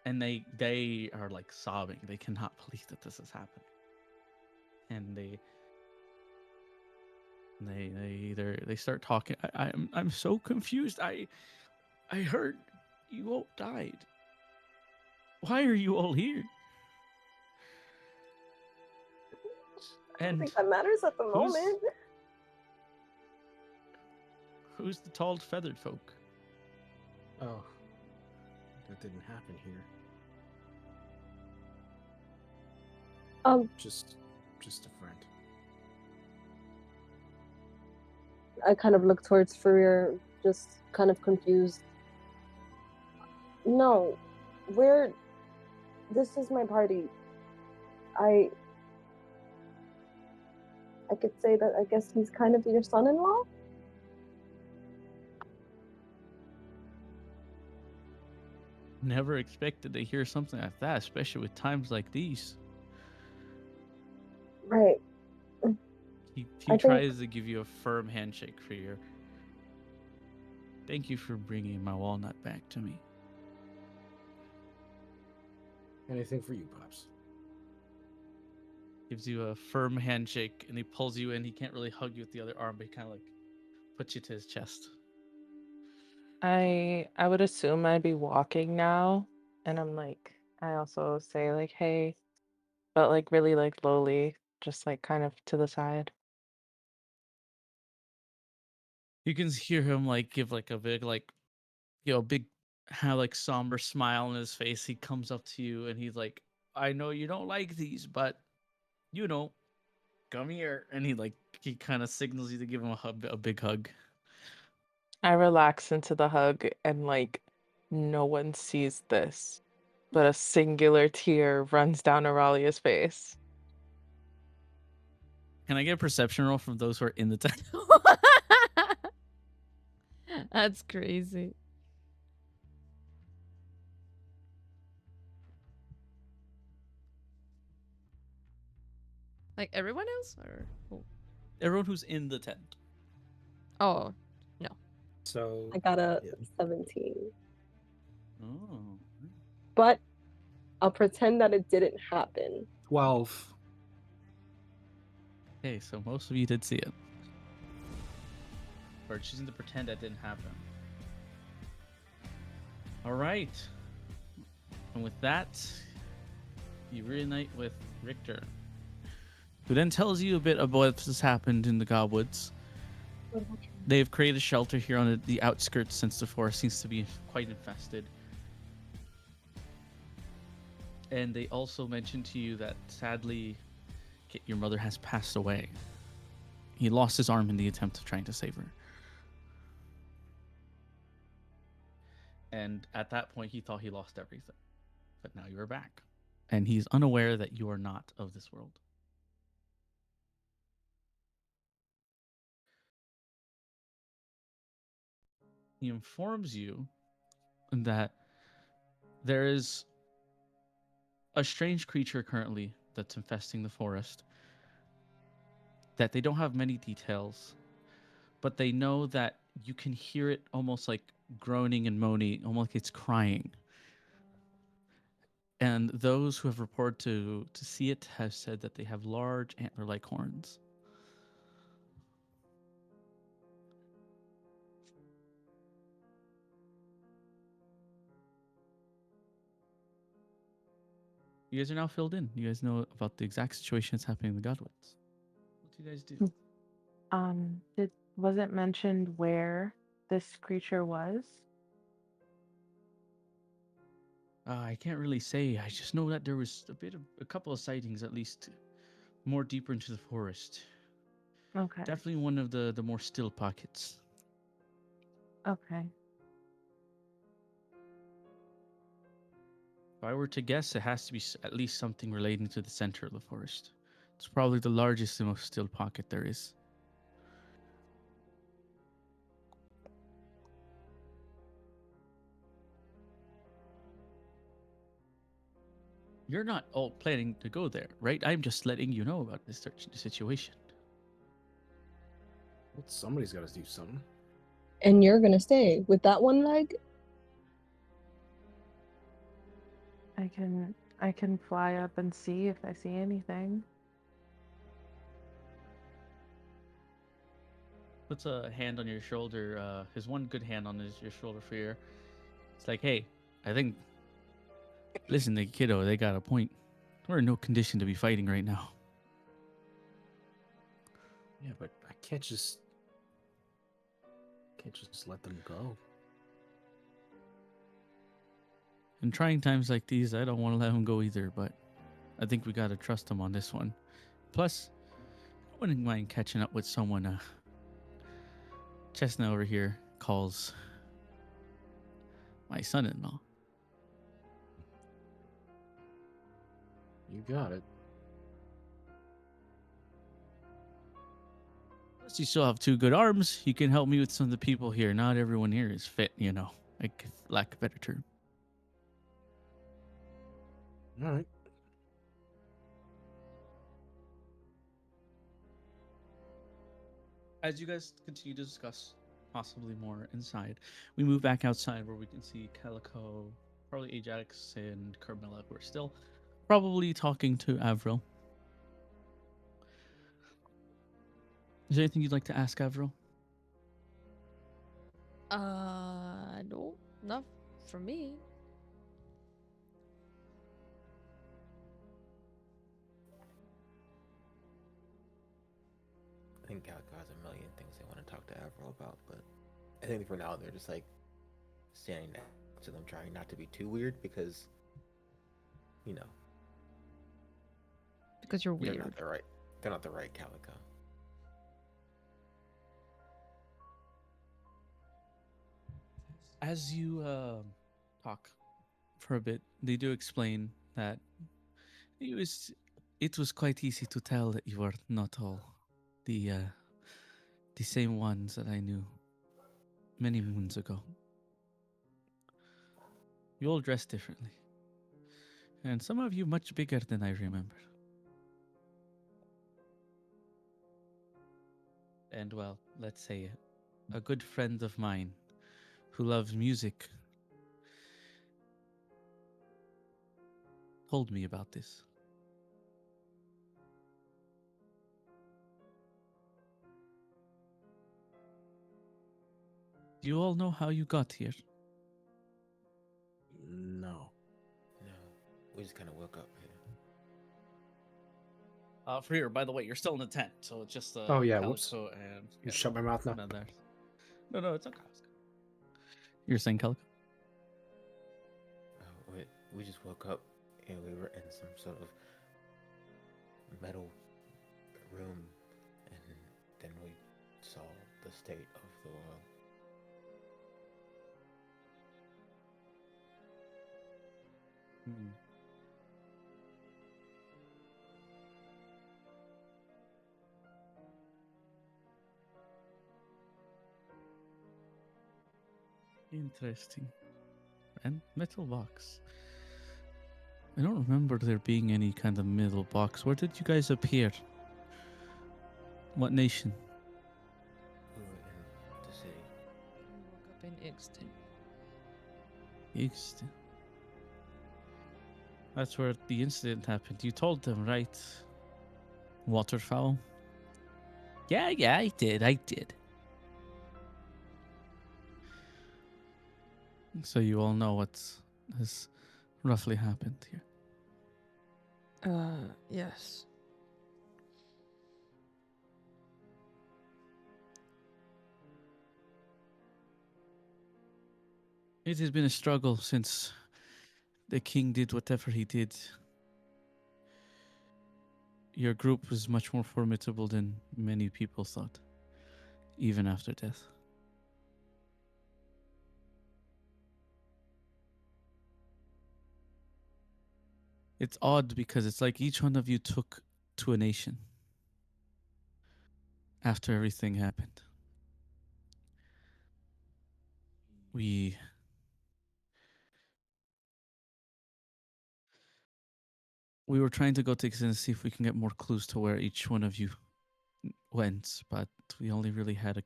And they are like sobbing. They cannot believe that this is happening. And they start talking. I'm so confused. I heard you all died. Why are you all here? I don't And think that matters at the who's- moment. who's the tall feathered folk? Oh, that didn't happen here. Just a friend. I kind of look towards Farir, just kind of confused. No, this is my party. I could say that I guess he's kind of your son-in-law? Never expected to hear something like that, especially with times like these. Right. He I think- tries to give you a firm handshake for your. Thank you for bringing my walnut back to me. Anything for you, Pops. Gives you a firm handshake and he pulls you in. He can't really hug you with the other arm, but he kind of like puts you to his chest. I would assume I'd be walking now, and I'm like, I also say like, hey, but like really like lowly, just like kind of to the side. You can hear him like give like a big like, big have like somber smile on his face. He comes up to you and he's like, I know you don't like these, but come here. And he kind of signals you to give him a big hug. I relax into the hug, and like no one sees this, but a singular tear runs down Aurelia's face. Can I get a perception roll from those who are in the tent? That's crazy. Like everyone else, or who? Everyone who's in the tent. Oh, So I got a yeah. 17. Oh. But I'll pretend that it didn't happen. 12. Okay, so most of you did see it. Or choosing to pretend that didn't happen. All right. And with that, you reunite with Richter, who then tells you a bit about what has happened in the Godwoods. They've created a shelter here on the outskirts since the forest seems to be quite infested. And they also mentioned to you that sadly, your mother has passed away. He lost his arm in the attempt of trying to save her. And at that point, he thought he lost everything. But now you are back. And he's unaware that you are not of this world. He informs you that there is a strange creature currently that's infesting the forest, that they don't have many details, but they know that you can hear it almost like groaning and moaning, almost like it's crying. And those who have reported to see it have said that they have large antler-like horns. You guys are now filled in. You guys know about the exact situation that's happening in the Godwoods. What do you guys do? Was it mentioned where this creature was? I can't really say. I just know that there was a couple of sightings at least more deeper into the forest. Okay. Definitely one of the more still pockets. Okay. If I were to guess, it has to be at least something relating to the center of the forest. It's probably the largest and most still pocket there is. You're not all planning to go there, right? I'm just letting you know about this situation. Well, somebody's got to do something. And you're gonna stay with that one leg? I can fly up and see if I see anything. Puts a hand on your shoulder, his one good hand on your shoulder for you. It's like, hey, I think, listen, the kiddo, they got a point. We're in no condition to be fighting right now. Yeah, but I can't just let them go. In trying times like these, I don't want to let him go either, but I think we got to trust him on this one. Plus, I wouldn't mind catching up with someone. Chestnut over here calls my son-in-law. You got it. Plus, you still have two good arms. You can help me with some of the people here. Not everyone here is fit, like lack of a better term. All right. As you guys continue to discuss possibly more inside, we move back outside where we can see Calico, probably Ajax, and Carmilla, who are still probably talking to Avril. Is there anything you'd like to ask Avril? No, not for me. I think Calico has a million things they want to talk to Avril about, but I think for now they're just like standing next to them, trying not to be too weird because, Because you're they're weird. not the right. They're not the right Calico. As you talk for a bit, they do explain that it was quite easy to tell that you were not all the same ones that I knew many moons ago. You all dress differently, and some of you much bigger than I remember. And well, let's say a good friend of mine who loves music told me about this. Do you all know how you got here? No. No, we just kind of woke up here. For here, by the way, you're still in the tent, so it's just Oh, yeah, whoops. Calico and You shut my mouth now. there. No, it's okay. You're saying Calico? We just woke up and we were in some sort of metal room, and then we saw the state of the world. Hmm. Interesting. And metal box. I don't remember there being any kind of metal box. Where did you guys appear? What nation? We were in the city. We woke up in Ixton. Easton. That's where the incident happened. You told them, right? Waterfowl? Yeah, I did. So you all know what has roughly happened here. Yes. It has been a struggle since the king did whatever he did. your group was much more formidable than many people thought, even after death. It's odd because it's like each one of you took to a nation after everything happened. We were trying to go to and see if we can get more clues to where each one of you went, but we only really had a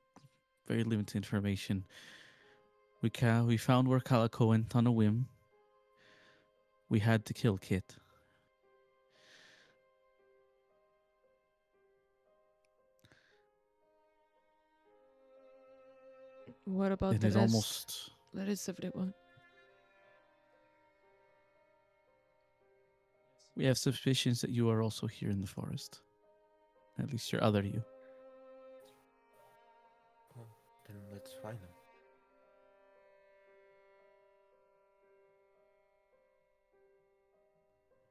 very limited information. We found where Calico went on a whim. We had to kill Kit. What about And the it rest? almost The rest of everyone. we have suspicions that you are also here in the forest. At least your other you. Well, then let's find them.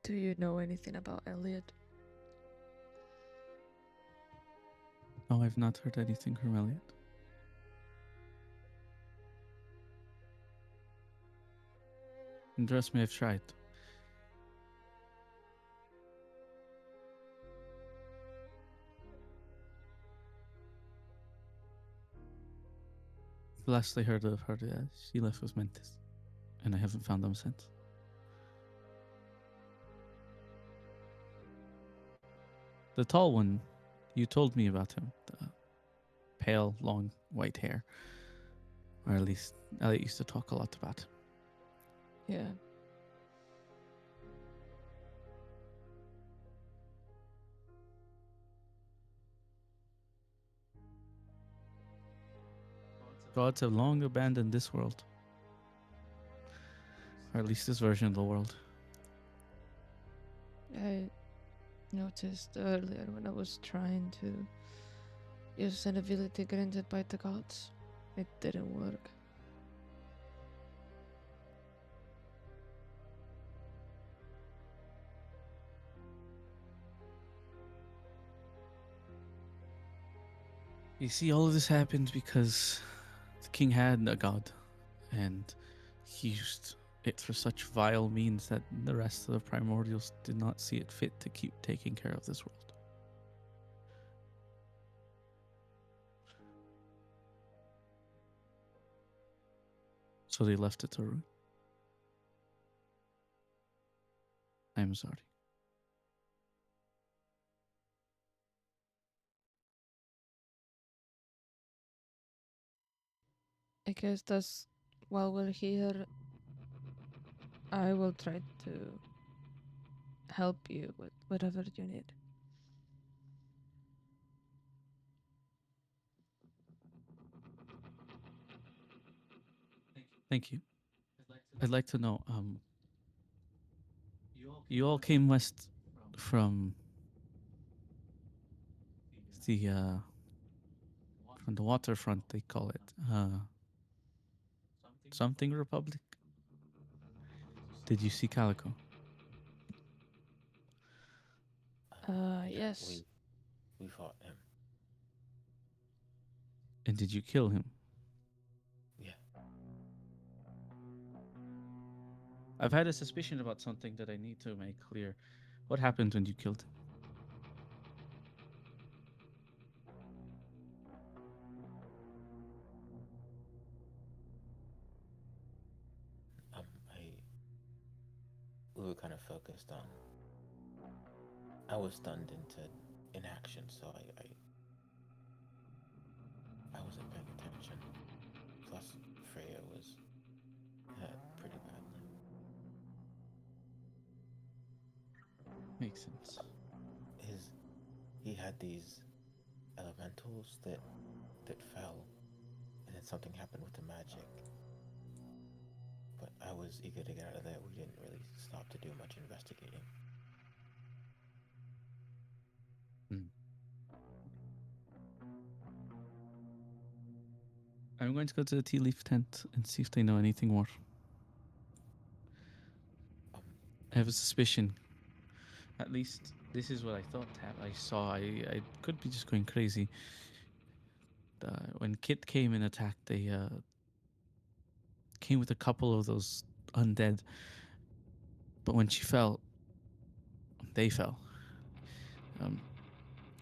Do you know anything about Elliot? No, I've not heard anything from Elliot. And trust me, I've tried. The last I heard of her, she left with Mentis. And I haven't found them since. The tall one, you told me about him. The pale, long, white hair. Or at least Elliot used to talk a lot about him. Yeah. Gods have long abandoned this world. Or at least this version of the world. I noticed earlier when I was trying to use an ability granted by the gods. It didn't work. You see, all of this happened because the king had a god, and he used it for such vile means that the rest of the primordials did not see it fit to keep taking care of this world. So they left it to ruin. I'm sorry. I guess that's while we're here, I will try to help you with whatever you need. Thank you. I'd like to know, you all came west from the waterfront, they call it. Something Republic. Did you see Calico? Yes. We fought him. And did you kill him? Yeah. I've had a suspicion about something that I need to make clear. What happened when you killed him? We were kind of focused on. I was stunned into inaction, so I wasn't paying attention. Plus, Freya was hurt pretty badly. Makes sense. He had these elementals that fell, and then something happened with the magic. But I was eager to get out of there. We didn't really stop to do much investigating. I'm going to go to the tea leaf tent and see if they know anything more. I have a suspicion. At least This is what I thought I saw. I could be just going crazy. When Kit came and attacked, they came with a couple of those undead. But when she fell, they fell.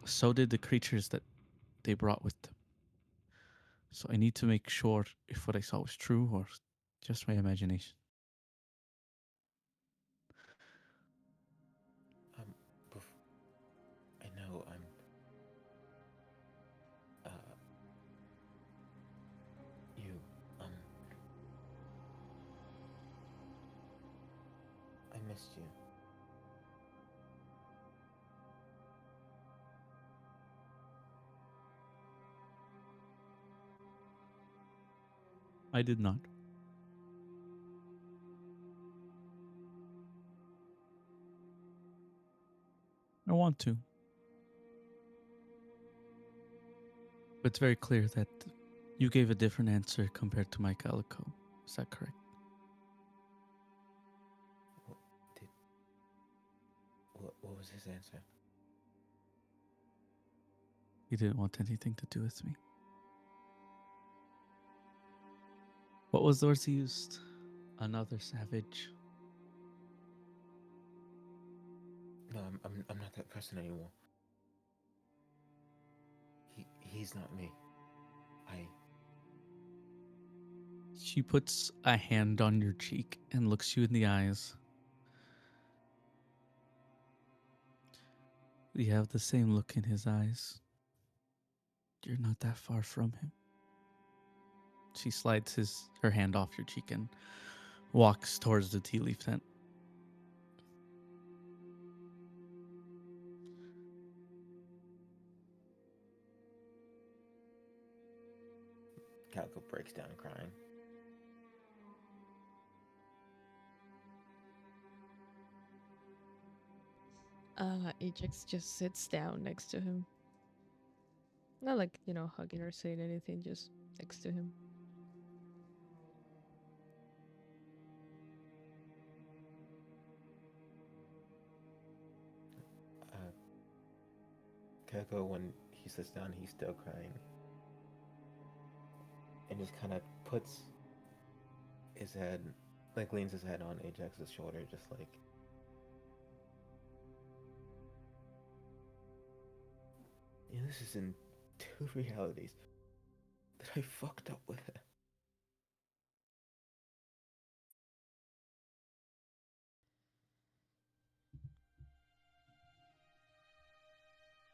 So did the creatures that they brought with them. So I need to make sure if what I saw was true or just my imagination. I know you, I missed you. I did not. I want to. But it's very clear that you gave a different answer compared to my Calico. Is that correct? What was his answer? He didn't want anything to do with me. What was the words he used? Another savage. No, I'm not that person anymore. He's not me. She puts a hand on your cheek and looks you in the eyes. You have the same look in his eyes. You're not that far from him. She slides her hand off your cheek and walks towards the tea leaf tent. Calico breaks down crying. Ajax just sits down next to him. Not like, hugging or saying anything, just next to him. Calico, when he sits down, he's still crying. And just kind of puts his head, like leans his head on Ajax's shoulder, just like, this is in two realities that I fucked up with it.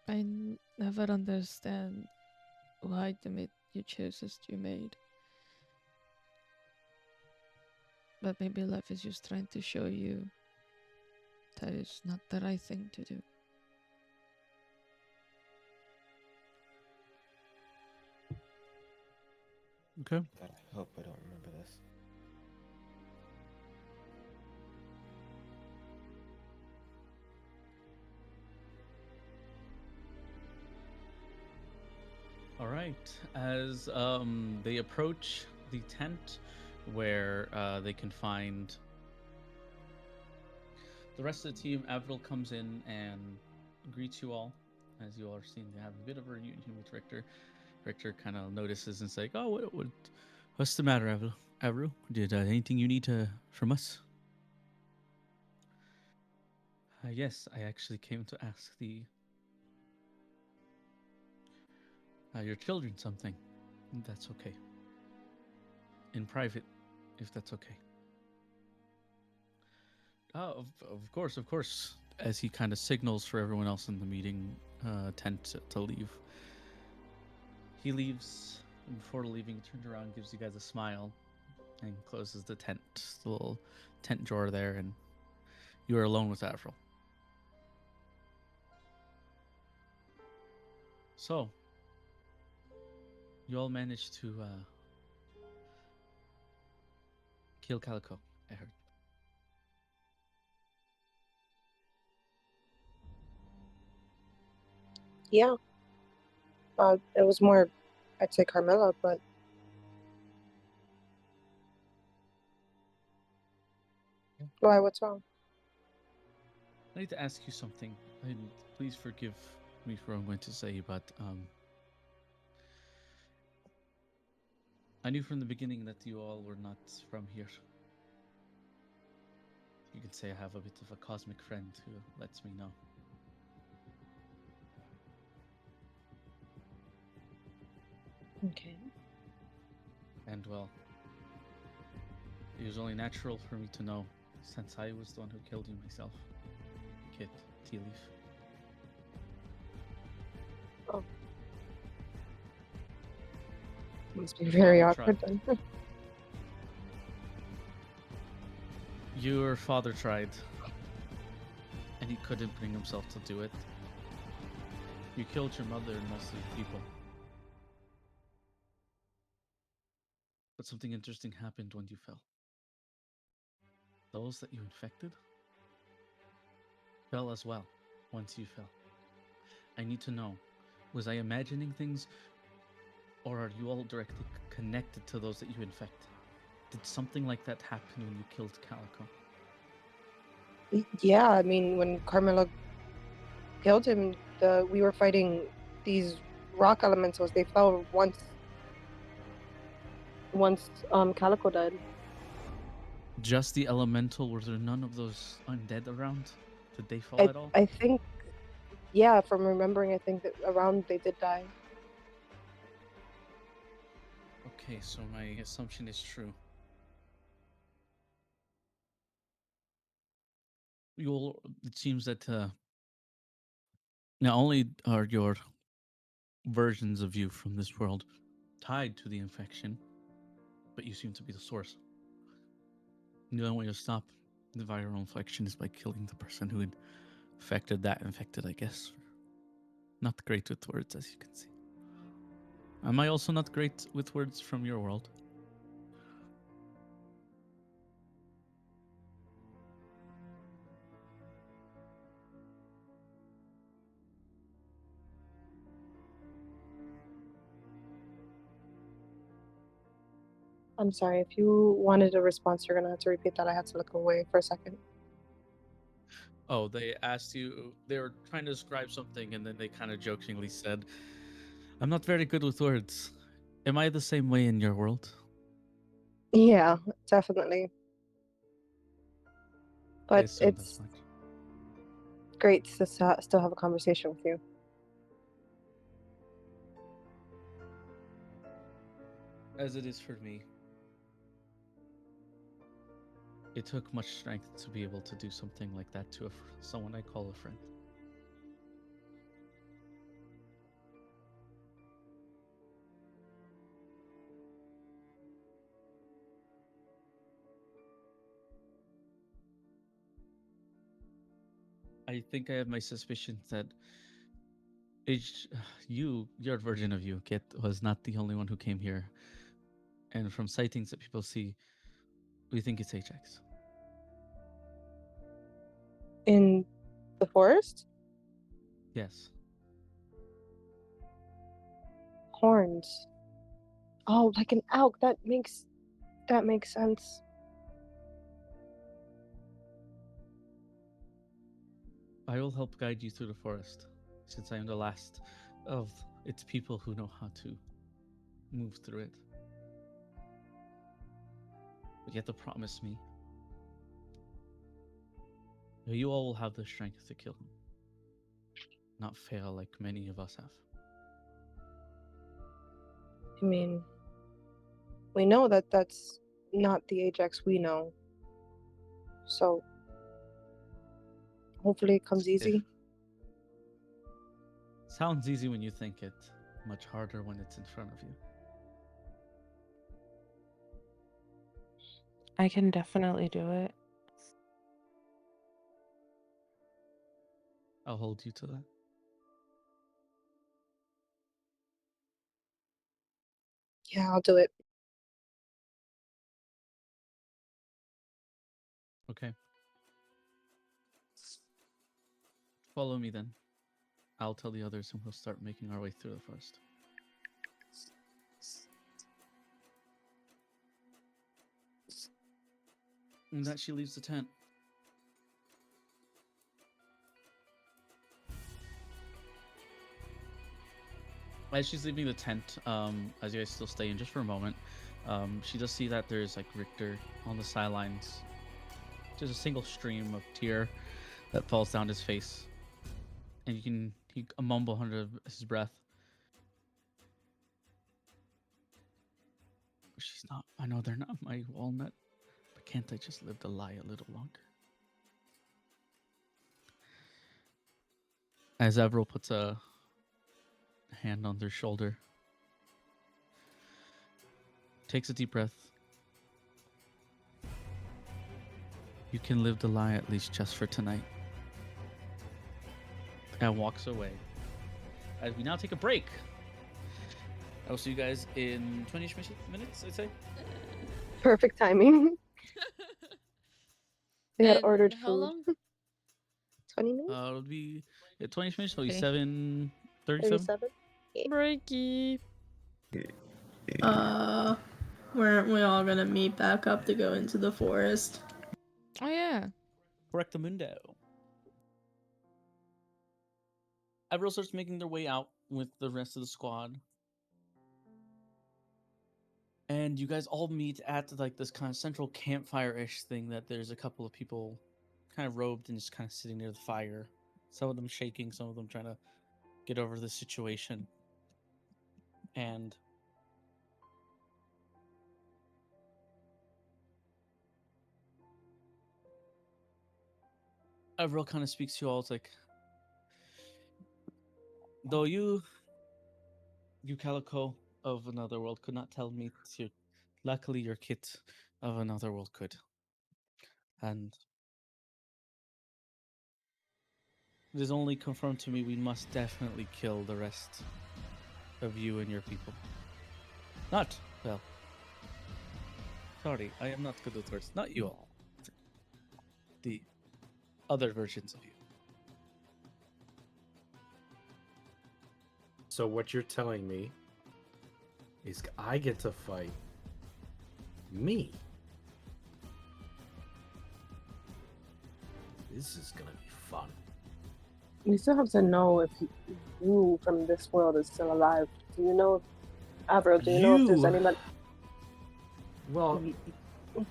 I never understand why you choices you made. But maybe life is just trying to show you that it's not the right thing to do. Okay. God, I hope I don't remember this. All right. As they approach the tent where they can find the rest of the team, Avril comes in and greets you all. As you all are seeing, they have a bit of a reunion with Richter. Richter kind of notices and is like, "Oh, what's the matter, Avril? Avril, did anything you need from us?" Yes, I actually came to ask your children something. That's okay. In private, if that's okay. Oh, of course, of course. As he kind of signals for everyone else in the meeting tent to leave. He leaves, and before leaving, he turns around, gives you guys a smile, and closes the little tent drawer there, and you are alone with Avril. So, you all managed to kill Calico, I heard. Yeah. It was more, I'd say Carmilla, but why? What's wrong? I need to ask you something. Please forgive me for what I'm going to say, but I knew from the beginning that you all were not from here. You could say I have a bit of a cosmic friend who lets me know. Okay. And well, it was only natural for me to know, since I was the one who killed you myself. Kit, Tea Leaf. Oh. Must be very Father awkward tried. then. Your father tried, and he couldn't bring himself to do it. You killed your mother and most of the people. But something interesting happened when you fell. Those that you infected fell as well once you fell. I need to know, was I imagining things, or are you all directly connected to those that you infect? Did something like that happen when you killed Calico? Yeah, I mean, when Carmilla killed him, we were fighting these rock elementals. They fell once Calico died. Just the elemental? Were there none of those undead around? Did they fall at all? I think, yeah, from remembering, I think that around they did die. Okay, so my assumption is true. It seems that not only are your versions of you from this world tied to the infection, but you seem to be the source. The only way to stop the viral infection is by killing the person who infected, I guess. Not great with words, as you can see. Am I also not great with words from your world? I'm sorry, if you wanted a response, you're gonna have to repeat that. I had to look away for a second. Oh, they asked you, they were trying to describe something, and then they kind of jokingly said, I'm not very good with words. Am I the same way in your world? Yeah, definitely. I But assumed as it's much. great to still have a conversation with you. As it is for me. It took much strength to be able to do something like that to someone I call a friend. I think I have my suspicions that your version of you, Kit, was not the only one who came here. And from sightings that people see, we think it's Ajax. In the forest? Yes. Horns. Oh, like an elk. That makes sense. I will help guide you through the forest, since I am the last of its people who know how to move through it. But you have to promise me that you all will have the strength to kill him, not fail like many of us have. I mean, we know that that's not the Ajax we know. So hopefully it comes easy. Sounds easy when you think it, much harder when it's in front of you. I can definitely do it. I'll hold you to that. Yeah, I'll do it. Okay. Follow me then. I'll tell the others and we'll start making our way through the forest. And that she leaves the tent. As she's leaving the tent, as you guys still stay in just for a moment, she does see that there's like Richter on the sidelines. Just a single stream of tear that falls down his face, and you can mumble under his breath. She's not. I know they're not my walnut, but can't I just live the lie a little longer? As Avril puts a hand on their shoulder, takes a deep breath. You can live the lie at least just for tonight. And walks away. As we now take a break. I will see you guys in 20 minutes, I'd say. Perfect timing. We had And ordered how food. long? 20 minutes? It'll be 20 minutes, so it'll be Okay. 7:37. 37? Breaky. Weren't we all gonna meet back up to go into the forest? Oh yeah. Correctamundo. Everyone starts making their way out with the rest of the squad. And you guys all meet at like this kind of central campfire-ish thing that there's a couple of people kind of robed and just kind of sitting near the fire. Some of them shaking, some of them trying to get over the situation. And Avril kind of speaks to you all. It's like, though you Calico of Another World could not tell me to, luckily your kit of Another World could. And it is only confirmed to me we must definitely kill the rest of you and your people. Not, well, sorry, I am not good with words. Not you all. The other versions of you. So what you're telling me is I get to fight me. This is gonna be fun. We still have to know if you from this world is still alive. Do you know, Avril, do you know if there's You- anybody? Well,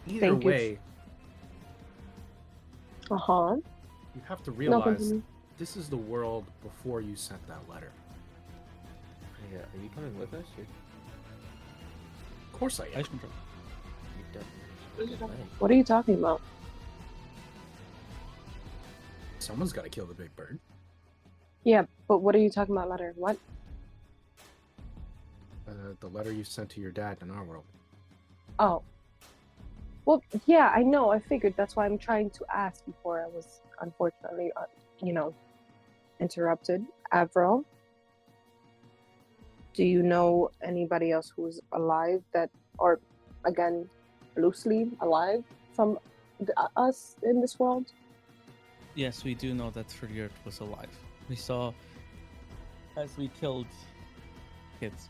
either Thank you. way, Uh-huh. you have to No, realize continue. this is the world before you sent that letter. Yeah, are you coming with us? Or Of course I am. Ice control. you definitely What are you talking about? Someone's got to kill the big bird. Yeah, but what are you talking about, letter? What? The letter you sent to your dad in our world. Oh. Well, yeah, I know. I figured that's why I'm trying to ask before I was unfortunately, interrupted. Avril, do you know anybody else who's alive that, or again, loosely alive from us in this world? Yes, we do know that Freljord was alive. We saw, as we killed kids,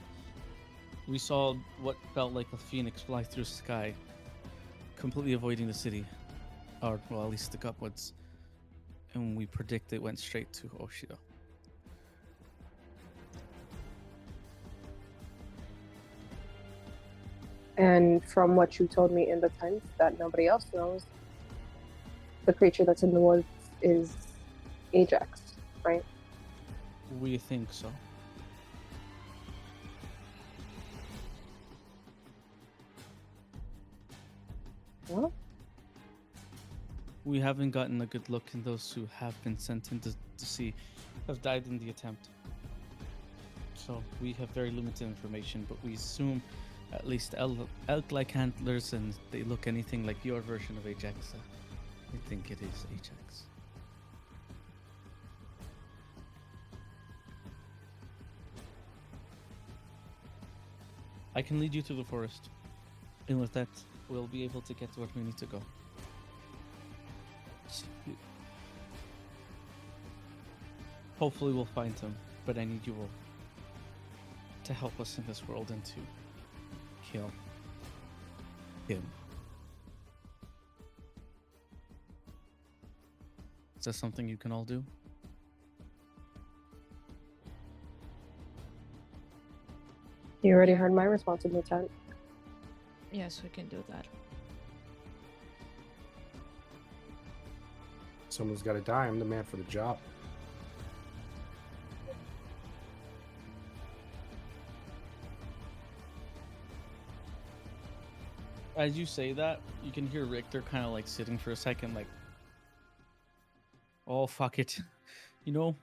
we saw what felt like a phoenix fly through the sky, completely avoiding the city, or well, at least the Gutwoods, and we predict it went straight to Oshido. And from what you told me in the tent that nobody else knows, the creature that's in the woods is Ajax, right? We think so. Well, We haven't gotten a good look, and those who have been sent into to sea have died in the attempt. So we have very limited information, but we assume at least elk-like antlers, and they look anything like your version of Ajax. I think it is Ajax. I can lead you through the forest, and with that, we'll be able to get to where we need to go. Hopefully we'll find him, but I need you all to help us in this world and to kill him. Is that something you can all do? You already Yeah. heard my response, Lieutenant. Yes, we can do that. Someone's got to die. I'm the man for the job. As you say that, you can hear Richter kind of like sitting for a second, like, oh, fuck it. You know,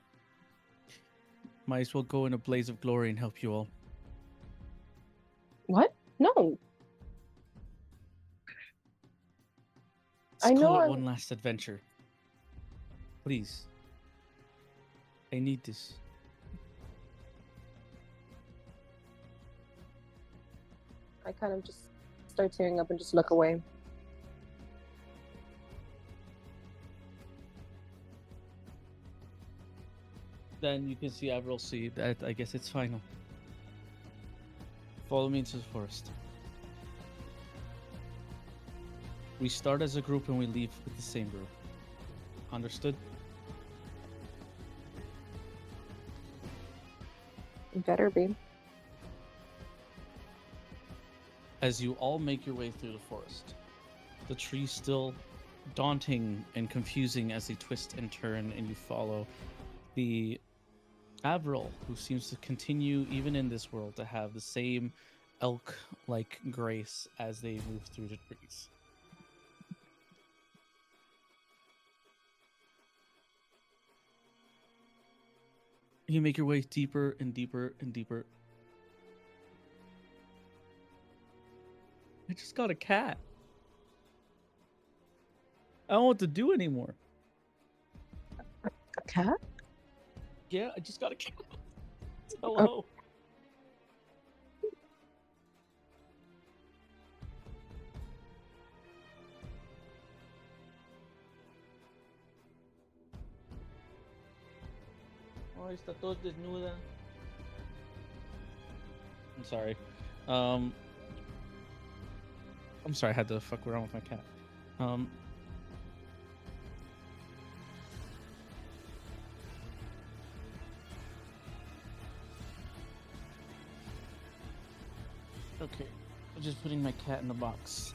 might as well go in a blaze of glory and help you all. What? No. Let's I know call it I'm- one last adventure. Please. I need this. I kind of just start tearing up and just look away. Then you can see Avril see that I guess it's final. Follow me into the forest. We start as a group and we leave with the same group. Understood? Better be. As you all make your way through the forest, the trees still daunting and confusing as they twist and turn, and you follow the Avril, who seems to continue, even in this world, to have the same elk-like grace as they move through the trees. You make your way deeper and deeper and deeper. I just got a cat. I don't know what to do anymore. A cat? Yeah, I just got a cat. Hello. Oh, está todo desnuda. I'm sorry. I'm sorry, I had to fuck around with my cat. Okay, I'm just putting my cat in the box.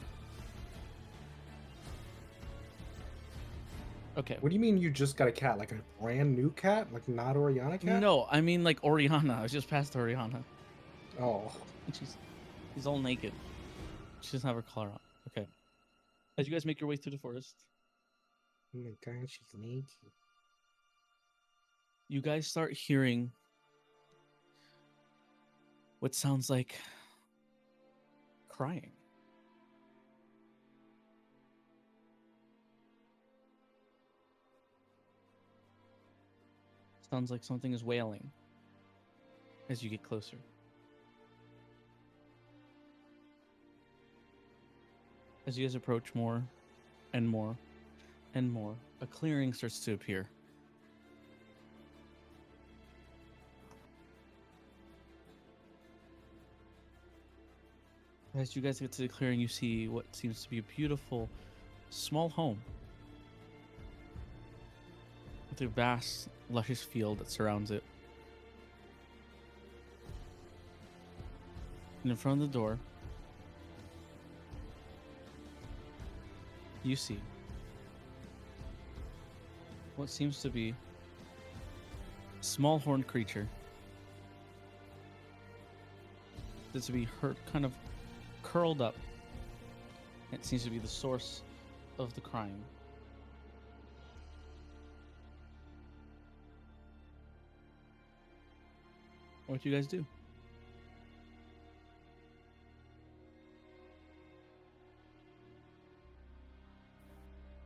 Okay. What do you mean you just got a cat? Like a brand new cat? Like not Oriana cat? No, I mean like Oriana. I was just past Oriana. Oh. She's all naked. She doesn't have her collar on. Okay. As you guys make your way through the forest, Oh my god, she's naked. you guys start hearing what sounds like crying. Sounds like something is wailing as you get closer. As you guys approach more and more and more, a clearing starts to appear. As you guys get to the clearing, you see what seems to be a beautiful, small home with a vast, luscious field that surrounds it. And in front of the door, you see what seems to be a small horned creature that's to be hurt, kind of curled up. It seems to be the source of the crying. What do you guys do?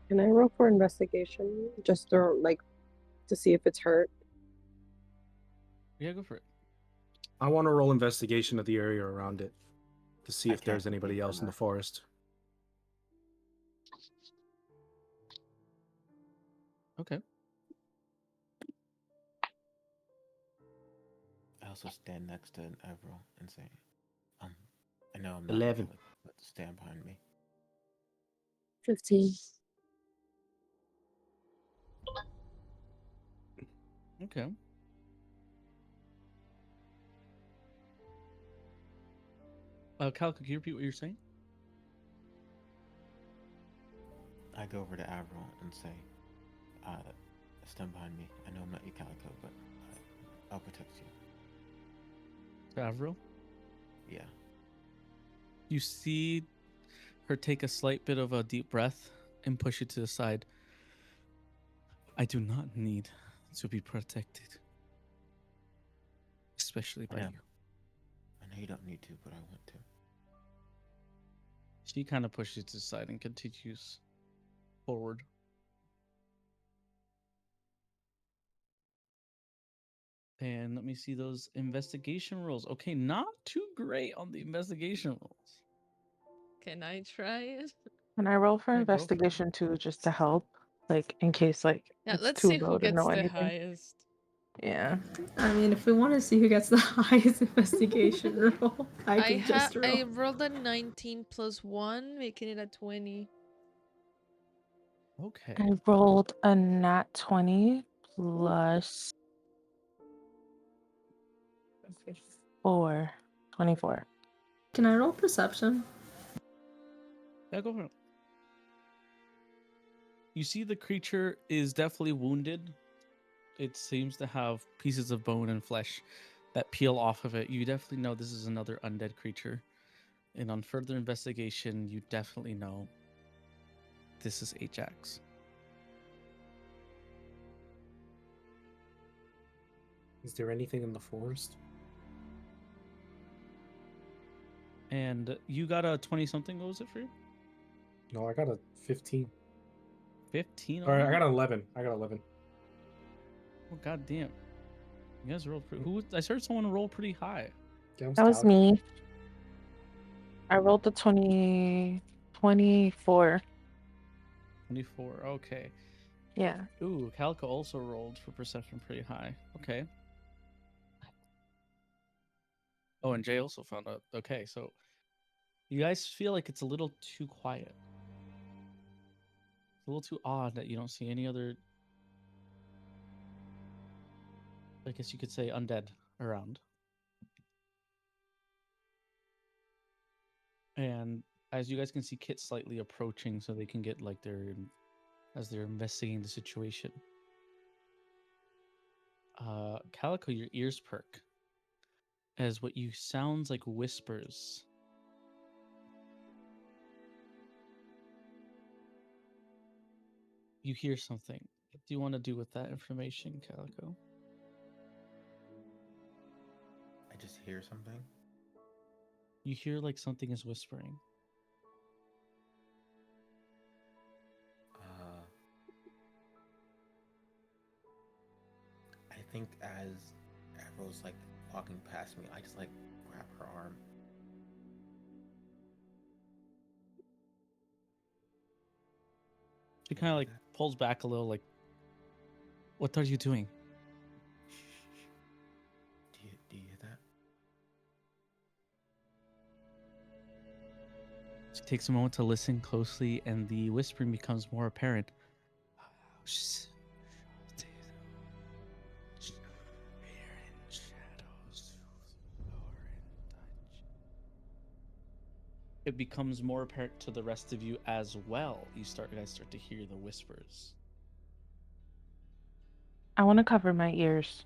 Can I roll for investigation? Just to see if it's hurt. Yeah, go for it. I want to roll investigation of the area around it to see I if there's can't anybody speak for else in the that. forest. Okay. I also stand next to Avril and say, I know I'm not 11. Catholic, but stand behind me. 15. Okay. Calico, can you repeat what you're saying? I go over to Avril and say, stand behind me. I know I'm not your Calico, but I'll protect you. To Avril? Yeah. You see her take a slight bit of a deep breath and push it to the side. I do not need to be protected, especially by I know. you. I know you don't need to, but I want to. She kind of pushes it to the side and continues forward. And let me see those investigation rolls. Okay, not too great on the investigation rolls. Can I try it? Can I roll for Yeah, go for it. investigation too, just to help, like in case like Yeah, it's let's too see who low to gets know the anything? highest. Yeah. I mean, if we want to see who gets the highest investigation roll, I can just roll. I rolled a 19 plus 1, making it a 20. Okay. I rolled a nat 20 plus 4, 24. Can I roll perception? Yeah, go for it. You see the creature is definitely wounded. It seems to have pieces of bone and flesh that peel off of it. You definitely know this is another undead creature. And on further investigation, you definitely know this is Ajax. Is there anything in the forest? And you got a 20 something. What was it for you? No, I got a 15. 15? Or I got an 11. I got 11. Oh, god damn. You guys rolled pretty. I heard someone roll pretty high. Yeah, That was Calico. me. I rolled the 24. 24. Okay. Yeah. Ooh, Calico also rolled for perception pretty high. Okay. Oh, and Jay also found out. Okay, so you guys feel like it's a little too quiet. It's a little too odd that you don't see any other, I guess you could say, undead around. And as you guys can see, Kit slightly approaching so they can get like as they're investigating the situation. Calico, your ears perk as what you sounds like whispers. You hear something. What do you want to do with that information, Calico? I just hear something. You hear like something is whispering. I think as Avril's like walking past me, I just like grab her arm. She kind of like pulls back a little, like, what are you doing? Do you hear that? She takes a moment to listen closely, and the whispering becomes more apparent. It becomes more apparent to the rest of you as well. You guys start to hear the whispers. I want to cover my ears.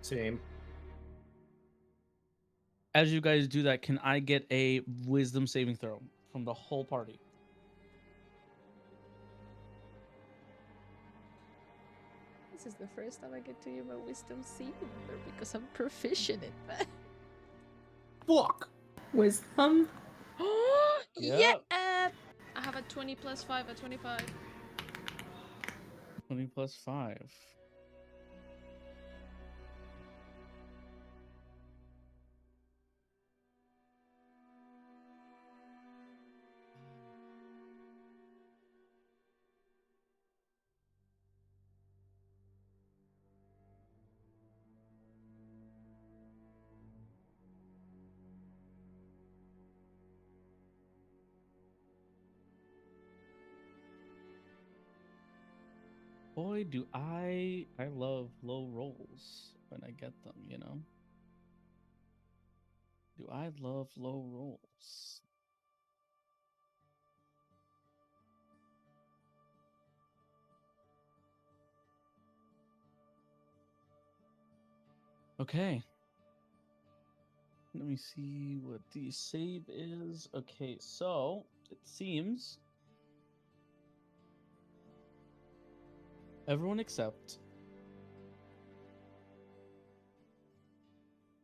Same. As you guys do that, can I get a wisdom saving throw from the whole party? This is the first time I get to use my wisdom saving throw because I'm proficient in that. Fuck! Wisdom? Yeah! Yep. I have a 20 plus 5, a 25. 20 plus 5. Boy, do I love low rolls when I get them, you know? Do I love low rolls? Okay. Let me see what the save is. Okay, so it seems everyone except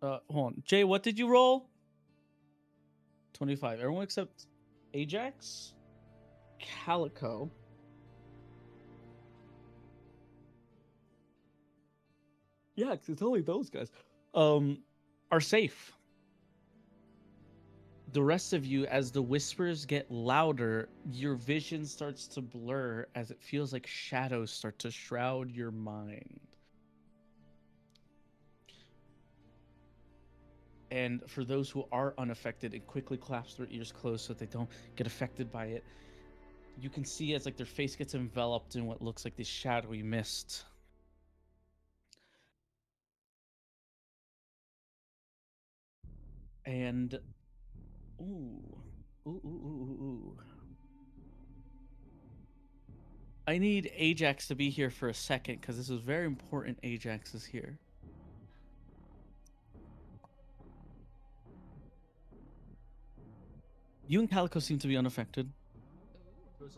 hold on. Jay, what did you roll? 25. Everyone except Ajax, Calico, yeah, 'cause it's only those guys, are safe. The rest of you, as the whispers get louder, your vision starts to blur as it feels like shadows start to shroud your mind. And for those who are unaffected, it quickly claps their ears closed so that they don't get affected by it. You can see as like their face gets enveloped in what looks like this shadowy mist. And ooh. I need Ajax to be here for a second because this is very important. Ajax is here. You and Calico seem to be unaffected.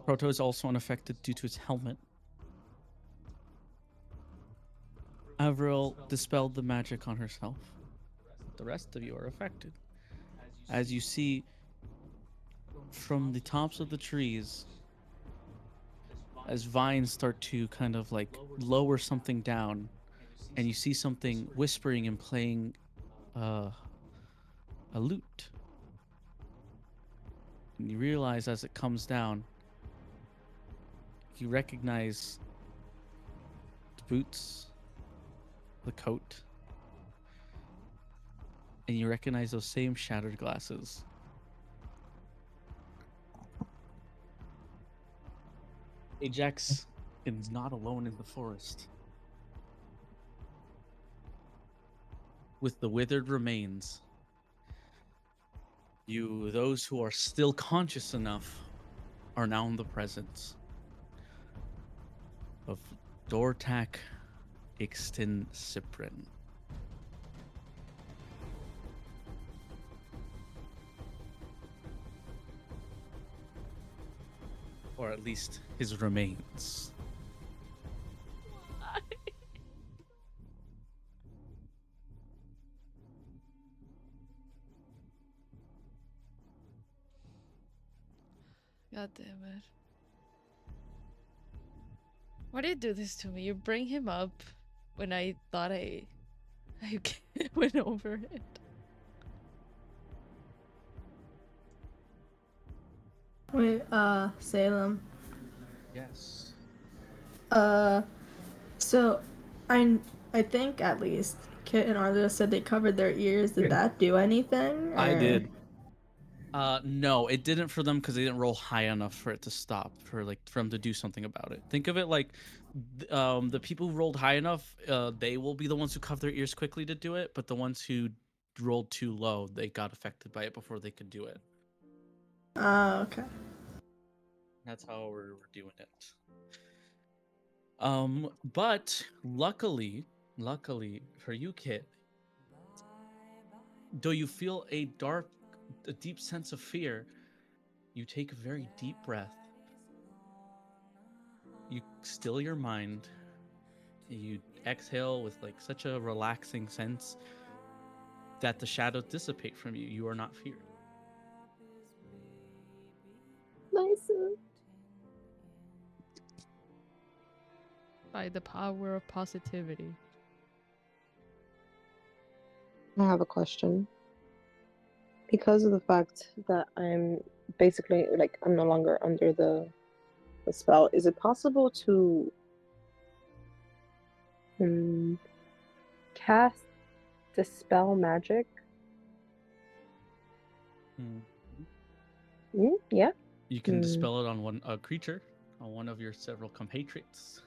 Proto is also unaffected due to its helmet. Avril dispelled the magic on herself. The rest of you are affected. As you see from the tops of the trees, as vines start to kind of like lower something down, and you see something whispering and playing a lute. And you realize as it comes down, you recognize the boots, the coat, and you recognize those same shattered glasses. Ajax is not alone in the forest. With the withered remains, those who are still conscious enough, are now in the presence of Dortak Ixtin Cyprin. Or at least his remains. God damn it. Why do you do this to me? You bring him up when I thought I went over it. Wait, Salem. Yes. So I think at least Kit and Arlo said they covered their ears. Did that do anything? I or- did. No, it didn't for them because they didn't roll high enough for it to stop, for them to do something about it. Think of it like the people who rolled high enough, they will be the ones who cover their ears quickly to do it, but the ones who rolled too low, they got affected by it before they could do it. Okay. That's how we're doing it. But luckily for you, Kit, though you feel a deep sense of fear, you take a very deep breath. You still your mind. You exhale with like such a relaxing sense that the shadows dissipate from you. You are not feared. Nice. By the power of positivity. I have a question. Because of the fact that I'm basically like I'm no longer under the spell, is it possible to cast dispel magic? Yeah. You can dispel it on a creature, on one of your several compatriots.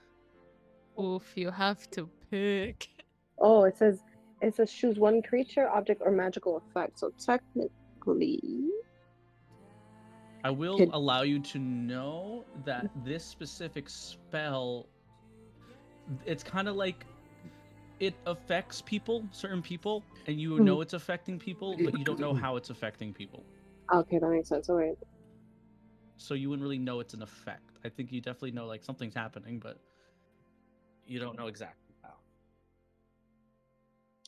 Oof, you have to pick. Oh, it says It says choose one creature, object, or magical effect. So technically, I will Could- allow you to know that this specific spell, it's kind of like it affects people, certain people, and you know it's affecting people, but you don't know how it's affecting people. okay, that makes sense. All right. So you wouldn't really know it's an effect. I think you definitely know like something's happening, but you don't know exactly how.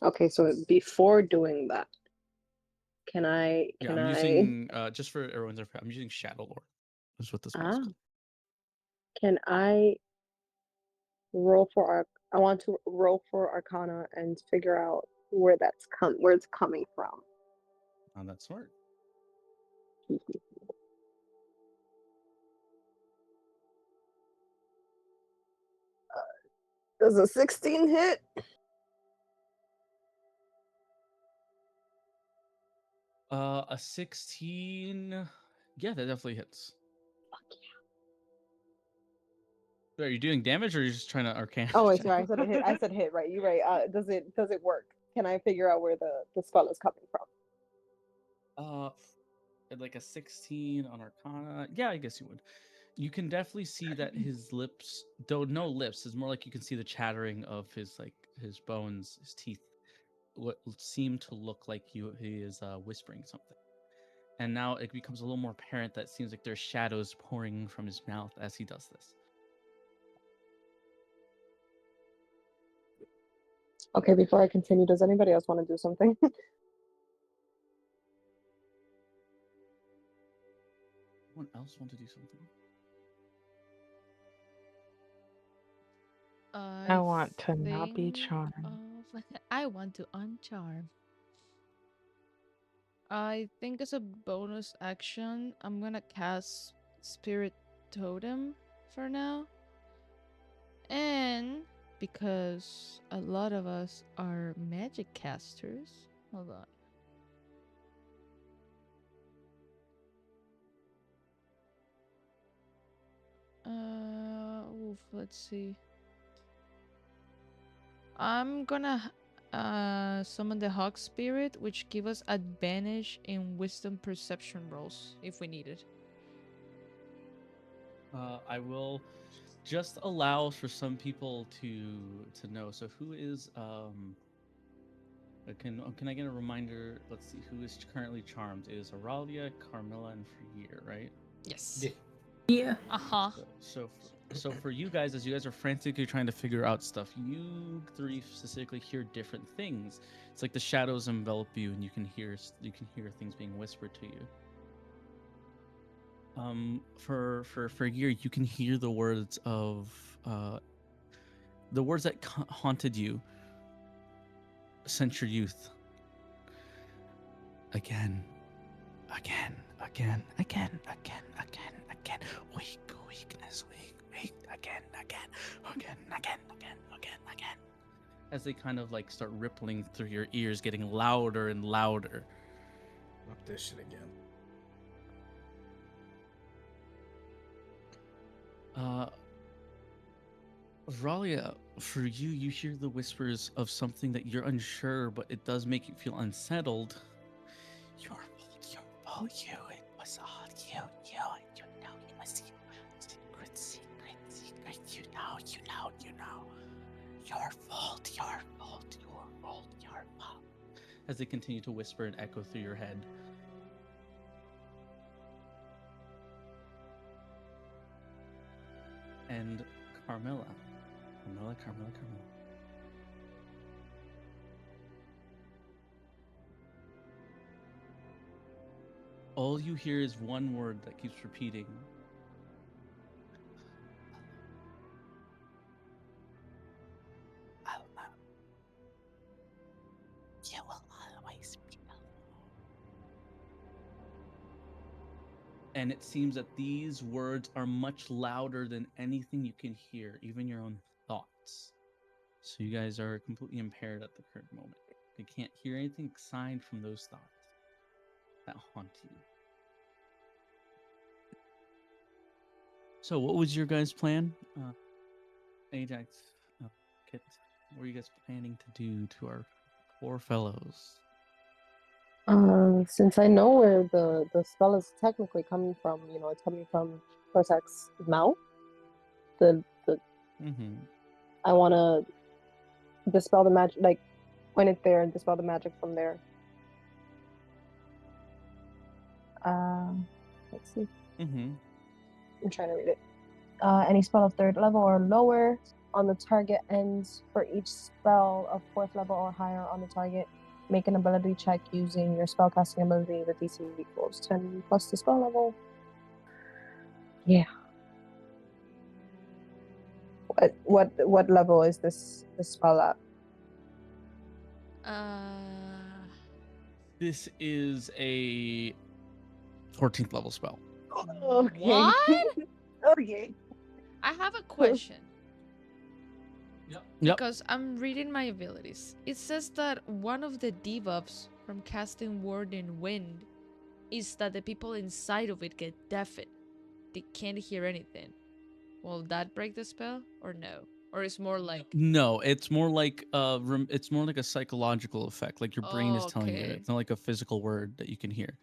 Okay, so before doing that, can I? Yeah, Can I'm I? using just for everyone's reference, I'm using Shadow Lord. Is what this spell's Ah, called. can I roll for Arc? I want to roll for Arcana and figure out where where it's coming from. Oh, that's smart. Does a 16 hit? A 16. Yeah, that definitely hits. Are you doing damage or are you just trying to arcane? Oh wait, sorry, I said a hit. I said hit, right? You're right. Does it work? Can I figure out where the spell is coming from? Like a 16 on Arcana. Yeah, I guess you would. You can definitely see that his lips, though no lips, is more like you can see the chattering of his bones, his teeth. What seem to look like he is whispering something. And now it becomes a little more apparent that it seems like there's shadows pouring from his mouth as he does this. Okay, before I continue, does anybody else want to do something? Anyone else want to do something? I want to not be think charmed. I want to uncharm. I think as a bonus action, I'm gonna cast Spirit Totem for now. And because a lot of us are magic casters, hold on. Let's see. I'm gonna summon the Hawk Spirit, which give us advantage in Wisdom Perception rolls if we need it. I will just allow for some people to know. So who is can I get a reminder? Let's see who is currently charmed. It is Auralia, Carmilla, and Freer, right? Yes. Yeah. Uh-huh. So for you guys, as you guys are frantically trying to figure out stuff, you three specifically hear different things. It's like the shadows envelop you, and you can hear things being whispered to you. For a year, you can hear the words of the words that haunted you since your youth. Again, again, again, again, again, again, again. Weakness, weak, again, again. As they kind of like start rippling through your ears, getting louder and louder. Up this shit again. Ralia, for you, you hear the whispers of something that you're unsure, but it does make you feel unsettled. Your fault, you. It was all you know, you must secret. You know. Your fault. As they continue to whisper and echo through your head. And Carmilla. All you hear is one word that keeps repeating. Alma. You will always be alone. And it seems that these words are much louder than anything you can hear, even your own thoughts. So you guys are completely impaired at the current moment. You can't hear anything aside from those thoughts that haunt you. So what was your guys' plan? Ajax, Kit, what were you guys planning to do to our Poor fellows. Since I know where the spell is technically coming from, it's coming from Corsax's mouth. The Mm-hmm. I want to dispel the magic, like point it there and dispel the magic from there. Let's see. Mm-hmm. I'm trying to read it. Any spell of 3rd level or lower on the target ends for each spell of 4th level or higher on the target. Make an ability check using your spellcasting ability with DC equals 10 plus the spell level. Yeah. What level is this spell at? This is a 14th level spell. Okay. What? Okay. I have a question. Yep. Because I'm reading my abilities. It says that one of the debuffs from casting Word in Wind is that the people inside of it get deafened. They can't hear anything. Will that break the spell or no? Or it's more like No, it's more like it's more like a psychological effect. Like your brain is telling you it. Okay. It's not like a physical word that you can hear.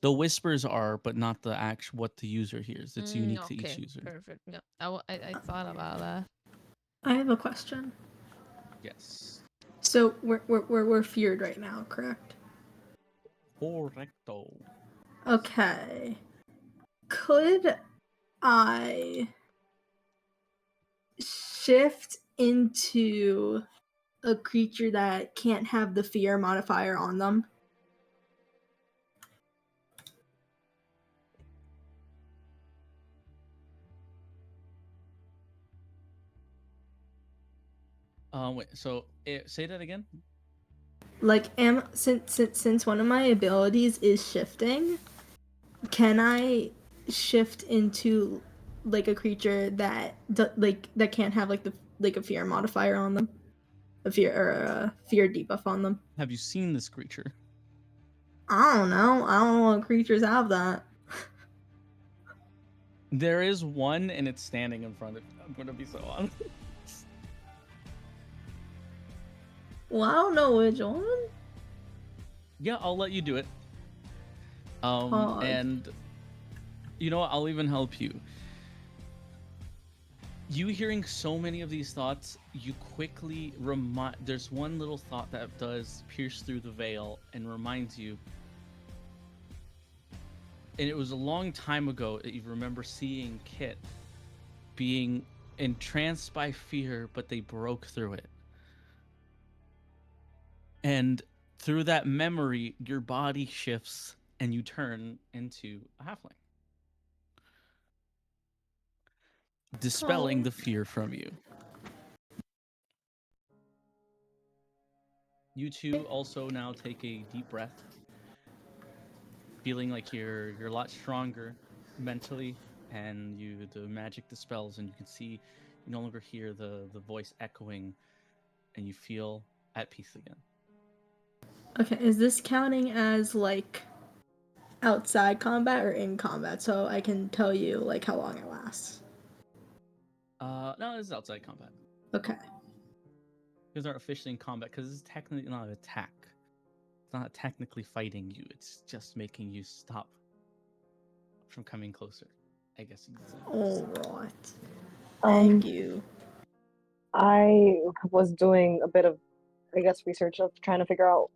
The whispers are, but not the actual what the user hears. It's unique to each okay, user. perfect. No, I thought about that. I have a question. Yes. So we're feared right now, correct? Correcto. Okay. Could I shift into a creature that can't have the fear modifier on them? Wait. So say that again. Like, since one of my abilities is shifting, can I shift into like a creature that that can't have like a fear modifier on them, a fear debuff on them? Have you seen this creature? I don't know what creatures have that. There is one, and it's standing in front of. I'm gonna be so honest. Well, I don't know which one. Yeah, I'll let you do it. Pog. And you know what? I'll even help you. You hearing so many of these thoughts, you quickly remind. There's one little thought that does pierce through the veil and reminds you. And it was a long time ago that you remember seeing Kit being entranced by fear, but they broke through it. And through that memory, your body shifts and you turn into a halfling, dispelling the fear from you. You two also now take a deep breath, feeling like you're a lot stronger mentally, and the magic dispels, and you can see you no longer hear the voice echoing, and you feel at peace again. Okay, is this counting as like outside combat or in combat? So I can tell you like how long it lasts. No, this is outside combat. Okay. You guys aren't officially in combat because it's technically not an attack. It's not technically fighting you. It's just making you stop from coming closer, I guess you could say. All right. Thank you. I was doing a bit of, I guess, research of trying to figure out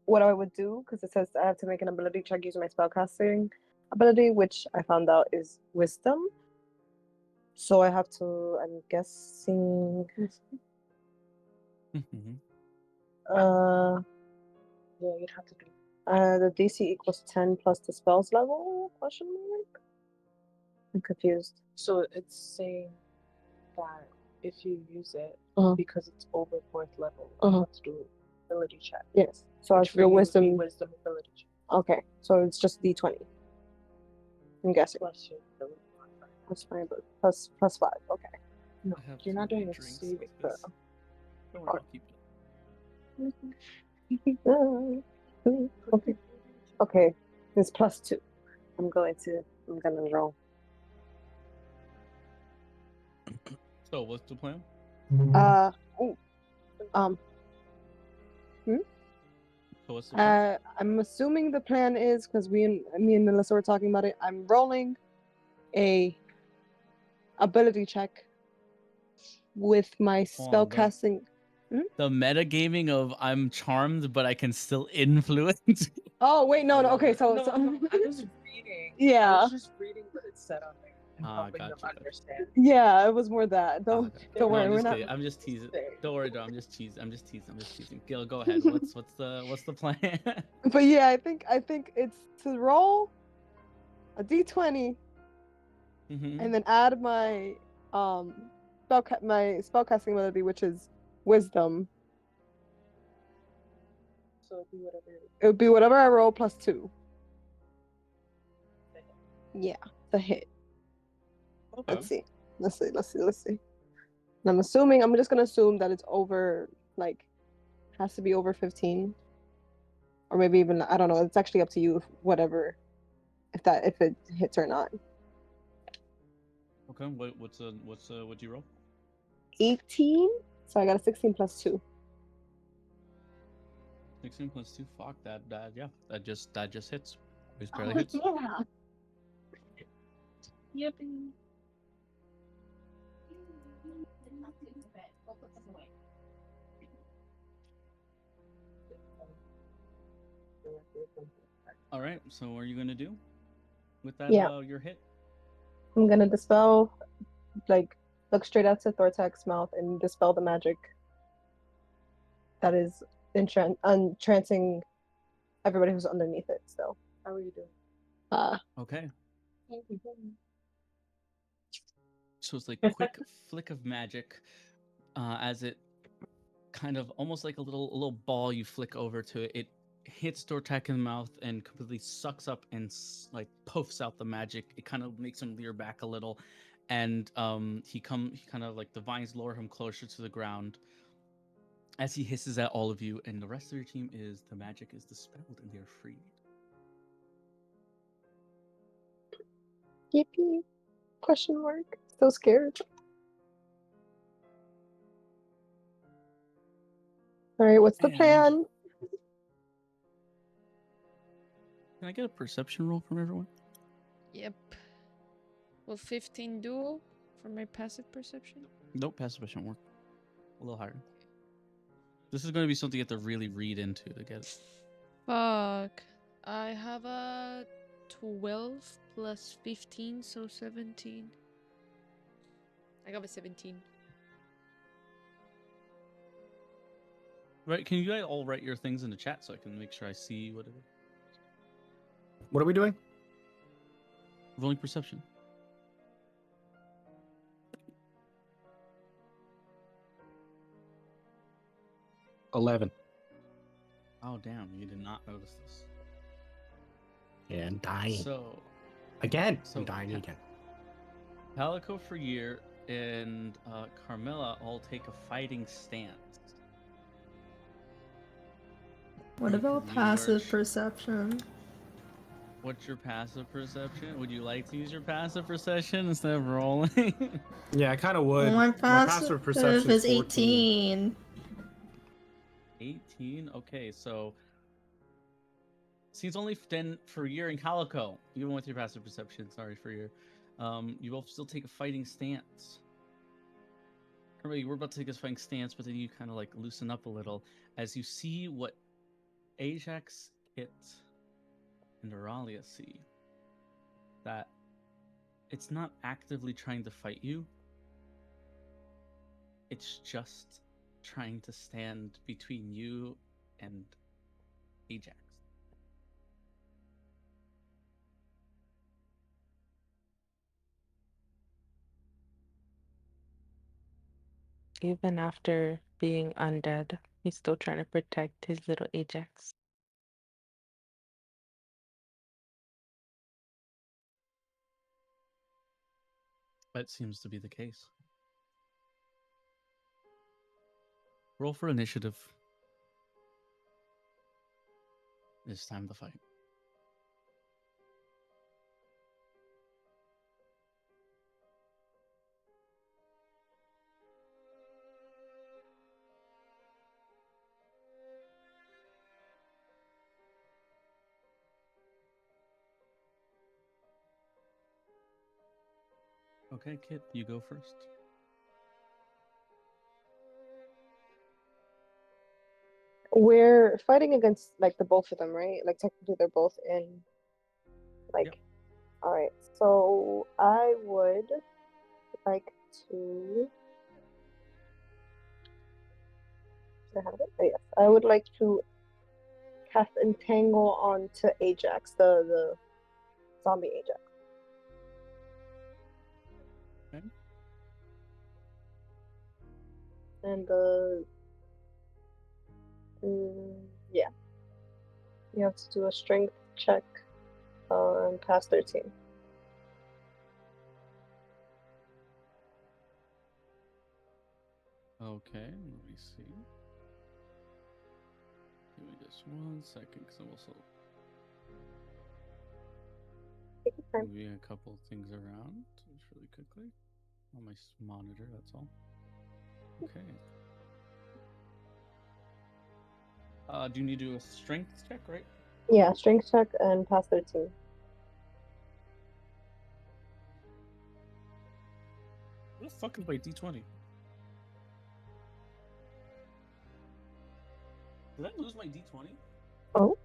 what I would do because it says I have to make an ability check using my spellcasting ability, which I found out is wisdom. So I have to, I'm guessing, Mm-hmm. yeah, you'd have to do. The DC equals 10 plus the spells level? Question mark? I'm confused. So it's saying that if you use it, because it's over 4th level, you have to do ability check. Yes. So Which it's for the you would be wisdom. wisdom ability check. Okay, so it's just D20. I'm guessing. Plus your ability modifier. Plus 5, plus 5. Okay. No, I have you're too not many doing a drinks saving like throw. this. Don't worry, I'll keep it. Okay. Okay. It's plus 2. I'm gonna roll. So, what's the plan? Ooh. Hmm? So what's the plan? I'm assuming the plan is because me and Melissa were talking about it. I'm rolling a ability check with my Hold on, spellcasting. the metagaming of I'm charmed, but I can still influence. Oh wait, no, I no. love Okay, it. so No, no, I was reading. I yeah, was just reading what it said on there and helping them Gotcha. understand. yeah. It was more that. Don't Okay. don't No, worry, I'm we're just not. kidding. I'm just teasing. Don't worry, I'm just teasing. I'm just teasing. Gil, go ahead. What's the plan? But yeah, I think it's to roll a d20 hmm and then add my my spellcasting ability, which is wisdom. So it'd be whatever. It would be whatever I roll plus 2. Yeah, the hit. Okay. Let's see. And I'm just gonna assume that it's over, like, has to be over 15. Or maybe even, I don't know, it's actually up to you, whatever, if it hits or not. Okay. What'd you roll? 18, so I got a 16 plus 2. 16 plus 2. Fuck that. Yeah. That just hits. It Oh, barely hits. yeah. Yippee. All right. So what are you gonna do with that? Yeah. Your hit. I'm gonna dispel, like, look straight at Thortek's mouth and dispel the magic that is entrancing everybody who's underneath it. So, How are you doing? Okay. So it's like quick flick of magic, as it kind of almost like a little ball you flick over to it. It hits Dortak in the mouth and completely sucks up and like puffs out the magic. It kind of makes him leer back a little, and he kind of like the vines lower him closer to the ground as he hisses at all of you, and the rest of your team is the magic is dispelled and they're freed. yippee! Question mark. So scared. All right, what's the And plan? can I get a perception roll from everyone? Yep. Will 15 do for my passive perception? Nope, passive perception won't work. A little higher. This is going to be something you have to really read into to get it. Fuck. I have a 12 plus 15, so 17. I got a 17. Right? Can you guys all write your things in the chat so I can make sure I see what it is? What are we doing? Rolling perception. $11. Oh damn! You did not notice this. Yeah, I'm dying. So Again. so- I'm dying again. Palico for year and Carmilla all take a fighting stance. What about You passive are- perception? What's your passive perception? Would you like to use your passive perception instead of rolling? Yeah, I kind of would. Well, my passive passive perception is 14. 18. 18. Okay, so seems only then for year and Calico, even with your passive perception. Sorry for your, you both still take a fighting stance. Remember, you were about to take a fighting stance, but then you kind of like loosen up a little as you see what Ajax, Kit, and Auralia see. That it's not actively trying to fight you. It's just trying to stand between you and Ajax. Even after being undead, he's still trying to protect his little Ajax. That seems to be the case. Roll for initiative. It's time to fight. Okay, Kit, you go first. We're fighting against like the both of them, right? Like technically they're both in like Yep. all right. So I would like to do I have it? Oh, yes. I would like to cast Entangle onto Ajax, the zombie Ajax. Okay. And yeah, you have to do a strength check and pass 13. Okay, let me see. Give me just 1 second, because I'm also Take your time. moving a couple things around just really quickly on my monitor. That's all. Okay. Do you need to do a strength check, right? Yeah, strength check and pass 13. What the fuck is my D20? Did I lose my D20? Oh.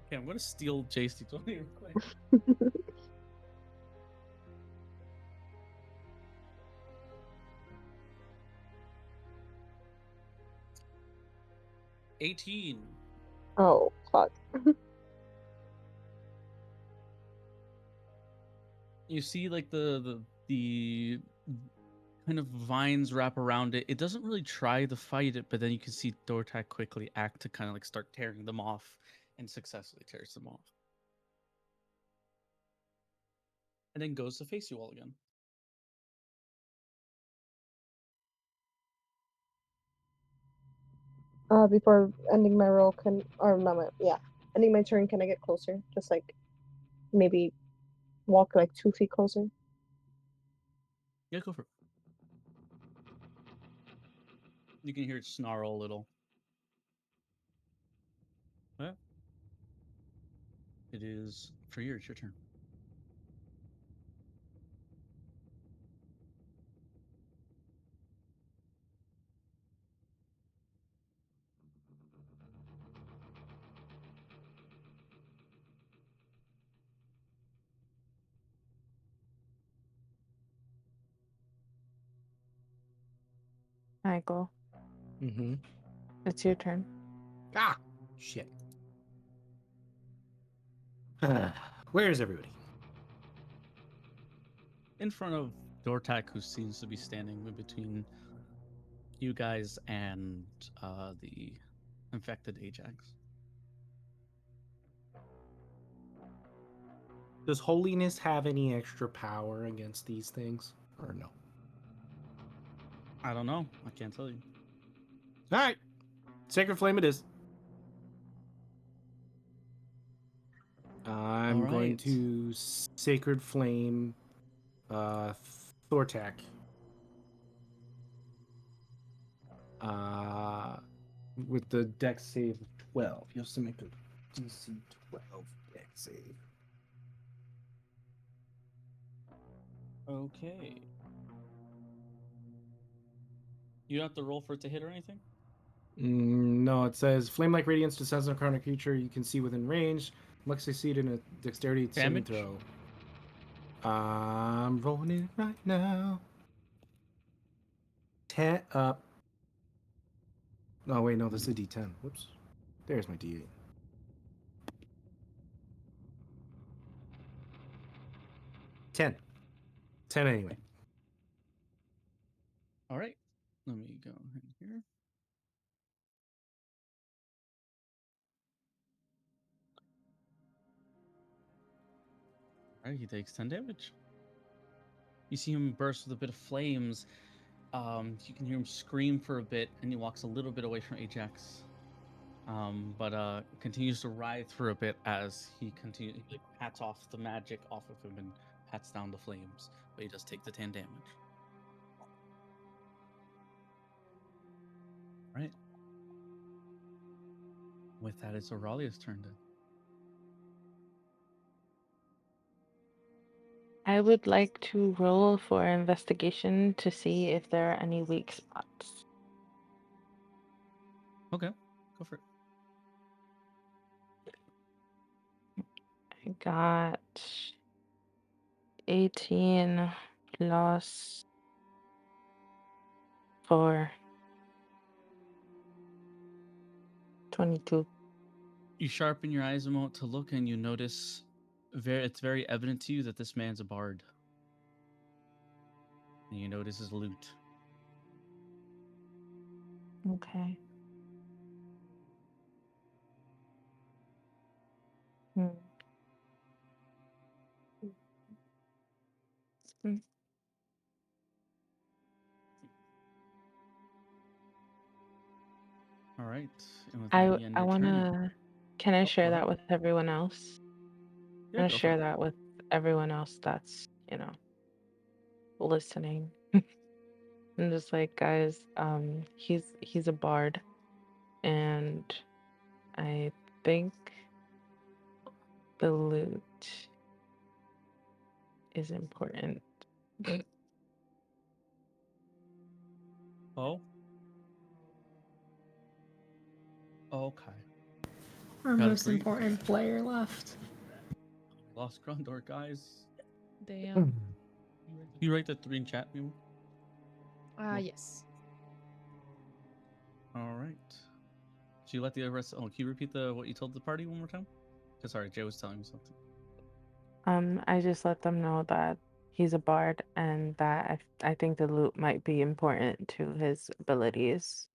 Okay, I'm gonna steal Jay's D20 real quick. 18. Oh, fuck. You see, like the kind of vines wrap around it. It doesn't really try to fight it, but then you can see Dortak quickly act to kind of like start tearing them off, and successfully tears them off. And then goes to face you all again. Before ending my roll, ending my turn, can I get closer? Just like maybe walk like 2 feet closer. Yeah, go for it. You can hear it snarl a little. Well, it is for you. It's your turn. Michael, Mm-hmm. it's your turn. Ah, shit. Where is everybody? In front of Dortak, who seems to be standing in between you guys and the infected Ajax. Does holiness have any extra power against these things, or no? I don't know. I can't tell you. All right, sacred flame it is. I'm going right. to sacred flame, Thortak. With the dex save of 12. You have to make a DC 12 dex save. Okay. You don't have to roll for it to hit or anything? No, it says flame-like radiance descends on a chronic creature you can see within range. Must succeed in a dexterity saving Damage? throw. I'm rolling it right now. 10 up. Oh wait, no, this is a D10. Whoops. There's my D8. 10. 10 anyway. All right. Let me go ahead here. All right, he takes 10 damage. You see him burst with a bit of flames. You can hear him scream for a bit, and he walks a little bit away from Ajax. But continues to writhe for a bit as he pats off the magic off of him and pats down the flames. But he does take the 10 damage. All right. With that, it's Aurelia's turn then. All right, he takes 10 damage. You see him burst with a bit of flames. You can hear him scream for a bit, and he walks a little bit away from Ajax. But continues to writhe for a bit as he continues pats off the magic off of him and pats down the flames. But he does take the 10 damage. I I would like to roll for investigation to see if there are any weak spots. Okay, go for it. I got 18 plus 4. 22. You sharpen your eyes a moment to look, and you notice it's very evident to you that this man's a bard. And you notice his lute. Okay. Hmm. Hmm. All right. And with that, you end I your turn. wanna. Can I Oh, share go that ahead. with everyone else? Yeah, I'm gonna go for share it. that with everyone else that's, listening. I'm just like, guys, he's a bard, and I think the lute is important. Oh. Okay. Our Gotta most agree. important player left. Lost Grundor, guys. Damn. You write that 3 in chat, Mimo? Yes. All right. So you let the rest. Oh, can you repeat what you told the party one more time? Because sorry, Jay was telling me something. I just let them know that he's a bard and that I think the lute might be important to his abilities.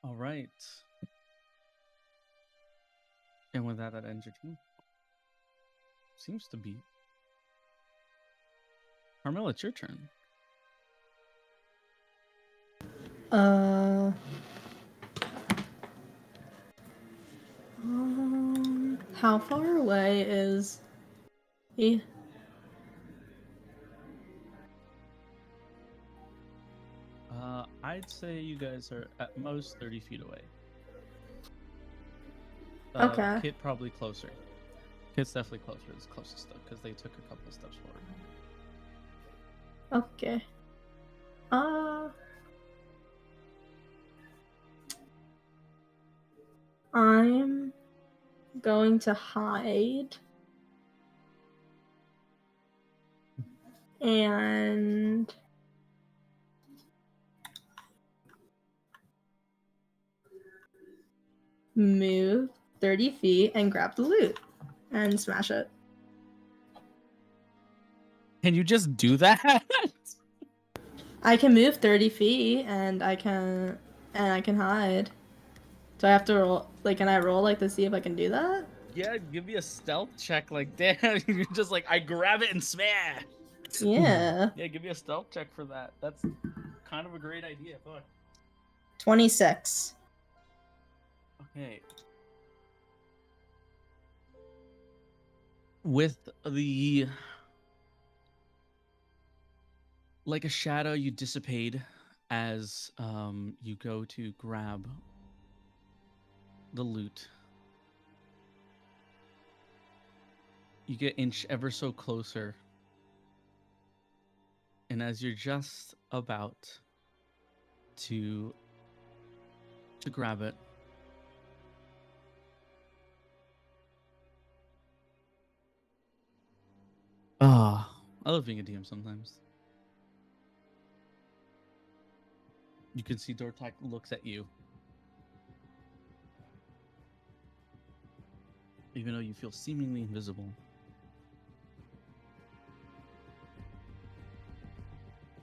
All right. And with that ends your turn. Seems to be. Carmel, it's your turn. How far away is he? I'd say you guys are at most 30 feet away. Okay. Kit probably closer. Kit's definitely closer. It's closest though, because they took a couple of steps forward. Okay. I'm going to hide and move 30 feet and grab the loot and smash it. Can you just do that? I can move 30 feet and I can hide. Do I have to roll, like, can I roll, like, to see if I can do that? Yeah, give me a stealth check. Like, damn, you're just like, I grab it and smash. Yeah. Yeah, give me a stealth check for that. That's kind of a great idea. Go ahead. 26. Okay. With the like a shadow, you dissipate as you go to grab the loot. You get inch ever so closer, and as you're just about to grab it, I love being a DM sometimes. You can see Dortak looks at you, even though you feel seemingly invisible.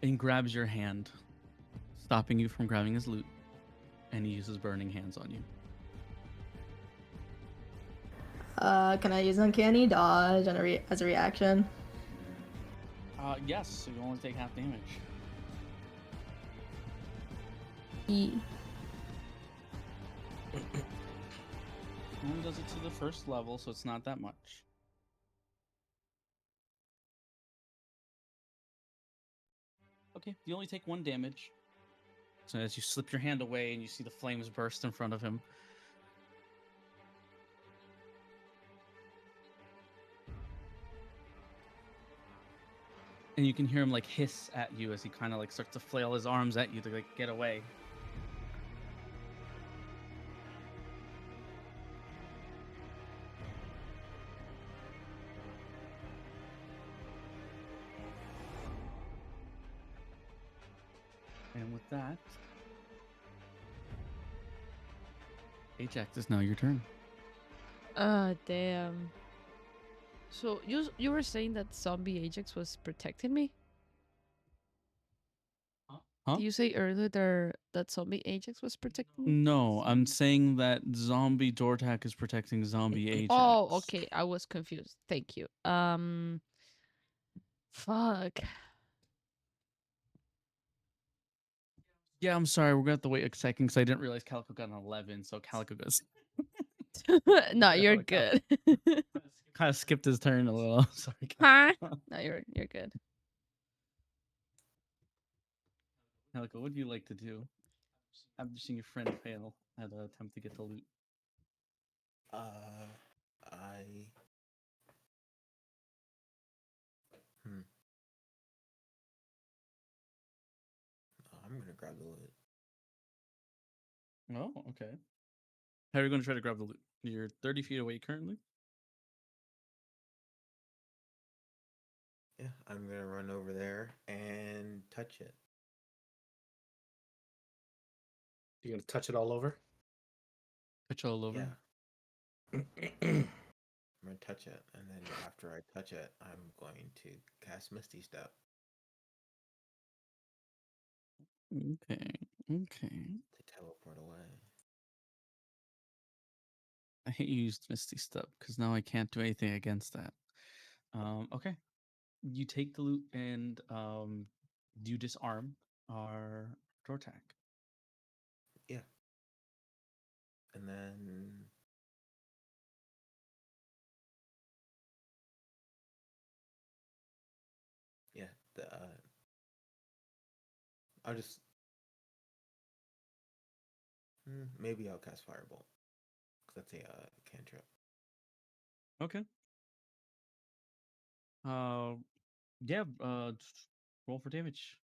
And grabs your hand, stopping you from grabbing his loot, and he uses burning hands on you. Can I use Uncanny Dodge as a reaction? Yes, so you only take half damage. Only does it to the first level, so it's not that much. Okay, you only take 1 damage. So as you slip your hand away and you see the flames burst in front of him, and you can hear him like hiss at you as he kind of like starts to flail his arms at you to like get away. And with that, Ajax, is now your turn. Damn. So you were saying that zombie Ajax was protecting me? Huh? Did you say earlier that zombie Ajax was protecting me? No, I'm saying that zombie Dortak is protecting zombie Ajax. Oh, okay. I was confused. Thank you. Fuck. Yeah, I'm sorry. We're gonna have to wait a second because I didn't realize Calico got an 11, so Calico goes. No, you're Okay. good. Kind of skipped his turn a little. Sorry. Huh? Calico. No, you're good. Calico, what do you like to do after seeing your friend fail at an attempt to get the loot? I'm gonna grab the loot. Oh, okay. How are you going to try to grab the loot? You're 30 feet away currently. Yeah, I'm gonna run over there and touch it. You gonna touch it all over? Pitch all over. Yeah. I'm gonna touch it, and then after I touch it, I'm going to cast Misty Step Okay. Okay. to teleport away. I hate you used Misty Step because now I can't do anything against that. Okay. You take the loot and you disarm our Dortak. Yeah. And then yeah, I'll just maybe I'll cast Firebolt because that's a cantrip. Okay. Yeah. Roll for damage.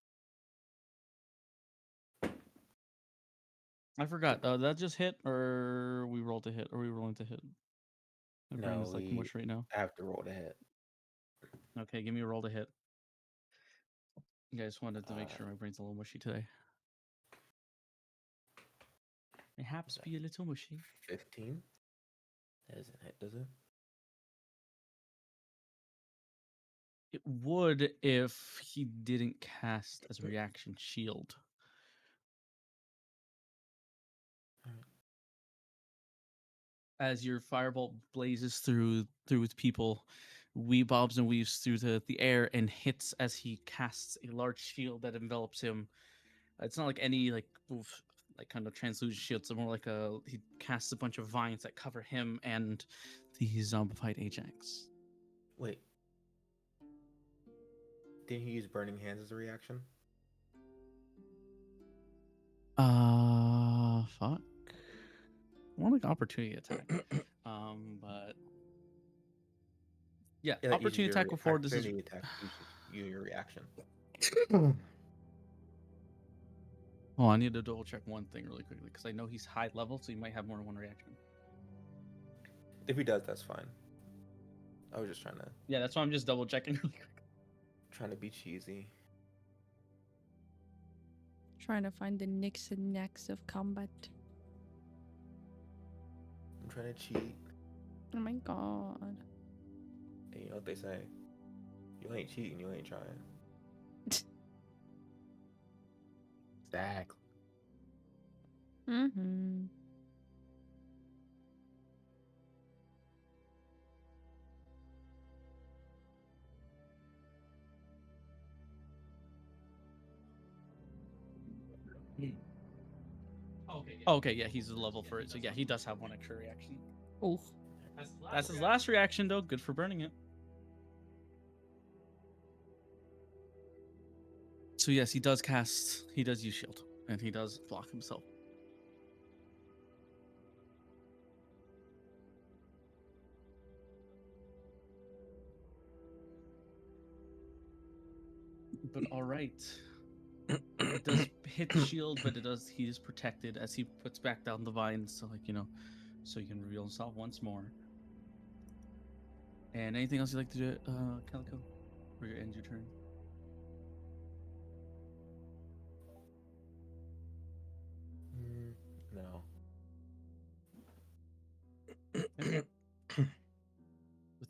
I forgot. That just hit, or we rolled to hit? Or are we rolling to hit? My brain No, is like we mush right now. have to roll to hit. Okay, give me a roll to hit. Yeah, I just wanted to make sure my brain's a little mushy today. Perhaps be a little mushy. 15. That doesn't hit, does it? It would if he didn't cast as a reaction shield. As your firebolt blazes through its people, bobs and weaves through the air and hits as he casts a large shield that envelops him. It's not like any like kind of translucent shield. It's more like he casts a bunch of vines that cover him and the zombified Ajax. Wait. Didn't he use Burning Hands as a reaction? Fuck. More like opportunity attack. But yeah, Yeah, that uses opportunity your attack before this is. opportunity attack uses your reaction. Oh, I need to double check one thing really quickly because I know he's high level, so he might have more than one reaction. If he does, that's fine. I was just trying to. Yeah, that's why I'm just double checking really quick. Trying to be cheesy. Trying to find the nicks and necks of combat. I'm trying to cheat. Oh my god. And you know what they say? You ain't cheating, you ain't trying. Exactly. Mm-hmm. Okay, yeah, he's the level for it, so yeah, he does have one extra reaction. Oof. That's his last reaction, though. Good for burning it. So yes, he does use shield, and he does block himself. But all right. It does hit the shield, but he is protected as he puts back down the vines, so so he can reveal himself once more. And anything else you'd like to do, Calico? Or you end your turn? No. With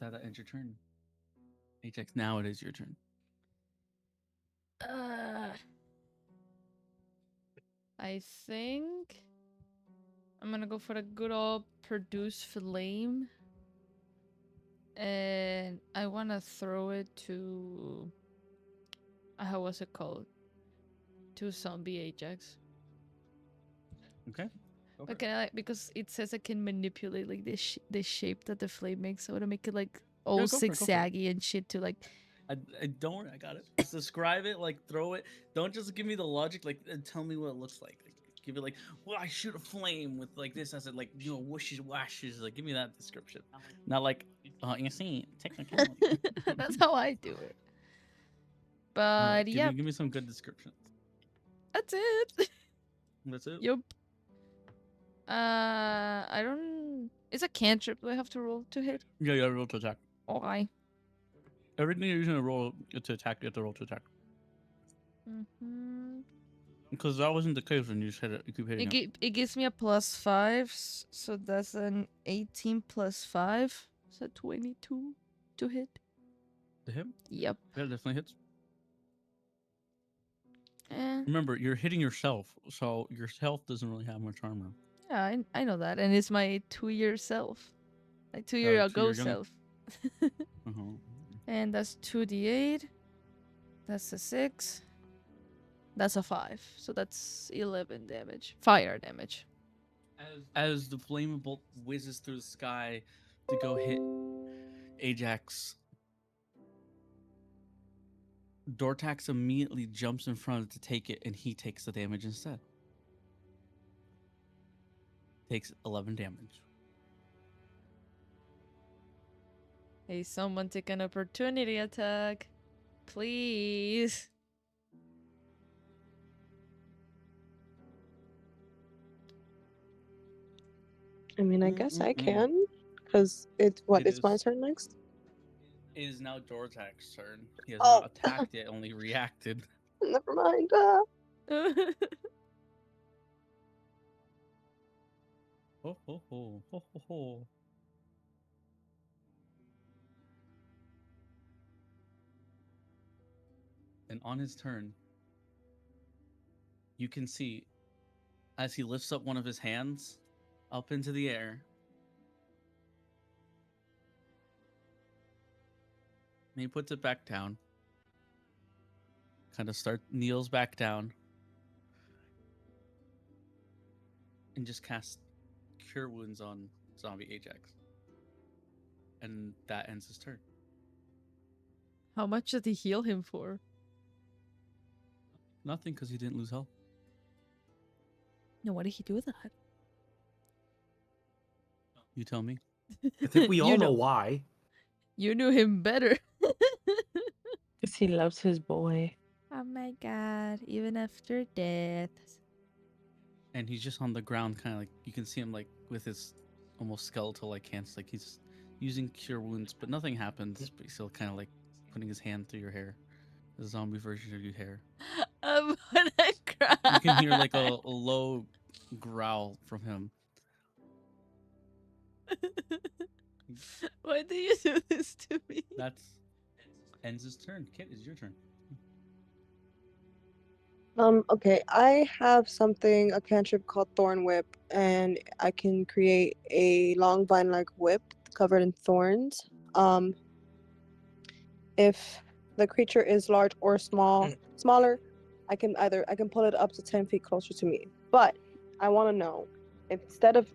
that ends your turn. Ajax, now it is your turn. I think I'm gonna go for the good old produce flame. And I wanna throw it to how was it called? To zombie Ajax. Okay. But can I, because it says I can manipulate like the shape that the flame makes, so I want to make it like all go for it, zigzaggy and shit to like. I don't. I got it. Just describe it, like throw it. Don't just give me the logic. Like tell me what it looks like. Give it like, well, I shoot a flame with like this as it like whooshes, washes. Like give me that description. Not like, you see, technicality. That's how I do it. But yeah, give me some good descriptions. That's it. That's it. Yup. I don't. It's a cantrip. Do I have to roll to hit? Yeah, you have to roll to attack. Okay. Everything you're using to roll to attack, you have to roll to attack. Mm-hmm. Because that wasn't the case when you just hit it. You keep hitting it. It gives me a +5, so that's an 18 + 5, so 22 to hit. To hit? Yep. Yeah, definitely hits. Eh. Remember, you're hitting yourself, so your health doesn't really have much armor. Yeah, I know that, and it's my 2-year self, like 2-year ago self. And that's 2d8. That's a 6. That's a 5. So that's 11 damage. Fire damage. As the flaming bolt whizzes through the sky to go hit Ajax, Dortax immediately jumps in front to take it, and he takes the damage instead. Takes 11 damage. Hey, someone take an opportunity attack. Please. I mean, I guess I can, because it's my turn next. It is now Dortax's turn. He has not attacked yet, only reacted. Never mind. Ho, ho, ho, ho, ho, ho. And on his turn, you can see as he lifts up one of his hands up into the air. And he puts it back down. Kneels back down. And just casts Cure Wounds on zombie Ajax. And that ends his turn. How much did he heal him for? Nothing, because he didn't lose health. No, what did he do with that? You tell me. I think we all know why. You knew him better. Because he loves his boy. Oh my god, even after death. And he's just on the ground, kind of like, you can see him like with his almost skeletal like hands, like he's using Cure Wounds, but nothing happens. But he's still kind of like putting his hand through your hair, the zombie version of your hair. I'm gonna cry. You can hear like a low growl from him. Why do you do this to me? That's ends his turn. Kit, it's your turn. Okay, I have a cantrip called Thorn Whip, and I can create a long vine-like whip covered in thorns. If the creature is large or smaller, I can pull it up to 10 feet closer to me. But I want to know, instead of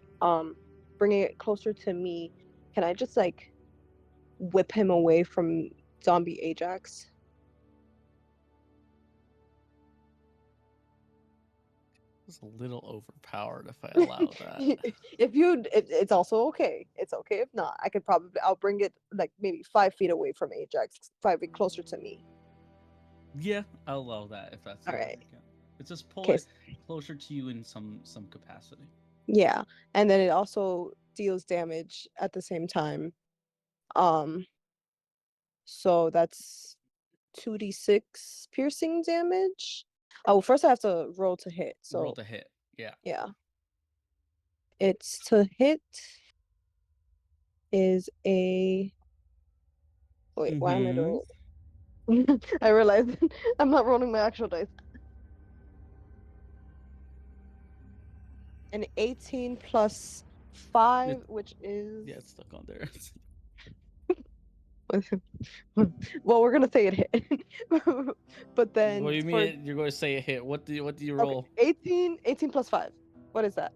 bringing it closer to me, can I just like whip him away from zombie Ajax? It's a little overpowered if I allow that. It's also okay. It's okay if not. I'll bring it like maybe 5 feet away from Ajax, 5 feet closer to me. Yeah, I'll allow that if that's All the right. way. It's just pull Okay. it closer to you in some capacity. Yeah, and then it also deals damage at the same time. Um, so that's 2d6 piercing damage. Oh, first I have to roll to hit. Roll So to hit. Yeah. yeah, it's to hit is a. Wait, why am I doing it? I realized I'm not rolling my actual dice. An 18 plus 5, which is. Yeah, it's stuck on there. Well, we're gonna say it hit. But then What do you for mean you're going to say a hit? What do you okay, roll? 18 plus 5. What is that?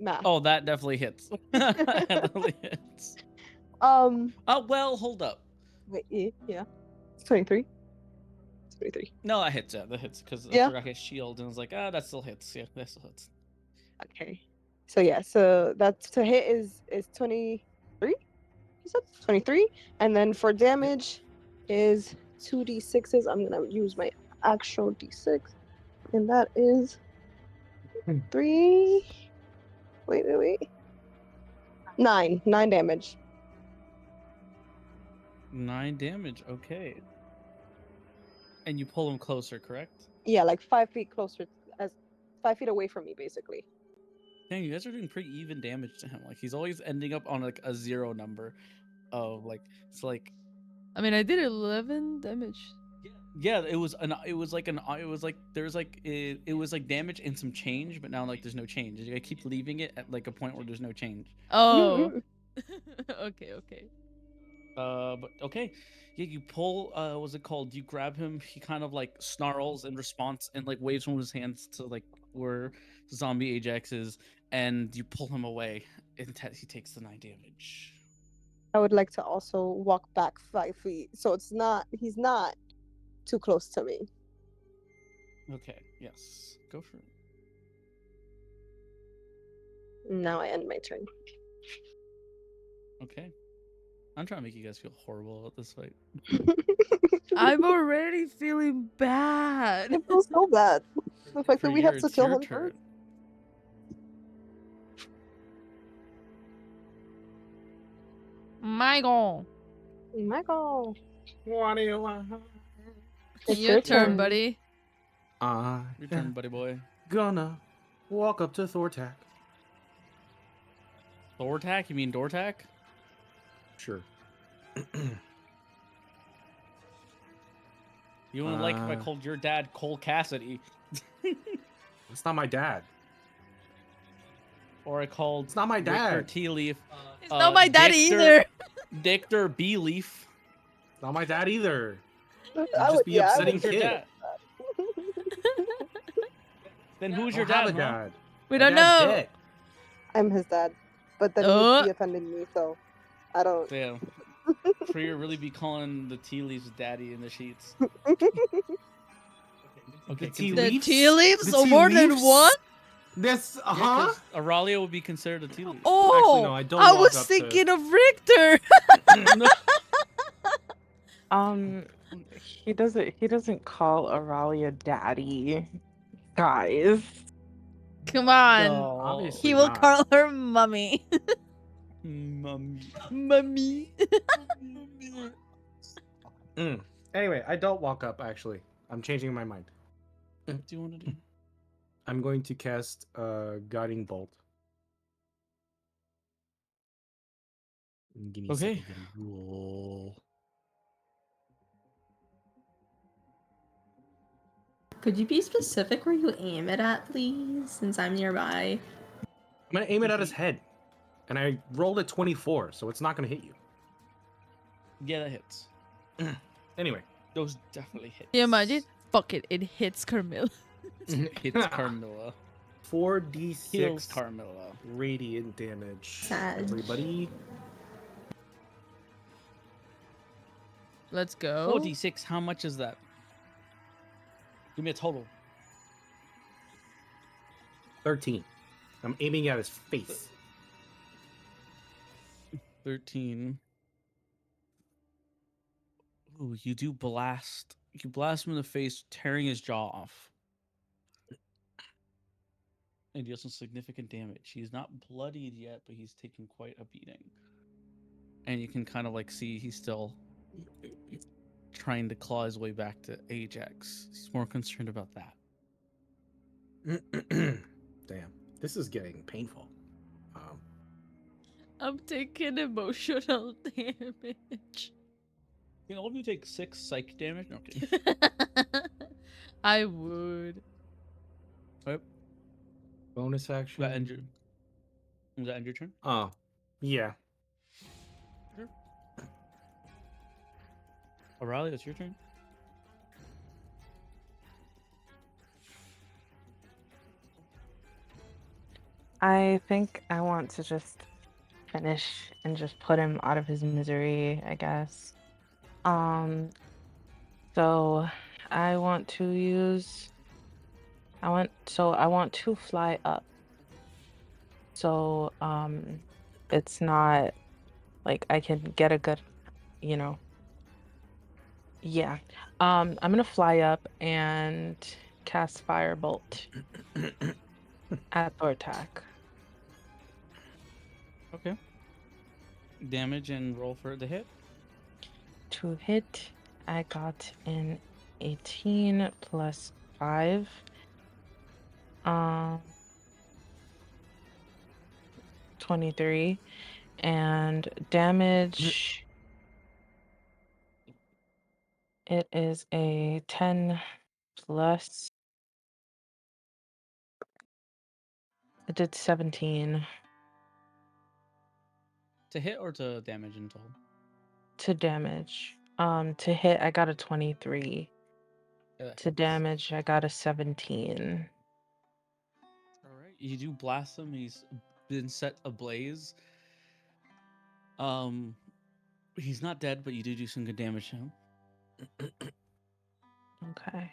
Math. Oh, that definitely hits. That definitely hits. Um, Oh, well, hold up. wait, yeah. It's 23. It's 23. No, that hits. Yeah, that hits because I Yeah. forgot his shield and I was like, ah, that still hits. Yeah, that still hits. Okay. So yeah, so that's to hit is 23. You said 23, and then for damage is 2d6s. I'm gonna use my actual d6, and that is 3. Wait. 9 damage. 9 damage. Okay. And you pull him closer, correct? Yeah, like 5 feet closer, as 5 feet away from me, basically. Dang, you guys are doing pretty even damage to him. Like he's always ending up on like a 0 number. Of like it's like I mean, I did 11 damage. yeah, it was like there's like it was like damage and some change, but now like there's no change. You gotta keep leaving it at like a point where there's no change. Oh. Okay. But okay. Yeah, you pull what's it called? You grab him, he kind of like snarls in response and like waves one of his hands to like where zombie Ajax is, and you pull him away and he takes the 9 damage. I would like to also walk back 5 feet, so he's not too close to me. Okay, yes. Go for it. Now I end my turn. Okay. I'm trying to make you guys feel horrible about this fight. I'm already feeling bad. It feels so bad. The fact that we have to It's kill your him turn. first. Michael. Michael. What do you want? It's Your turn, buddy. I Your turn, buddy boy. gonna walk up to Thortak. Thortak? You mean Dortak? Sure. You wouldn't like if I called your dad Cole Cassidy. It's not my dad. Or I called It's not my Richter dad. Tea Leaf. It's not my daddy either. Dictor B Leaf. It's not my dad either. I Just would- be yeah, I upsetting would- Who's your kid. dad? Then who's I your don't have dad? a Huh? dad. We My don't dad's know. dead. I'm his dad, but then he'd be offending me, so I don't. Damn. Freer really be calling the tea leaves daddy in the sheets. Okay, The tea The leaves? tea leaves? The So tea more than leaves? one? This, Yeah, huh? 'cause Auralia would be considered a tea leaf. Oh, Actually, no, I don't I walk was up to- thinking of Richter. He doesn't call Auralia daddy, guys. Come on. No, Obviously He will not. call her mummy. Mummy. Mummy. Anyway, I don't walk up, actually. I'm changing my mind. What do you want to do? I'm going to cast Guiding Bolt. Give me a Okay. second to roll. Could you be specific where you aim it at, please? Since I'm nearby. I'm going to aim it at his head. And I rolled a 24, so it's not going to hit you. Yeah, that hits. Anyway. Those definitely hit. Can you imagine? Fuck it. It hits Carmilla. Hits Carmilla. 4d6 Heals Carmilla. radiant damage. Sad. Everybody. Let's go. 4d6, how much is that? Give me a total. 13. I'm aiming at his face. 13. Ooh, you do blast You blast him in the face, tearing his jaw off. And deals some significant damage. He's not bloodied yet, but he's taken quite a beating. And you can kind of like see he's still trying to claw his way back to Ajax. He's more concerned about that. Damn, this is getting painful. I'm taking emotional damage. Can all of you take 6 psych damage? No, okay. I would. Yep. Bonus action. Was that end your turn? Oh, yeah. O'Reilly, it's your turn. I think I want to just finish and just put him out of his misery, I guess. So I want to use I want to fly up. So it's not like I can get a good, you know. Yeah. I'm gonna fly up and cast Firebolt at Thortak. Okay. Damage and roll for the hit. To hit, I got an 18 plus 5. 23. And damage, it is a 10 plus. I did 17 To hit or to damage in total? to damage. To hit, I got a 23. Yeah, that To hits. damage, I got a 17. All right. You do blast him. He's been set ablaze. He's not dead, but you do some good damage to him. Okay.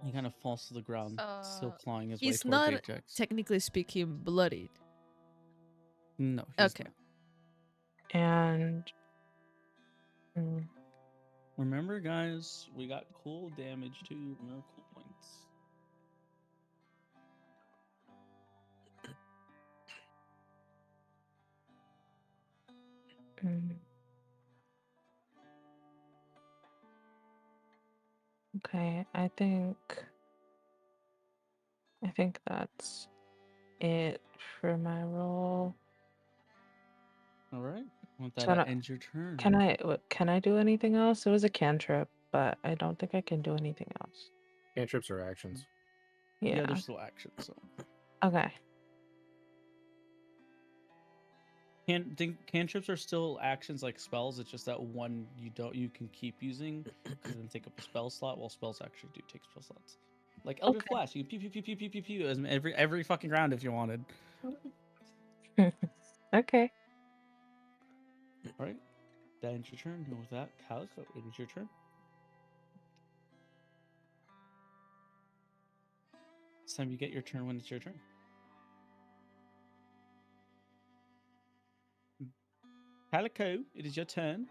He kind of falls to the ground, still clawing his way He's towards not Ajax. technically speaking bloodied. No. He's Okay. not. And Remember, guys, we got cool damage too. Remember cool points. okay, I think that's it for my roll. All right. Want that So to end your turn. Can I do anything else? It was a cantrip, but I don't think I can do anything else. Cantrips are actions. Yeah, there's still action. So Okay. Cantrips are still actions like spells. It's just that one you can keep using because then take up a spell slot, while spells actually do take spell slots. Like Eldritch Blast, you can pew pew pew pew pew pew pew as every fucking round if you wanted. Okay. All right, that ends your turn. And with that, Calico, it is your turn. This time you get your turn when it's your turn. Calico, it is your turn.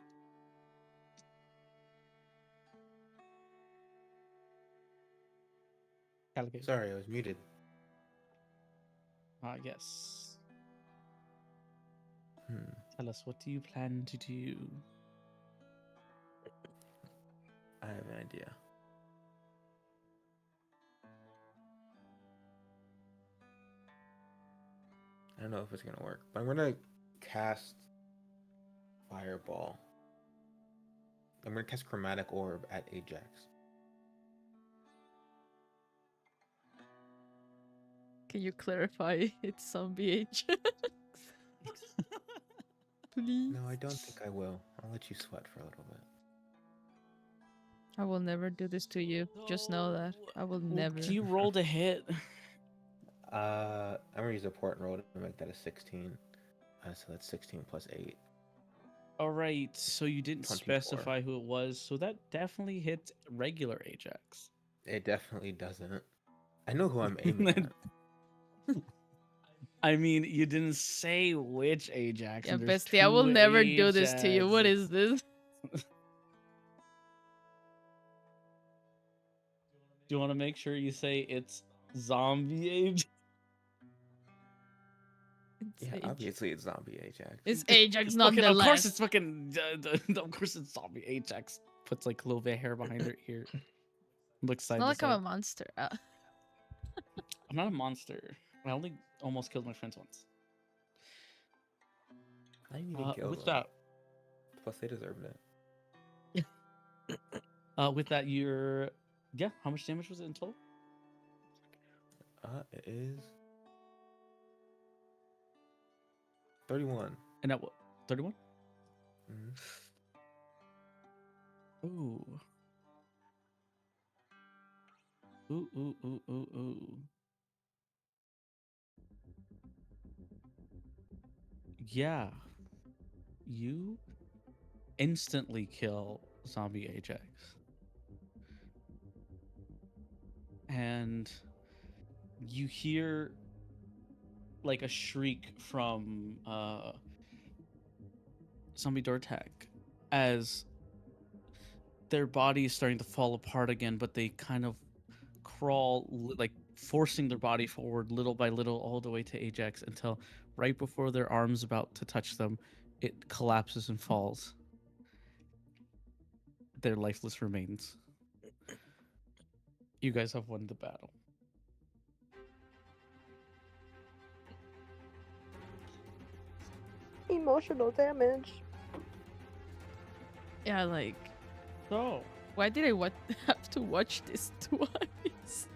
Calico. Sorry, I was muted. Yes. Hmm. Tell us, what do you plan to do? I have an idea. I don't know if it's gonna work, but I'm gonna cast Fireball. I'm gonna cast Chromatic Orb at Ajax. Can you clarify it's zombie Ajax? Please. No, I don't think I will. I'll let you sweat for a little bit. I will never do this to you. Just know that. I will never. Can you roll to hit? I'm gonna use a port roll to make that a 16. So that's 16 plus 8. All right, so you didn't 24. specify who it was, so that definitely hits regular Ajax. It definitely doesn't. I know who I'm aiming at. I mean, you didn't say which Ajax. Yeah, and there's bestie, I will two never do this to you. What Ajaxes. is this? you want to make sure you say it's zombie age? It's Yeah, Ajax. obviously it's zombie Ajax. It's Ajax Fucking, nonetheless. of course it's fucking. Of course it's zombie Ajax. Puts like a little bit of hair behind her ear. Looks It's side not to like I'm side. a monster. I'm not a monster. I only almost killed my friends once. I didn't even kill With them. that, Plus, they deserved it. you're yeah. How much damage was it in total? It is 31. And that what? 31. Mhm. Ooh. Ooh, ooh, ooh, ooh, ooh. Yeah. You instantly kill zombie Ajax. And you hear like a shriek from zombie Dortak as their body is starting to fall apart again, but they kind of crawl, like forcing their body forward little by little all the way to Ajax until right before their arms about to touch them, it collapses and falls. Their lifeless remains. You guys have won the battle. Emotional damage. Yeah, like, So, why did I have to watch this twice?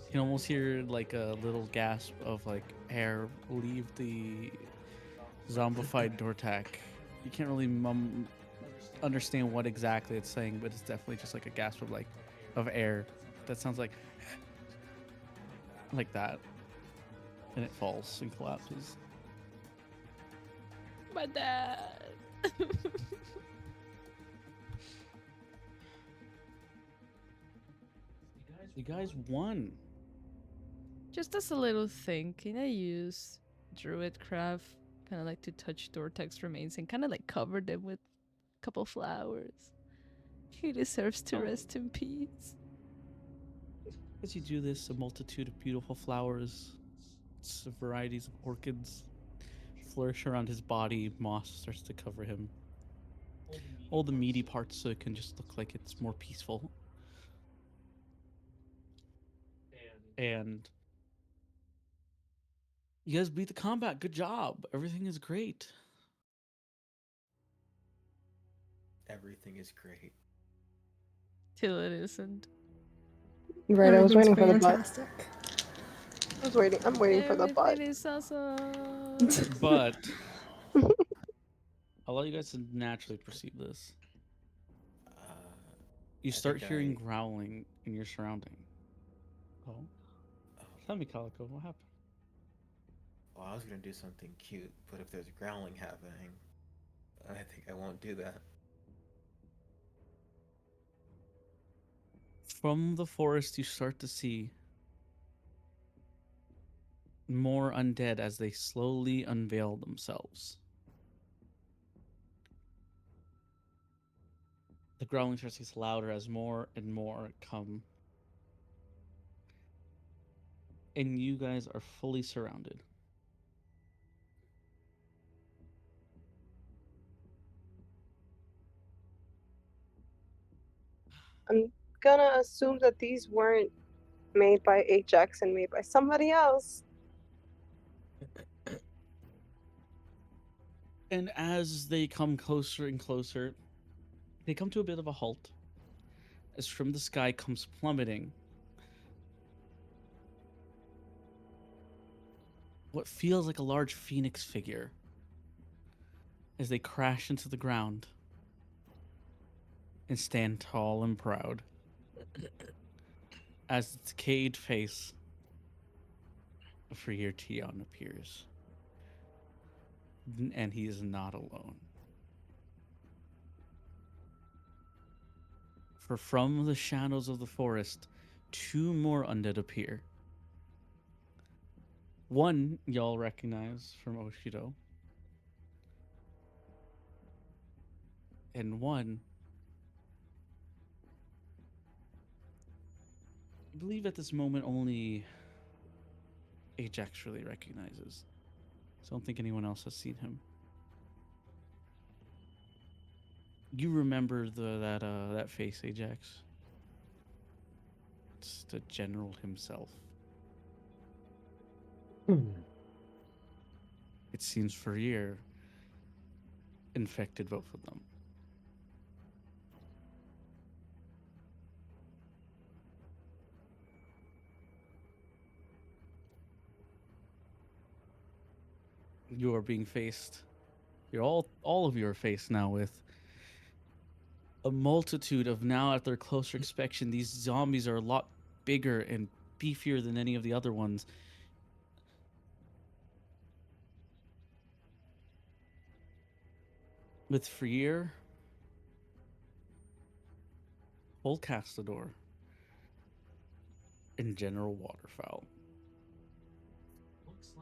you can almost hear like a little gasp of like air leave the zombified Dortak. You can't really understand what exactly it's saying, but it's definitely just like a gasp of like of air that sounds like that, and it falls and collapses. My dad. You guys won. Just as a little thing, can I use Druidcraft kind of like to touch Dortek's remains and kind of like cover them with a couple flowers? He deserves to Oh. rest in peace. As you do this, a multitude of beautiful flowers, varieties of orchids, flourish around his body. Moss starts to cover him. All the meaty parts so it can just look like it's more peaceful. And you guys beat the combat. Good job. Everything is great. Everything is great. Till it isn't. You're right. I was waiting for the butt. Fantastic. I was waiting. I'm waiting for the butt. Everything is awesome. But I'll let you guys naturally perceive this. You I start think hearing I- growling in your surrounding. Oh, tell me, Calico, what happened? Well, I was gonna do something cute, but if there's growling happening, I think I won't do that. From the forest, you start to see more undead as they slowly unveil themselves. The growling starts to get louder as more and more come. And you guys are fully surrounded. I'm gonna assume that these weren't made by Ajax and made by somebody else. And as they come closer and closer, they come to a bit of a halt. As from the sky comes plummeting what feels like a large phoenix figure as they crash into the ground and stand tall and proud as the decayed face of Freer Tion appears. And he is not alone. For from the shadows of the forest, 2 more undead appear. One y'all recognize from Oshido. And one I believe at this moment only Ajax really recognizes. So I don't think anyone else has seen him. You remember that face, Ajax? It's the general himself. It seems Ferrier infected both of them. You are being faced. All of you are faced now with a multitude of, now after closer inspection, these zombies are a lot bigger and beefier than any of the other ones. With Freer, Old Castador, and General Waterfowl.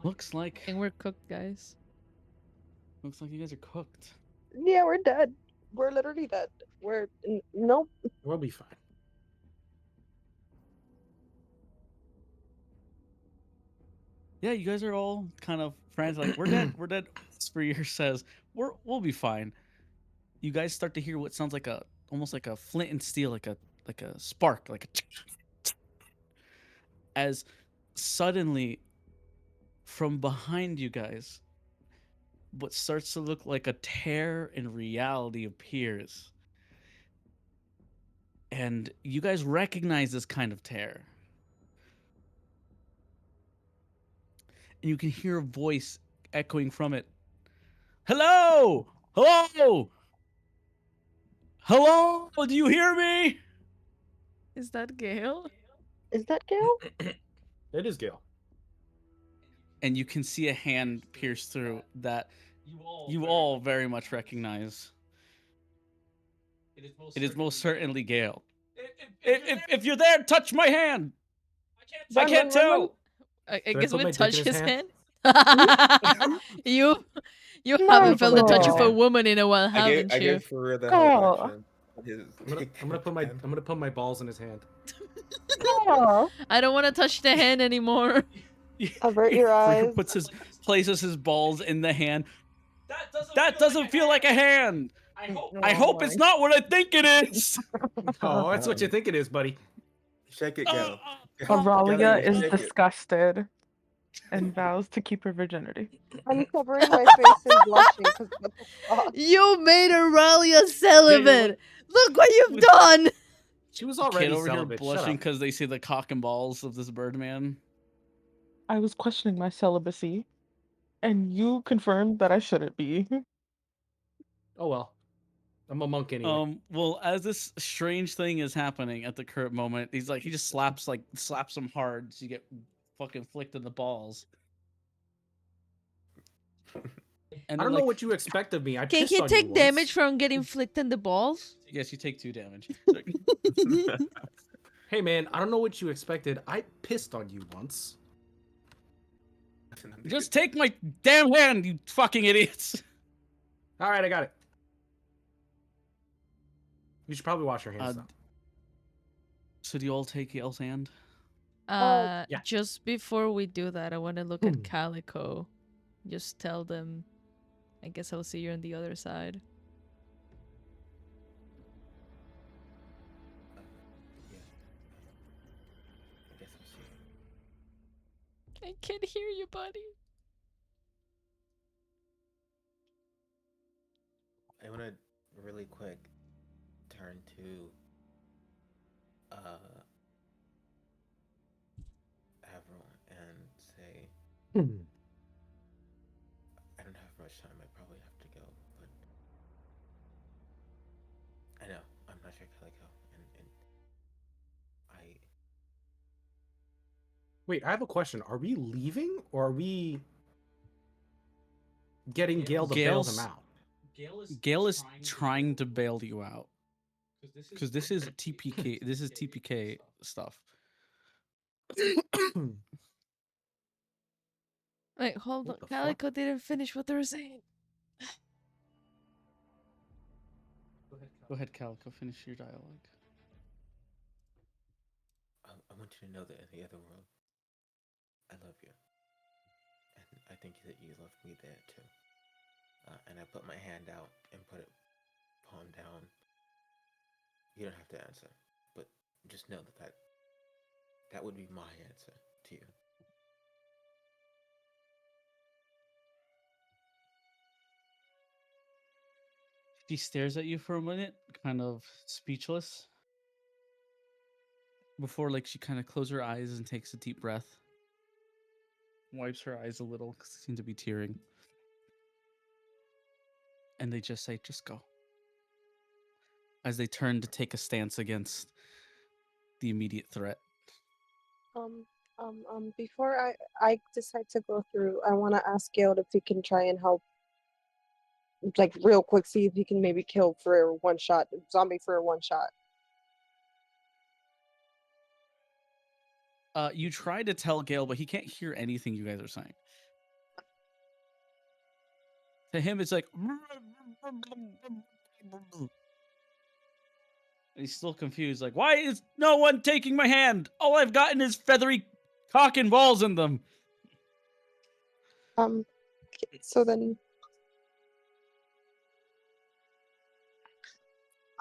Looks like I think we're cooked, guys. looks like you guys are cooked. Yeah, we're dead. We're literally dead. Nope. We'll be fine. Yeah, you guys are all kind of friends. Like, we're dead. We're dead. Freer says, we'll be fine. You guys start to hear what sounds like almost like a flint and steel, like a spark, like a as suddenly from behind you guys, what starts to look like a tear in reality appears. And you guys recognize this kind of tear. And you can hear a voice echoing from it. Hello! Hello! Hello! Do you hear me? Is that Gale? Is that Gale? It is Gale. And you can see a hand pierce through that you all very much recognize. It is most certainly Gale. If you're there, touch my hand. I can't tell. I I guess put we my dick touch in his his hand. hand? you No, haven't felt the no. touch of a woman in a while, I haven't gave you? for the Oh. whole action. I'm gonna put my balls in his hand. Oh, I don't want to touch the hand anymore. avert your Freer eyes. places his balls in the hand. That doesn't feel like a hand. I hope it's not what I think it is. Oh, that's what you think it is, buddy. Shake it, Gale. Auralia is Shake it. disgusted and vows to keep her virginity. I'm covering my face and blushing because what the fuck? You made Aurelia celibate. Look what you've done. She was Kid already over here celibate. Shut blushing up. because they see the cock and balls of this Birdman. I was questioning my celibacy, and you confirmed that I shouldn't be. Oh well. I'm a monk anyway. Well, as this strange thing is happening at the current moment, he just slaps him hard, so you get fucking flicked in the balls. And I don't know what you expect of me. I Can pissed he on take you damage once. from getting flicked in the balls? Yes, you take 2 damage. Hey man, I don't know what you expected. I pissed on you once. Just take my damn hand, you fucking idiots! All right, I got it. You should probably wash your hands. Though. So do you all take Yale's hand? Yeah. Just before we do that, I want to look at Calico. Just tell them, I guess I'll see you on the other side. Yeah. I guess I'll see. I can't hear you, buddy. I want to really quick turn to Avril and say, I don't have much time. I probably have to go, but I know I'm not sure Calico, and I. Wait, I have a question. Are we leaving or are we getting Gale to bail him out? Gale is trying to bail you out. Because this is TPK. This is TPK stuff. Wait, hold on. What the fuck? Calico didn't finish what they were saying. Go ahead, Calico. Finish your dialogue. I'm want you to know that in the other world, I love you. And I think that you love me there too. And I put my hand out and put it palm down. You don't have to answer, but just know that would be my answer to you. She stares at you for a minute, kind of speechless. Before, like, she kind of closes her eyes and takes a deep breath. Wipes her eyes a little because they seem to be tearing. And they just say, just go. As they turn to take a stance against the immediate threat. Before I decide to go through, I want to ask Gale if he can try and help, like real quick, see if he can maybe kill for one shot, zombie for one shot. You try to tell Gale, but he can't hear anything you guys are saying. To him, it's like... He's still confused, like, why is no one taking my hand? All I've gotten is feathery cock and balls in them. So then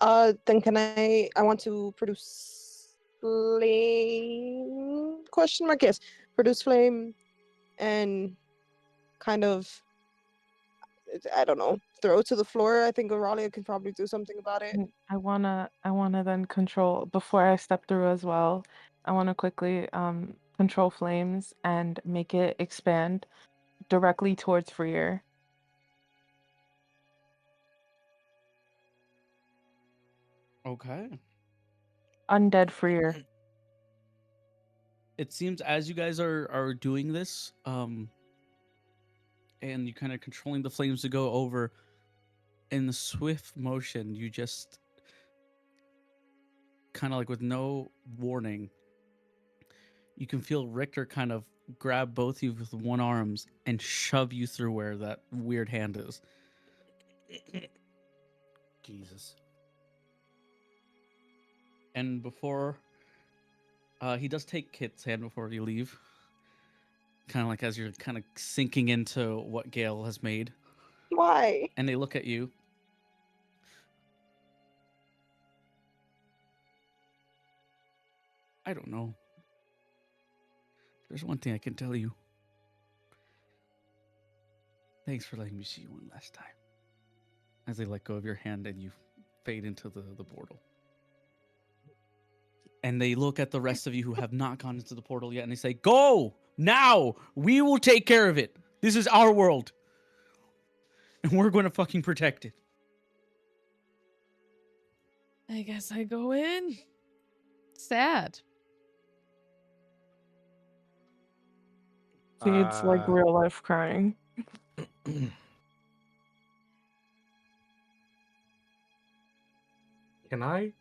can I want to produce flame, question mark, yes, produce flame and kind of, I don't know, throw it to the floor. I think Auralia can probably do something about it. I wanna then control, before I step through as well, I wanna quickly control flames and make it expand directly towards Freer. Okay. Undead Freer. It seems as you guys are doing this, and you kind of controlling the flames to go over, in the swift motion, you just kind of like with no warning, you can feel Richter kind of grab both of you with one arms and shove you through where that weird hand is. Jesus. And before he does take Kit's hand before you leave, kind of like as you're kind of sinking into what Gale has made. Why? And they look at you. I don't know. There's one thing I can tell you. Thanks for letting me see you one last time. As they let go of your hand and you fade into the portal. And they look at the rest of you who have not gone into the portal yet and they say, go! Now! We will take care of it. This is our world. And we're going to fucking protect it. I guess I go in. Sad. See, it's like real life crying. Can I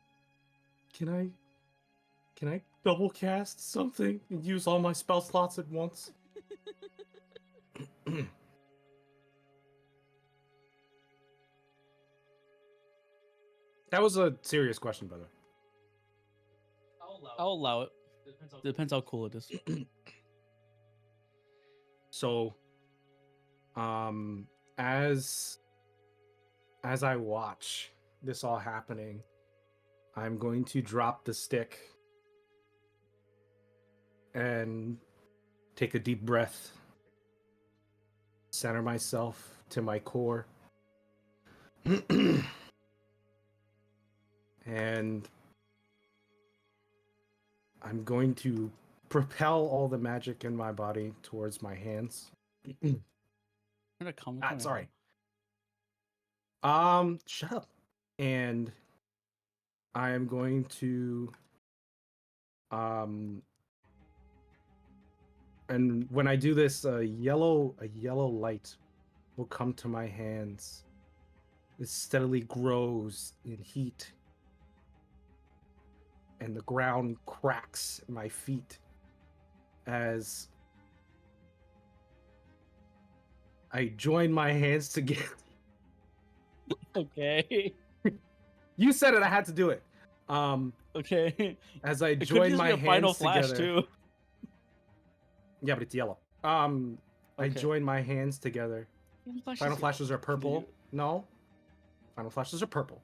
double cast something and use all my spell slots at once? That was a serious question, brother. I'll allow it. Depends how cool it is. So, as I watch this all happening, I'm going to drop the stick and take a deep breath, center myself to my core, and I'm going to propel all the magic in my body towards my hands. Sorry. Shut up. And I am going to and when I do this, a yellow light will come to my hands. It steadily grows in heat. And the ground cracks at my feet as I join my hands together. Okay. You said it, I had to do it. Okay. As I It could join just be my a final hands flash together. too. Yeah, but it's yellow. I Okay. join my hands together. Final flashes are purple. Continue. No. Final flashes are purple.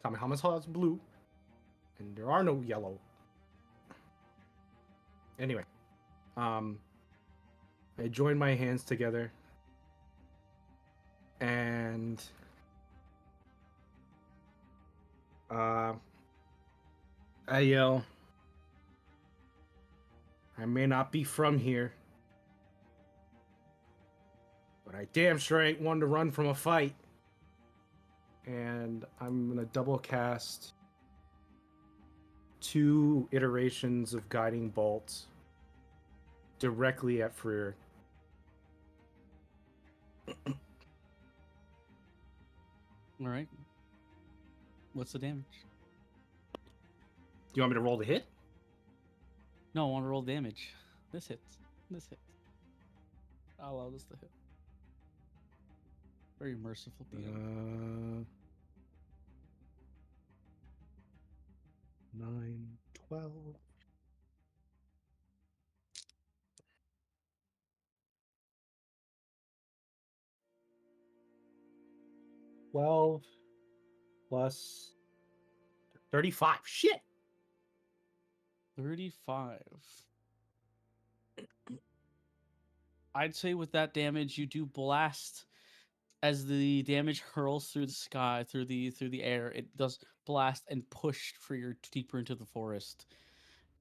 Kamehameha is blue. And there are no yellow. Anyway. I join my hands together. And I yell, I may not be from here, but I damn sure ain't one to run from a fight. And I'm gonna double cast 2 iterations of Guiding Bolt directly at Freer. All right. What's the damage? Do you want me to roll the hit? No, I want to roll damage. This hits. This hits. I'll allow this to hit. Very merciful DM. 9, 12. 12 plus 35. Shit. 35. I'd say with that damage, you do blast as the damage hurls through the sky, through the air. It does blast and push for your deeper into the forest,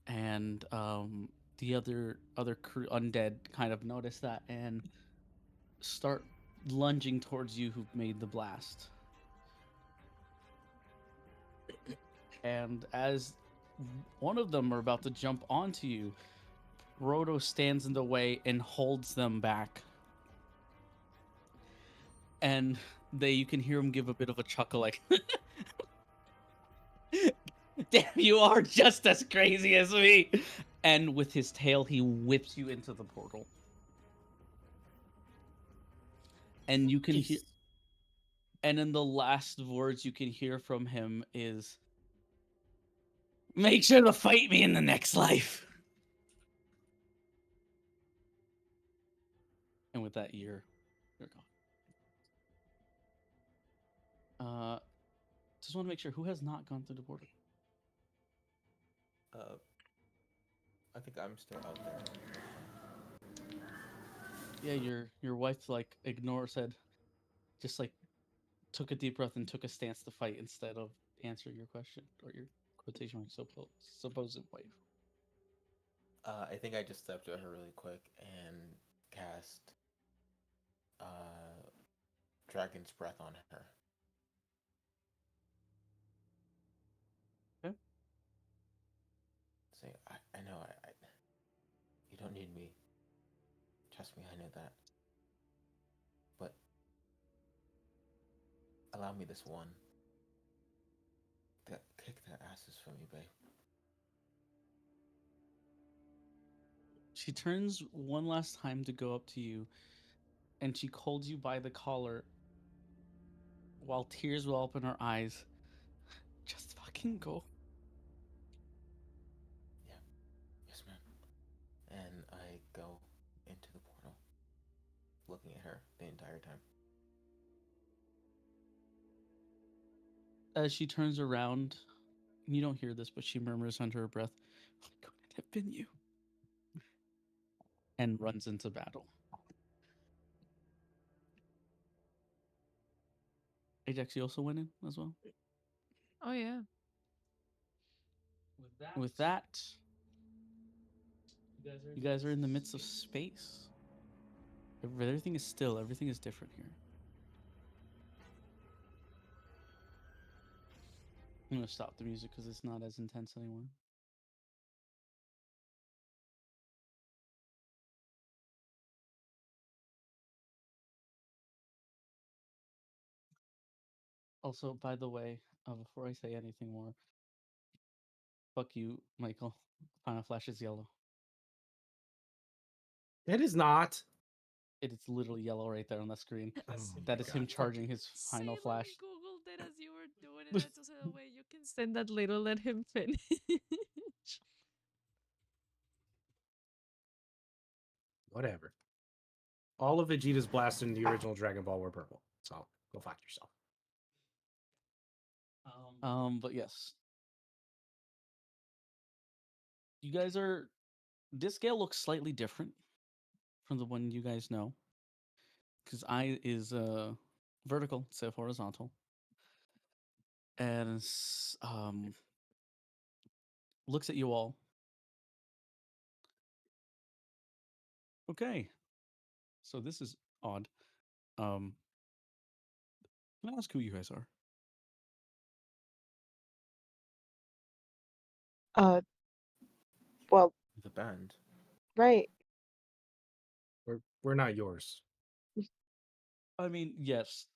and the other undead kind of notice that and start lunging towards you who made the blast. And as one of them are about to jump onto you, Roto stands in the way and holds them back. And you can hear him give a bit of a chuckle like, damn, you are just as crazy as me. And with his tail, he whips you into the portal. And you can hear, and then the last words you can hear from him is, make sure to fight me in the next life. And with that, you're gone. Just want to make sure, who has not gone through the portal? I think I'm still out there. Yeah, your wife like said, just like took a deep breath and took a stance to fight instead of answering your question or your quotation mark supposed wife. I think I just stepped to her really quick and cast Dragon's Breath on her. Okay. Say, I know, you don't need me. Trust me, I know that. But allow me this one. Kick their asses for me, babe. She turns one last time to go up to you, and she holds you by the collar while tears well up in her eyes. Just fucking go. Yeah. Yes, ma'am. And I go into the portal, looking at her the entire time. As she turns around, you don't hear this, but she murmurs under her breath, "Why couldn't it have been you?" And runs into battle. Ajax, you also went in as well? Oh yeah. With that, you guys are in the midst of space. Everything is still. Everything is different here. I'm going to stop the music because it's not as intense anymore. Also, by the way, before I say anything more, fuck you, Michael. Final Flash is yellow. It is not. It is literally yellow right there on the screen. Oh That my is him God, charging his Final Flash. I Googled it as you were doing it. I just said, oh wait, you can insane that Little let him finish. Whatever. All of Vegeta's blasts in the original Dragon Ball were purple. So go fuck yourself. But yes. You guys are this scale looks slightly different from the one you guys know. Because I is vertical instead of horizontal. And looks at you all. Okay. So this is odd. Can I ask who you guys are? Well, The band. right. We're not yours. I mean, yes,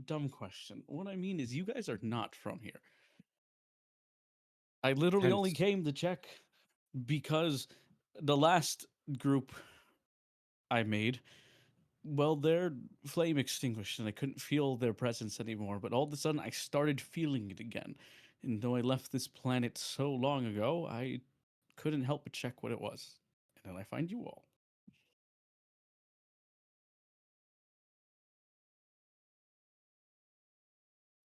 dumb question. What I mean is you guys are not from here. I literally only Hence- came to check because the last group I made, well, their flame extinguished and I couldn't feel their presence anymore. But all of a sudden, I started feeling it again. And though I left this planet so long ago, I couldn't help but check what it was. And then I find you all.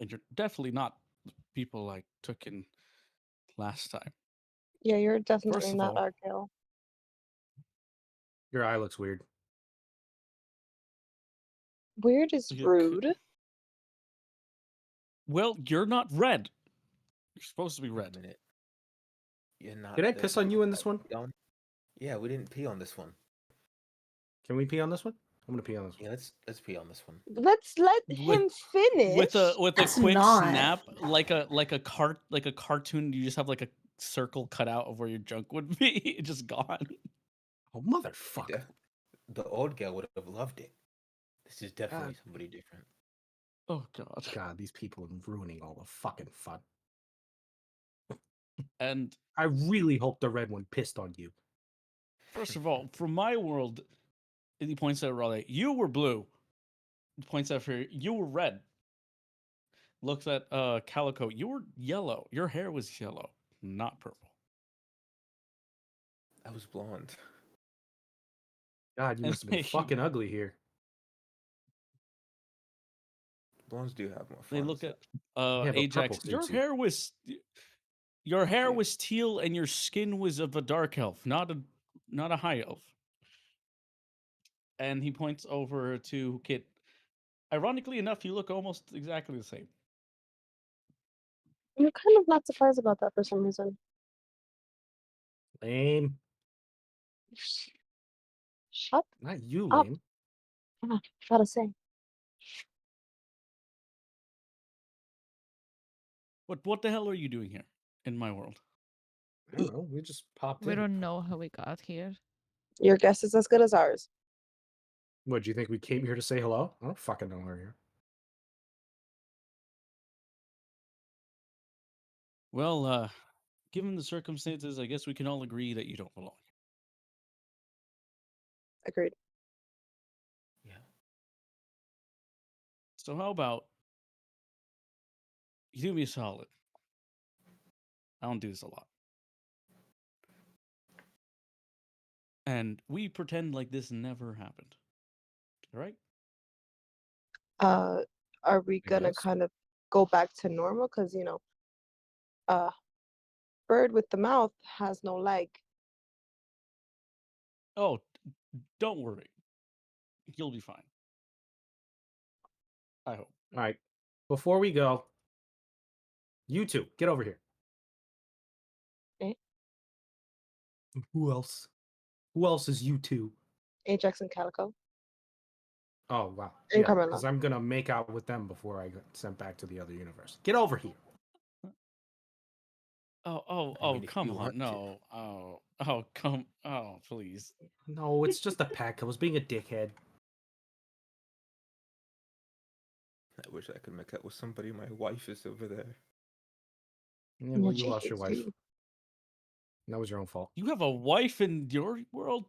And you're definitely not the people I took in last time. Yeah, you're First definitely of not all, Arkel. Your eye looks weird. Weird is You rude. well, you're not red. You're supposed to be Wait a red. minute. You're not. Did I the piss on you in this that one? we don't- Yeah, we didn't pee on this one. Can we pee on this one? I'm gonna pee on this one. Yeah, let's pee on this one. Let's let him finish. With a That's quick not. snap, like a cartoon. You just have like a circle cut out of where your junk would be, just gone. Oh motherfucker! The old girl would have loved it. This is definitely God. somebody different. Oh god. God, these people are ruining all the fucking fun. And I really hope the red one pissed on you. first of all, from my world, and he points at Raleigh, you were blue. He points at her, you were red. Looks at Calico, you were yellow. Your hair was yellow, not purple. I was blonde. God, you must have been fucking ugly here. Blondes do have more fun. They look so- at Yeah, but Ajax. purple Your suits you. hair See? was teal, and your skin was of a dark elf, not a high elf. And he points over to Kit. Ironically enough, you look almost exactly the same. I'm kind of not surprised about that for some reason. Lame. Shut Not you, up. lame. Gotta say. What the hell are you doing here in my world? I don't know. We just popped We in. don't know how we got here. Your guess is as good as ours. What, do you think we came here to say hello? I don't fucking know we're here. Well, given the circumstances, I guess we can all agree that you don't belong. Agreed. Yeah. So how about you do me a solid? I don't do this a lot. And we pretend like this never happened. All right? Are we I gonna guess. kind of go back to normal? Because, bird with the mouth has no leg. Oh, don't worry. You'll be fine. I hope. All right. Before we go, you two, get over here. Eh? Who else? Who else is you two? Ajax and Calico. Oh, wow. And Yeah, Carmela. because I'm going to make out with them before I get sent back to the other universe. Get over here. I mean, if Come you on. want to. No. Please. No, it's just a peck. I was being a dickhead. I wish I could make out with somebody. My wife is over there. Yeah, well, you she lost your hates wife. you. That was your own fault. You have a wife in your world?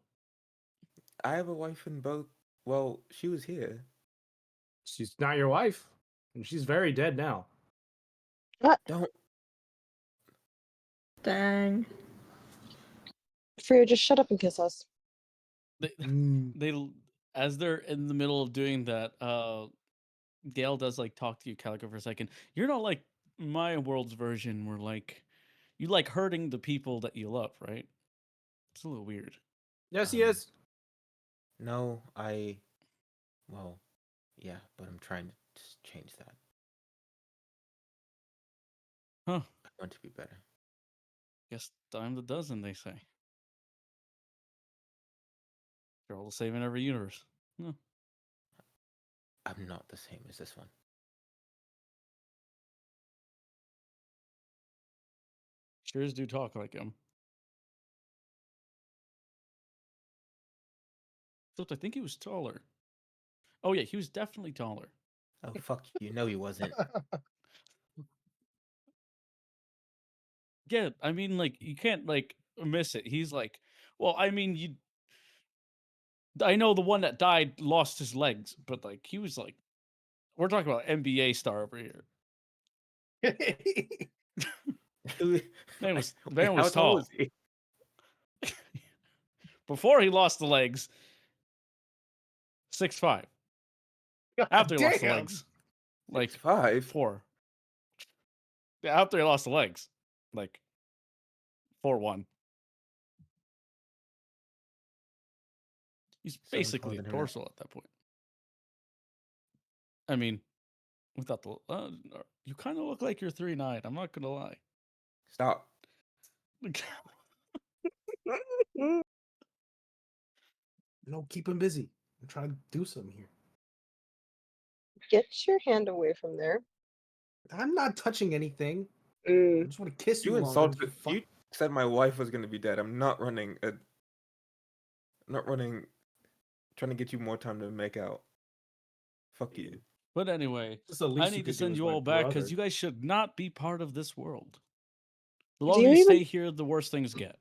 I have a wife in both. Well, she was here. She's not your wife. And she's very dead now. Don't. Dang. Freya, just shut up and kiss us. They, Mm. as they're in the middle of doing that, Gale does like talk to you, Calico, for a second. You're not like my world's version where like you like hurting the people that you love, right? It's a little weird. Yes, he is. No, well, yeah, but I'm trying to just change that. Huh. I want to be better. Guess dime the dozen, they say. They're all the same in every universe. Huh. I'm not the same as this one. Sure do talk like him. Except I think he was taller. Oh yeah, he was definitely taller. Oh, fuck you. No, he wasn't. Yeah, I mean, like, you can't, like, miss it. He's like, well, I mean, I know the one that died lost his legs, but, like, he was, like, we're talking about NBA star over here. Man was How tall tall. is he? Before he lost the legs, 6'5". After he lost the legs, like 6'5". 4. Yeah, after he lost the legs, like 4'1". He's Someone basically taller a than him now. dorsal at that point. I mean, without the you kind of look like you're 3'9". I'm not gonna lie. Stop. No, keep him busy. I'm trying to do something here. Get your hand away from there. I'm not touching anything. I Mm. just want to kiss you. You longer than insulted. fuck. You said my wife was gonna be dead. I'm not running. Trying to get you more time to make out. Fuck you. But anyway, That's the least I you need to could do send is you my all back brother. because you guys should not be part of this world. The Do longer you you even- stay here, the worse things get.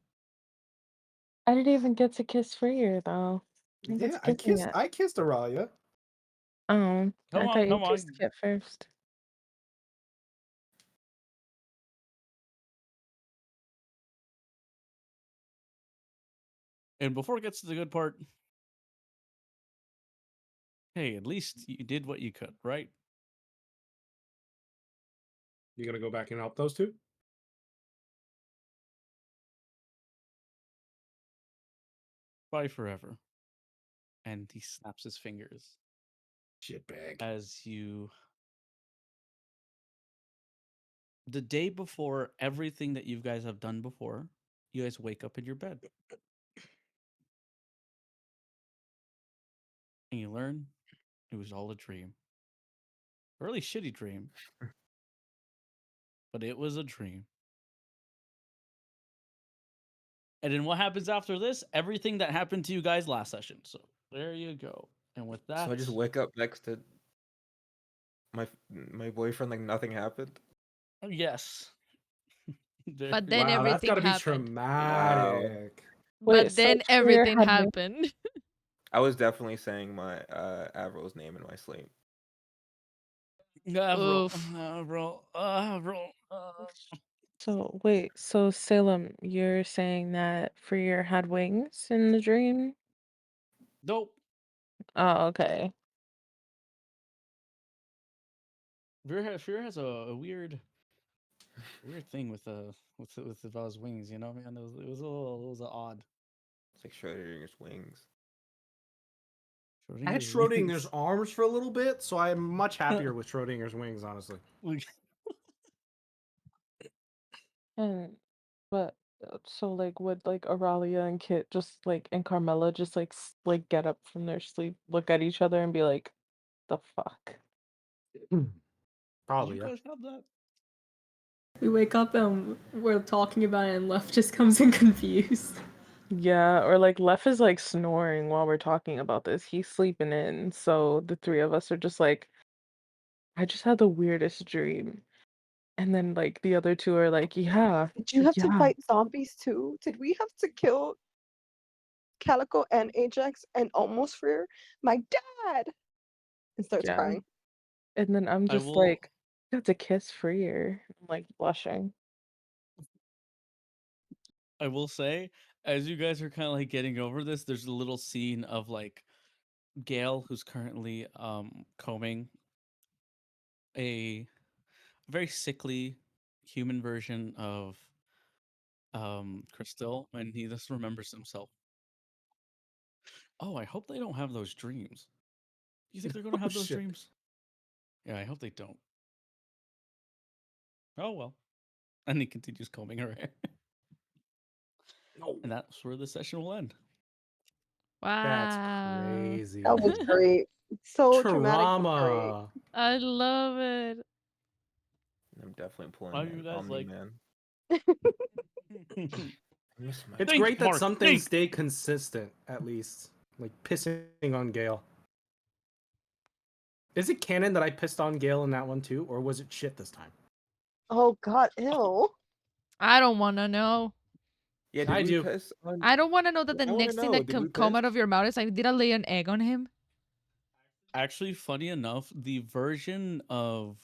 I didn't even get to kiss Freya though. I didn't get Yeah, to kiss him yet. I kissed Aralia. Oh, Come I on, thought you come on. kissed Kit first. And before it gets to the good part, hey, at least you did what you could, right? You gonna go back and help those two? Bye forever. And he snaps his fingers Shitbag. as you. The day before everything that you guys have done before, you guys wake up in your bed. And you learn it was all a dream. A really shitty dream. But it was a dream. And then what happens after this? Everything that happened to you guys last session. So there you go. And with that, So I just wake up next to my boyfriend like nothing happened. yes. There- But then Wow, that's everything gotta be happened. traumatic. Wait, But so then Freya everything had happened. I was definitely saying my Avril's name in my sleep. Avril, Oof. Avril, Avril. So wait, so Salem, you're saying that Freya had wings in the dream? Nope. Oh, okay. Fear has a weird thing with Val's wings. You know, man, it was a little odd. It's like Schrodinger's wings. I had Schrodinger's Schrodinger's wings. arms for a little bit, so I'm much happier with Schrodinger's wings, honestly. Like, And but so like would like Aralia and Kit just like and Carmela just like like get up from their sleep, look at each other and be like, the fuck? do Probably, you yeah. guys have that? We wake up and we're talking about it, and Left just comes in confused. Yeah, or like Lef is like snoring while we're talking about this. He's sleeping in, so the three of us are just like, I just had the weirdest dream. And then like the other two are like, yeah, Did you have to yeah. fight zombies too? Did we have to kill Calico and Ajax and almost Freer? My dad! And starts Yeah. crying. And then I'm I just will. like, got to kiss Freer. I'm like blushing. I will say, as you guys are kind of like getting over this, there's a little scene of like Gail, who's currently combing a very sickly human version of Crystal, and he just remembers himself. Oh, I hope they don't have those dreams. You think they're going to Oh, have those shit. dreams? Yeah, I hope they don't. Oh well. And he continues combing her hair. No. And that's where the session will end. That's Wow. crazy. That was great. So traumatic, but great. Trauma. I love it. I'm definitely pulling How that you guys Omni like- Man. I miss my It's Think, great that Mark, some things think. stay consistent, at least. Like pissing on Gale. Is it canon that I pissed on Gale in that one too, or was it shit this time? Oh God, ew. I don't want to know. Yeah, did I we do. piss on? I don't want to know that the I wanna next thing know, that did we can come piss? out of your mouth is like, did I lay an egg on him? Actually, funny enough, the version of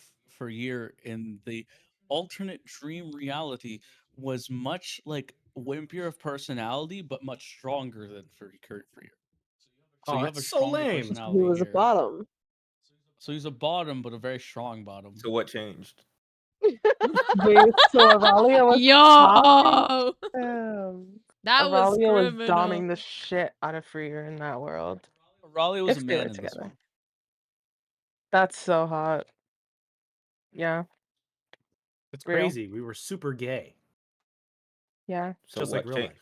Year in the alternate dream reality was much like Wimpier of personality, but much stronger than for Year. So Oh, you have a that's so stronger lame. He personality was a here. bottom. So he's a bottom, but a very strong bottom. So what changed? Wait, so Aralia was Yo, that was Aralia was criminal. doming the shit out of Freer in that world. Raleigh was If a they man were in this together. one. That's so hot. Yeah, It's Real. crazy. We were super gay, yeah. So just what like real changed? life.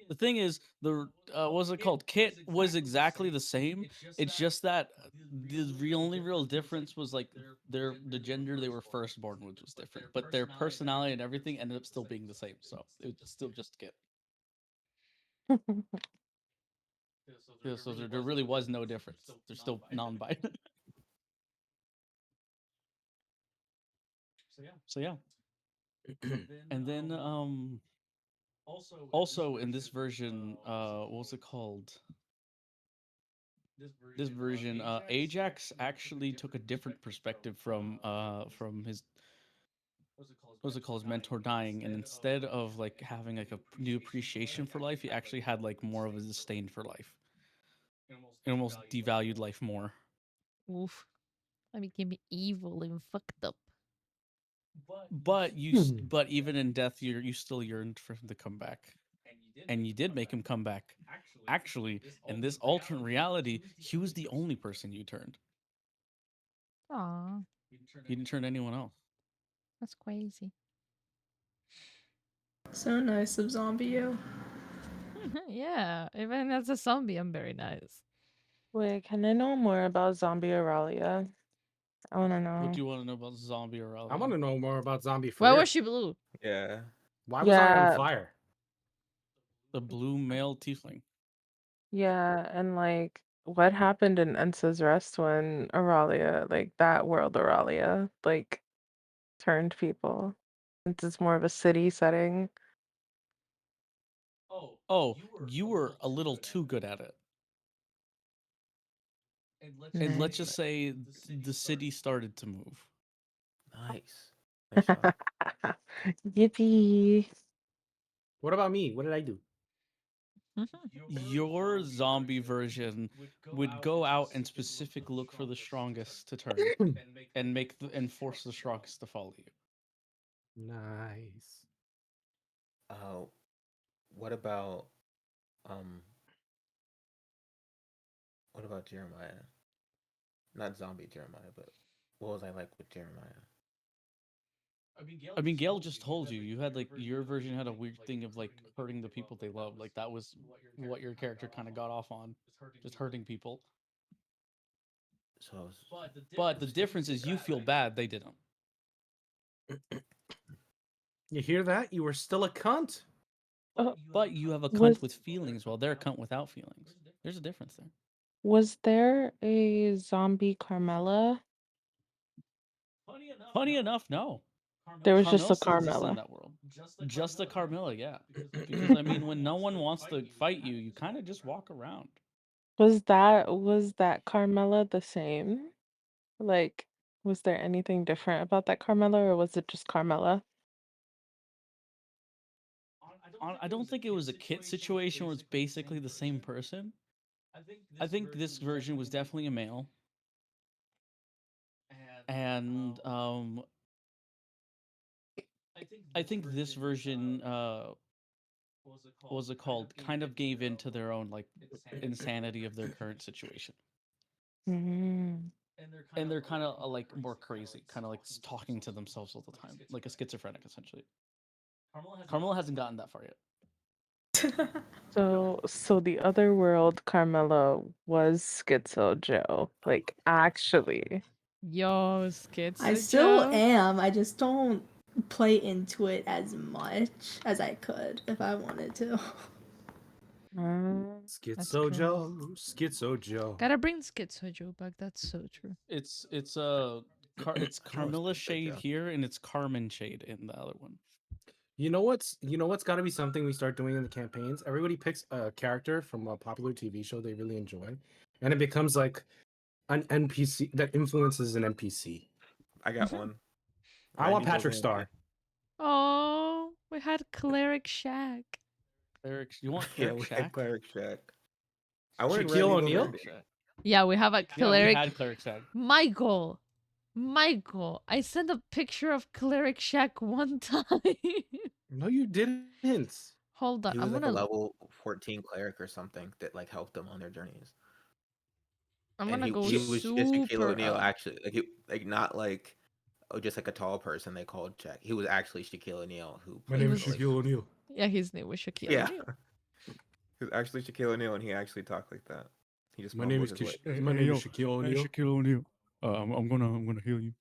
The thing is, the what's it called? Kit was exactly the same. It's just that the only real difference was like the gender they were first born, which was different, but their personality and everything ended up still being the same. So it's still just Kit. Yeah, so there really was no difference. They're still non-binary. So yeah. And then also in this version, what was it called? This version, Ajax actually took a different perspective from his what's it called, his mentor dying, and instead of like having like a new appreciation for life, he actually had like more of a disdain for life. It almost devalued life more. Oof. That became evil and fucked up. But but even in death, you still yearned for him to come back, and you did make him come back. Actually, in this alternate reality, he was the only person you turned. Aw, He didn't turn anyone else. that's crazy. So nice of Zombie You. Yeah, even as a zombie, I'm very nice. Wait, can I know more about Zombie Aralia? I want to What know. do you want to know about Zombie or I want to know more about Zombie Why Freer. was she blue? Yeah. Why was I on Yeah. fire? the blue male tiefling? Yeah, and like what happened in Ensa's Rest when Aralia, like that world Aralia, like turned people? Since it's more of a city setting. Oh, you were a little too good at it. And let's just say the city started to move. Nice. Nice job. Yippee. What about me? What did I do? Your zombie version would go out and specific look for the strongest to turn and and force the strongest to follow you. Nice. What about um what about Jeremiah? Not zombie Jeremiah, but what was I like with Jeremiah? I mean, Gail just told you you had like your version had a weird thing of like hurting the people they love. Like that was what your character kind of got off on, just hurting people. So I was, But the difference is you feel bad, they didn't. You hear that? You were still a cunt. But you have a cunt Was with feelings while they're a cunt without feelings. There's a difference there. was there a zombie Carmela? Funny enough, no. There was just Carmilla a still exists in Carmela. that world. Just the Carmilla, yeah. Because I mean, when no one wants to fight you, you kind of just walk around. Was that Carmela the same? Like, was there anything different about that Carmela, or was it just Carmela? I don't think it was a kit situation where it's basically the same person. I think this version was definitely a male. And I think this version what was it called? Kind of gave in to their own like insanity of their current situation. Mm. And they're kind of like more crazy, kind of like talking to themselves all the time, like a schizophrenic essentially. Carmela hasn't gotten that far yet. So the other world Carmela was Schizo Joe. Like actually. Yo, Schizo I still Joe. am. I just don't play into it as much as I could if I wanted to. Schizo Joe, Schizo Joe. Gotta bring Schizo Joe back. That's so true. It's Carmilla shade here, and it's Carmen shade in the other one. You know what's got to be something we start doing in the campaigns? Everybody picks a character from a popular TV show they really enjoy, and it becomes like an NPC that influences an NPC. I got one. I want Randy Patrick Bozanian. Starr. Oh, we had Cleric Shack. Cleric, you want Yeah, Cleric we Shack? had Cleric Shack. I wanted Shaquille Randy O'Neal? Bozanian. Yeah, we have a Yeah, we Cleric. had Cleric Shack. Michael, I sent a picture of Cleric Shack one time. No, you didn't. Hold on, He was I'm like a gonna level 14 cleric or something that like helped them on their journeys. I'm And gonna go he was just Shaquille super O'Neal up. actually, like not like just like a tall person they called Jack. He was actually Shaquille O'Neal who. My played name the, is like- Shaquille O'Neal. Yeah, his name was Shaquille Yeah, O'Neal. he was actually Shaquille O'Neal, and he actually talked like that. He just My name is mumbled his way. my name is Shaquille O'Neal. Shaquille O'Neal. I'm gonna heal you.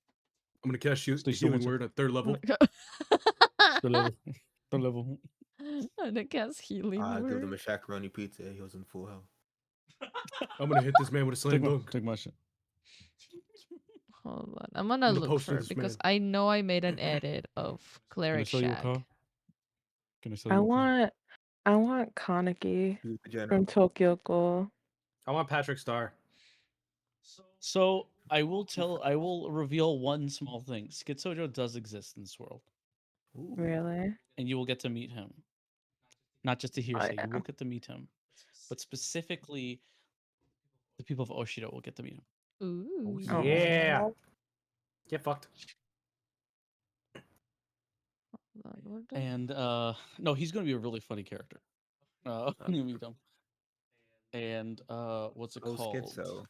I'm gonna cast you Stay still healing one word at third level. The level. The level. And I guess healing Give them a word. shakaroni pizza. He was in full health. I'm gonna hit this man with a slam dunk. Take my shit. Hold on, I'm gonna the look poster for of it this because man. I know I made an edit of Can I Cleric sell you a Shack. car? Can I sell I you a car? want Kaneki He was the general. from Tokyo Ghoul. I want Patrick Starr. So I will reveal one small thing. Schizojo does exist in this world, Ooh. Really? and you will get to meet him. Not just a hearsay, you will yeah. get to meet him, but specifically, the people of Oshido will get to meet him. Ooh. Oh. Yeah. Get fucked. And no, he's gonna be a really funny character. When you meet him. And what's it Old called? Schizo.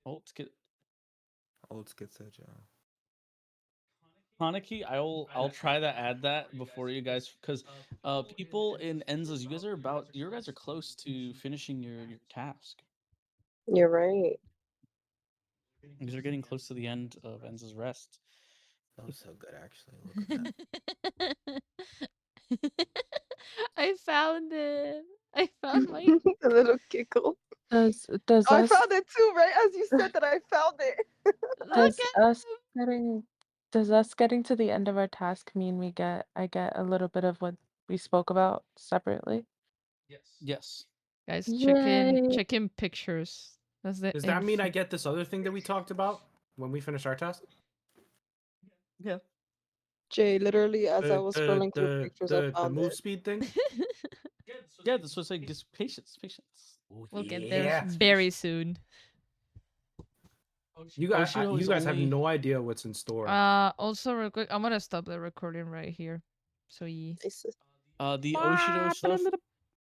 Old Schizo Joe. Kaneki, I'll try to add that before you guys, because people in Enza's, you guys are close to finishing your task. You're right. You guys are getting close to the end of Enza's rest. That was so good, actually. Look at that. I found it. I found my. A little giggle. Does Oh, I us found it too, right? As you said that, I found it. Look does at us getting to the end of our task mean I get a little bit of what we spoke about separately? Yes. guys. Yay. Check in pictures. That's the. Does that mean I get this other thing that we talked about when we finish our task? Yeah. Jay, literally, as I was scrolling through pictures, I the found move it. speed thing. Yeah, this was like just patience. We'll get there very soon. You guys Oshido is have only- no idea what's in store. Also real quick, I'm gonna stop the recording right here. So yeah. The Oshido stuff